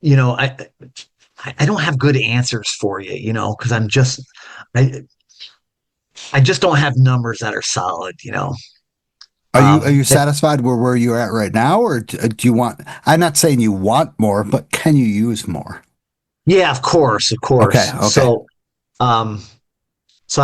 Speaker 7: I don't have good answers for you, because I just don't have numbers that are solid,
Speaker 6: Are you satisfied where you're at right now, or do you want? I'm not saying you want more, but can you use more?
Speaker 7: Yeah, of course.
Speaker 6: Okay.
Speaker 7: So I'm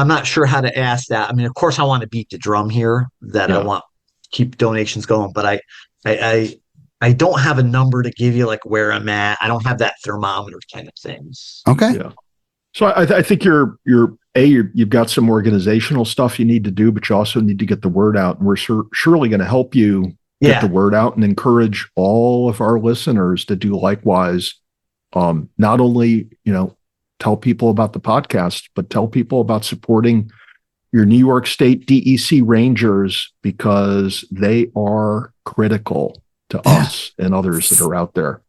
Speaker 7: not sure how to ask that. I mean, of course, I want to beat the drum here that I want to keep donations going, but I don't have a number to give you like where I'm at. I don't have that thermometer kind of thing.
Speaker 6: Okay.
Speaker 1: Yeah. So I think you've got some organizational stuff you need to do, but you also need to get the word out. And we're surely going to help you get the word out and encourage all of our listeners to do likewise. Not only, tell people about the podcast, but tell people about supporting your New York State DEC Rangers because they are critical to us and others that are out there.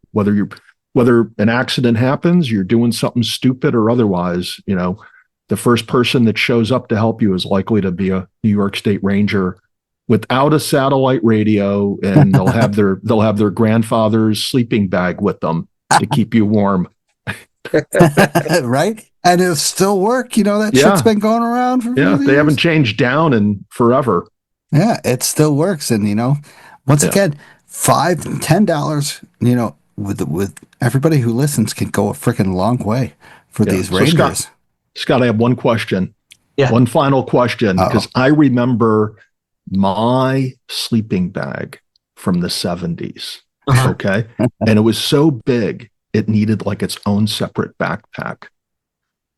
Speaker 1: Whether an accident happens, you're doing something stupid or otherwise, the first person that shows up to help you is likely to be a New York State Ranger without a satellite radio, and they'll have their grandfather's sleeping bag with them to keep you warm.
Speaker 6: Right? And it'll still work. You know, that shit's
Speaker 1: Yeah.
Speaker 6: been going around for
Speaker 1: Yeah, they
Speaker 6: years.
Speaker 1: haven't changed down in forever.
Speaker 6: Yeah, it still works. And, you know, once
Speaker 1: Yeah.
Speaker 6: again, $5, $10, you know, with everybody who listens can go a freaking long way for
Speaker 1: Yeah.
Speaker 6: these
Speaker 1: So
Speaker 6: Rangers.
Speaker 1: Scott, I have one question.
Speaker 7: Yeah.
Speaker 1: One final question,
Speaker 6: Uh-oh.
Speaker 1: because I remember my sleeping bag from the 70s.
Speaker 7: Uh-huh.
Speaker 1: Okay. And it was so big, it needed like its own separate backpack.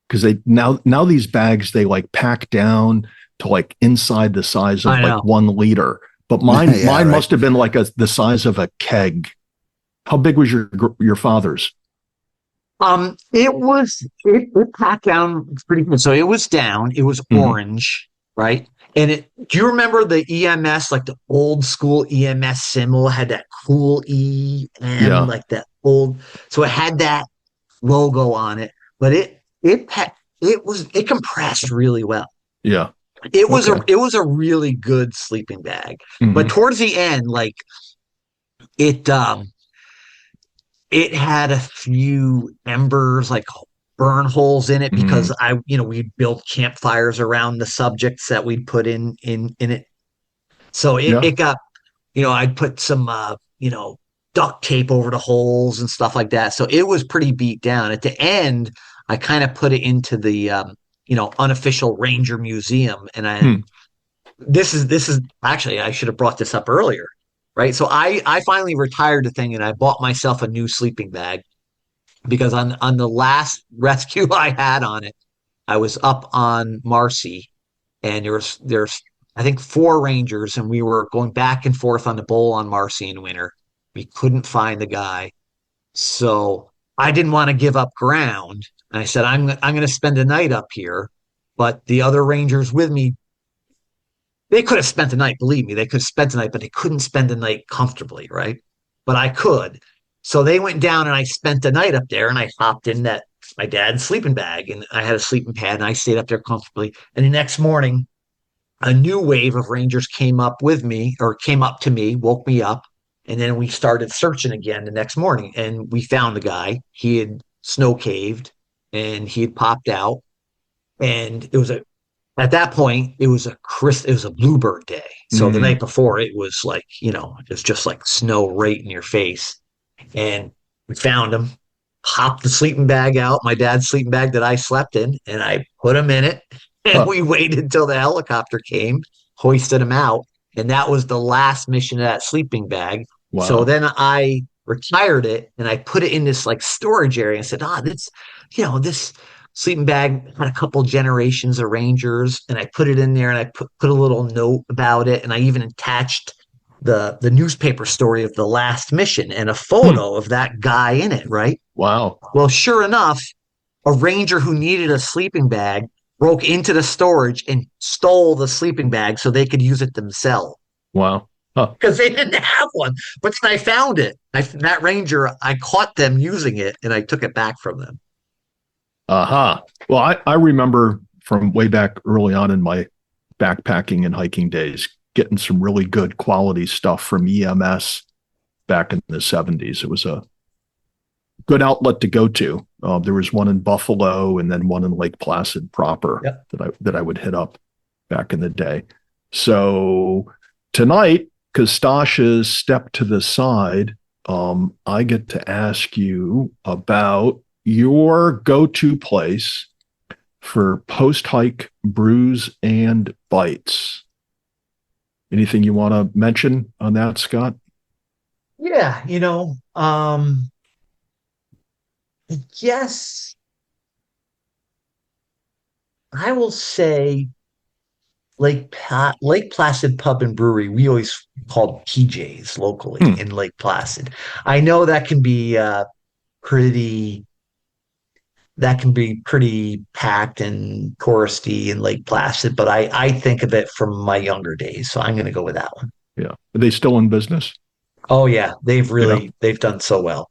Speaker 1: Because they now these bags, they like pack down to like inside the size of
Speaker 7: I know.
Speaker 1: like 1 liter. But mine
Speaker 6: Yeah,
Speaker 1: mine
Speaker 6: right.
Speaker 1: must have been like the size of a keg. How big was your father's?
Speaker 7: It packed down pretty good. So it was down. It was
Speaker 1: Mhm.
Speaker 7: orange, right? And do you remember the EMS, like the old school EMS symbol had that cool
Speaker 1: Yeah.
Speaker 7: like that old. So it had that logo on it, but it compressed really well.
Speaker 1: Yeah.
Speaker 7: It was
Speaker 1: Okay.
Speaker 7: it was a really good sleeping bag. But
Speaker 1: Mhm.
Speaker 7: towards the end, like it it had a few embers, like burn holes in it, because we built campfires around the subjects that we'd put in it. So
Speaker 1: Yeah.
Speaker 7: it got, I'd put some duct tape over the holes and stuff like that. So it was pretty beat down. At the end, I kind of put it into the unofficial Ranger Museum, and
Speaker 1: Hmm.
Speaker 7: this is actually, I should have brought this up earlier, right? So I finally retired the thing, and I bought myself a new sleeping bag, because on the last rescue I had on it, I was up on Marcy, and there's I think 4 Rangers, and we were going back and forth on the bowl on Marcy in winter. We couldn't find the guy, so I didn't want to give up ground. And I said, I'm going to spend the night up here, but the other Rangers with me, they could have spent the night. Believe me, they could have spent the night, but they couldn't spend the night comfortably, right? But I could. So they went down, and I spent the night up there, and I hopped in my dad's sleeping bag, and I had a sleeping pad, and I stayed up there comfortably. And the next morning, a new wave of Rangers came up to me, woke me up, and then we started searching again the next morning, and we found the guy. He had snow caved, and he had popped out, and at that point, it was a bluebird day. So the night before, it was like, it was just like snow right in your face. And we found him, hopped the sleeping bag out, my dad's sleeping bag that I slept in, and I put him in it. And we waited until the helicopter came, hoisted him out. And that was the last mission of that sleeping bag.
Speaker 1: Wow.
Speaker 7: So then I retired it, and I put it in this like storage area, and said, this sleeping bag had a couple generations of Rangers, and I put it in there, and I put a little note about it, and I even attached the newspaper story of the last mission and a photo of that guy in it, right?
Speaker 1: Wow.
Speaker 7: Well, sure enough, a Ranger who needed a sleeping bag broke into the storage and stole the sleeping bag so they could use it themselves,
Speaker 1: Wow. Huh.
Speaker 7: because they didn't have one. But then I found it. That Ranger, I caught them using it, and I took it back from them.
Speaker 1: Uh-huh. Well, I remember from way back early on in my backpacking and hiking days, getting some really good quality stuff from EMS back in the 70s. It was a good outlet to go to. There was one in Buffalo, and then one in Lake Placid proper.
Speaker 7: Yep.
Speaker 1: that I would hit up back in the day. So tonight, because Stosh has stepped to the side, I get to ask you about your go-to place for post-hike brews and bites. Anything you want to mention on that, Scott?
Speaker 7: Yeah, yes, I will say Lake Placid Pub and Brewery. We always called PJ's locally in Lake Placid. I know that can be pretty packed and touristy in Lake Placid, but I think of it from my younger days, so I'm going to go with that one.
Speaker 1: Yeah. Are they still in business?
Speaker 7: Oh yeah, they've done so well.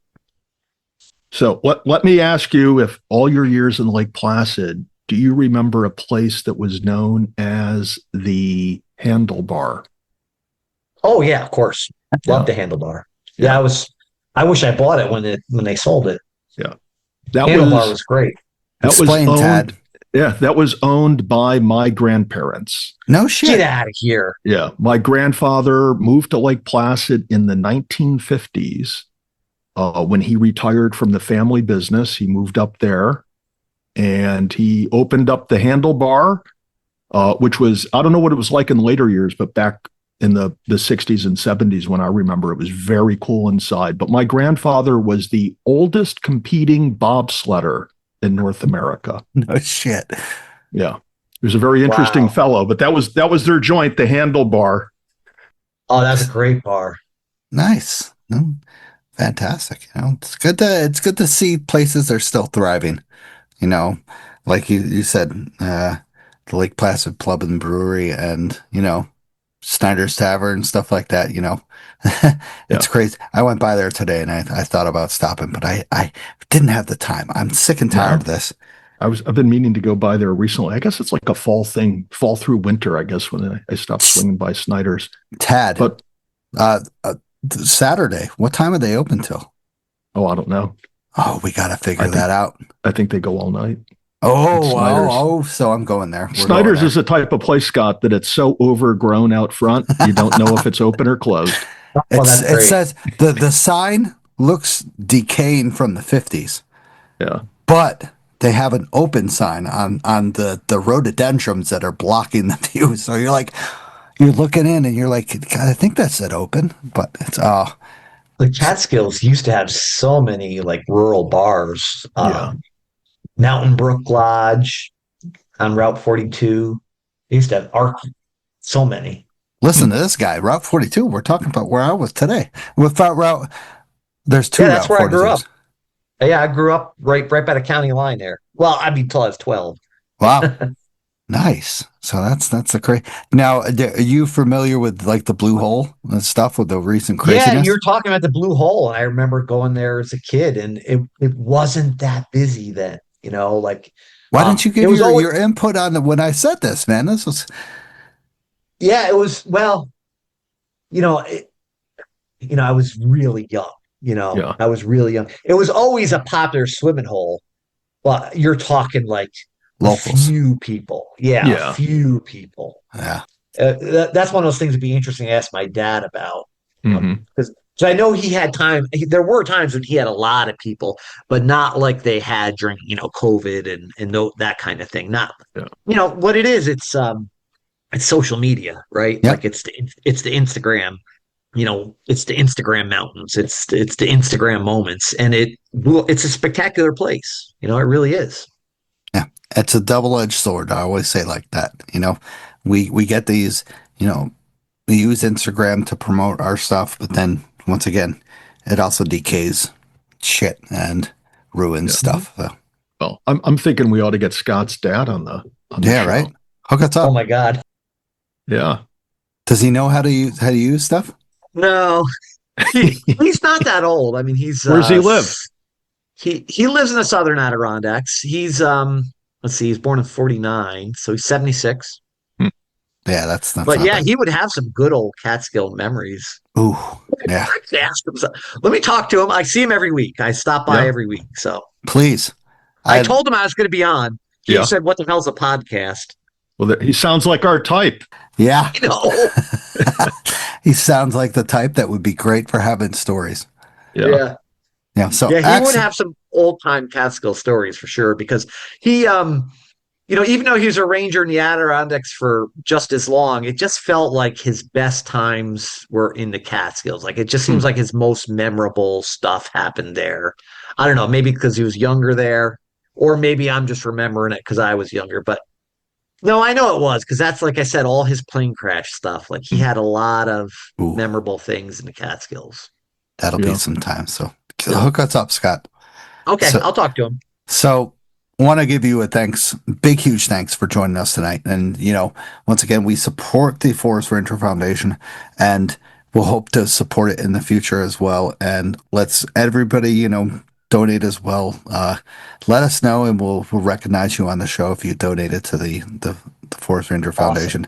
Speaker 1: So let me ask you, if all your years in Lake Placid, do you remember a place that was known as the Handlebar?
Speaker 7: Oh yeah, of course.
Speaker 1: Yeah.
Speaker 7: Love the handlebar. Yeah,
Speaker 1: Yeah.
Speaker 7: I wish I bought it when they sold it.
Speaker 1: Yeah. That
Speaker 7: Handlebar
Speaker 1: was
Speaker 7: was great.
Speaker 1: that was
Speaker 6: Explain, Tad.
Speaker 1: owned. Yeah, that was owned by my grandparents.
Speaker 6: No
Speaker 7: Get
Speaker 6: shit.
Speaker 7: out of here.
Speaker 1: Yeah, my grandfather moved to Lake Placid in the 1950s. When he retired from the family business, he moved up there and he opened up the handlebar, which was, I don't know what it was like in later years, but back in the 60s and 70s, when I remember, it was very cool inside. But my grandfather was the oldest competing bobsledder in North America.
Speaker 6: No shit.
Speaker 1: Yeah. He was a very interesting
Speaker 7: Wow.
Speaker 1: fellow, but that was their joint, the handlebar.
Speaker 7: Oh, that's a great bar.
Speaker 6: Nice. No, fantastic. It's good to see places are still thriving. You know, like you said, the Lake Placid Pub and Brewery, and Snyder's Tavern, stuff like that. It's
Speaker 1: Yeah.
Speaker 6: crazy. I went by there today, and I thought about stopping, but I didn't have the time. I'm sick and tired of this.
Speaker 1: I've been meaning to go by there recently. I guess it's like a fall thing, fall through winter, I guess, when I stopped swinging by Snyder's.
Speaker 6: Tad,
Speaker 1: But,
Speaker 6: uh, Saturday, what time are they open till?
Speaker 1: oh, I don't know.
Speaker 6: Oh, we got to
Speaker 1: I
Speaker 6: figure
Speaker 1: think,
Speaker 6: that out.
Speaker 1: I think they go all night.
Speaker 6: Oh,
Speaker 1: Snyder's.
Speaker 6: so I'm going there. We're
Speaker 1: Snyder's
Speaker 6: going
Speaker 1: is a type of place, Scott, that it's so overgrown out front, you don't know if it's open or closed.
Speaker 7: Oh, that's
Speaker 6: It
Speaker 7: great.
Speaker 6: says the sign looks decaying from the 50s,
Speaker 1: Yeah.
Speaker 6: but they have an open sign on the rhododendrons that are blocking the view. So you're looking in and you're like, God, I think that said open, but it's
Speaker 7: The Catskills used to have so many like rural bars.
Speaker 1: Yeah.
Speaker 7: Mountain Brook Lodge on Route 42. They used to have so many.
Speaker 6: listen to this guy, Route 42. We're talking about where I was today. Without route, there's two
Speaker 7: Yeah, that's
Speaker 6: Route
Speaker 7: where I grew
Speaker 6: 42s.
Speaker 7: up. Yeah, I grew up right by the county line there. Well, I mean, till I was 12.
Speaker 6: Wow. Nice. So that's a great. Now, are you familiar with like the Blue Hole and stuff with the recent
Speaker 7: Yeah,
Speaker 6: craziness?
Speaker 7: you're talking about the Blue Hole. I remember going there as a kid, and it wasn't that busy then. Like
Speaker 6: Why didn't you
Speaker 7: it
Speaker 6: give
Speaker 7: was always
Speaker 6: your input on when I said this, man? This was
Speaker 7: yeah, it was well, you know, it, I was really young.
Speaker 1: Yeah.
Speaker 7: I was really young. It was always a popular swimming hole. Well, you're talking like a
Speaker 6: locals.
Speaker 7: few people. Yeah,
Speaker 1: Yeah.
Speaker 7: a few people.
Speaker 6: Yeah.
Speaker 7: That's one of those things that'd be interesting to ask my dad about.
Speaker 1: Hmm.
Speaker 7: Because I know he had time. There were times when he had a lot of people, but not like they had during COVID and that kind of thing. Not
Speaker 1: Yeah.
Speaker 7: What it is. It's social media, right?
Speaker 6: Yep.
Speaker 7: Like it's the Instagram. It's the Instagram mountains. It's the Instagram moments, and it's a spectacular place. It really is.
Speaker 6: Yeah. It's a double-edged sword. I always say like that. We get these, we use Instagram to promote our stuff, but then once again, it also decays shit and ruins
Speaker 1: Yeah.
Speaker 6: stuff. So,
Speaker 1: Well, I'm thinking we ought to get Scott's dad on the
Speaker 6: yeah,
Speaker 1: show.
Speaker 6: right. Hook us
Speaker 7: Oh
Speaker 6: up.
Speaker 7: my God,
Speaker 1: Yeah.
Speaker 6: Does he know how to use stuff?
Speaker 7: no, he's not that old. I mean, he's
Speaker 1: Where's he live?
Speaker 7: He lives in the Southern Adirondacks. He's let's see, he's born in 49, so he's 76.
Speaker 6: Yeah, that's
Speaker 7: But
Speaker 6: not
Speaker 7: yeah,
Speaker 6: bad.
Speaker 7: he would have some good old Catskill memories.
Speaker 6: Ooh, yeah.
Speaker 7: I could ask him. Let me talk to him. I see him every week. I stop by
Speaker 1: Yeah.
Speaker 7: every week. So
Speaker 6: Please.
Speaker 7: I told him I was going to be on. He
Speaker 1: Yeah.
Speaker 7: said, "What the hell's a podcast?"
Speaker 1: Well, he sounds like our type.
Speaker 6: Yeah.
Speaker 7: You know.
Speaker 6: He sounds like the type that would be great for having stories.
Speaker 1: Yeah.
Speaker 6: Yeah. So
Speaker 7: Yeah, he would
Speaker 6: excellent.
Speaker 7: have some old time Catskill stories for sure because he, even though he was a ranger in the Adirondacks for just as long, it just felt like his best times were in the Catskills. Like it just seems like his most memorable stuff happened there. I don't know, maybe because he was younger there, or maybe I'm just remembering it because I was younger. But no, I know it was because that's like I said, all his plane crash stuff. Like he had a lot of
Speaker 6: Ooh.
Speaker 7: memorable things in the Catskills.
Speaker 6: That'll
Speaker 1: Yeah.
Speaker 6: be some time. So hook us up, Scott.
Speaker 7: Okay,
Speaker 6: So-
Speaker 7: I'll talk to him.
Speaker 6: So want to give you a thanks, big, huge thanks for joining us tonight. And, once again, we support the Forest Ranger Foundation and we'll hope to support it in the future as well. And let's everybody, donate as well. Let us know and we'll recognize you on the show if you donated to the Forest Ranger Foundation.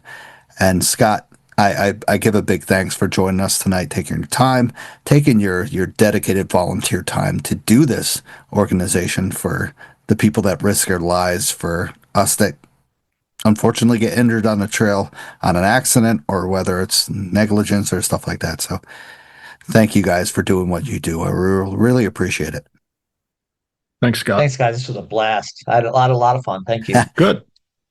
Speaker 6: And Scott, I give a big thanks for joining us tonight, taking your time, taking your dedicated volunteer time to do this organization for the people that risk their lives, for us that unfortunately get injured on the trail on an accident, or whether it's negligence or stuff like that. So thank you guys for doing what you do. I really appreciate it.
Speaker 1: Thanks, Scott.
Speaker 7: Thanks, guys. This was a blast. I had a lot of fun. Thank you.
Speaker 1: Good.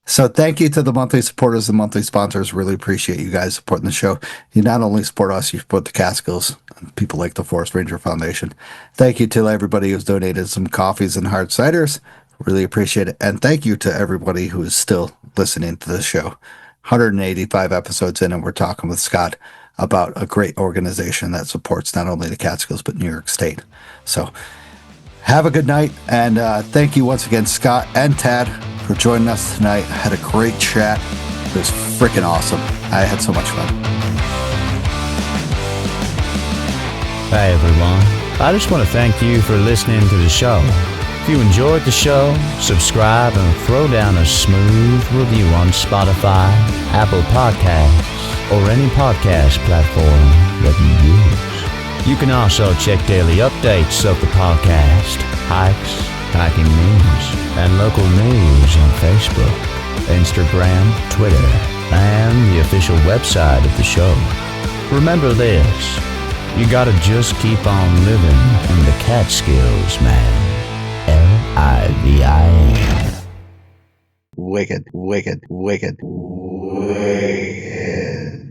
Speaker 6: So thank you to the monthly supporters and monthly sponsors. Really appreciate you guys supporting the show. You not only support us, you support the Catskills, and people like the Forest Ranger Foundation. Thank you to everybody who's donated some coffees and hard ciders. Really appreciate it. And thank you to everybody who is still listening to this show. 185 episodes in, and we're talking with Scott about a great organization that supports not only the Catskills, but New York State. So have a good night. And thank you once again, Scott and Tad, for joining us tonight. I had a great chat. It was freaking awesome. I had so much fun.
Speaker 5: Hey everyone, I just want to thank you for listening to the show. If you enjoyed the show, subscribe and throw down a smooth review on Spotify, Apple Podcasts, or any podcast platform that you use. You can also check daily updates of the podcast, hikes, hiking news, and local news on Facebook, Instagram, Twitter, and the official website of the show. Remember this, you gotta just keep on living in the Catskills, man. Livin.
Speaker 6: Wicked, wicked, wicked, wicked.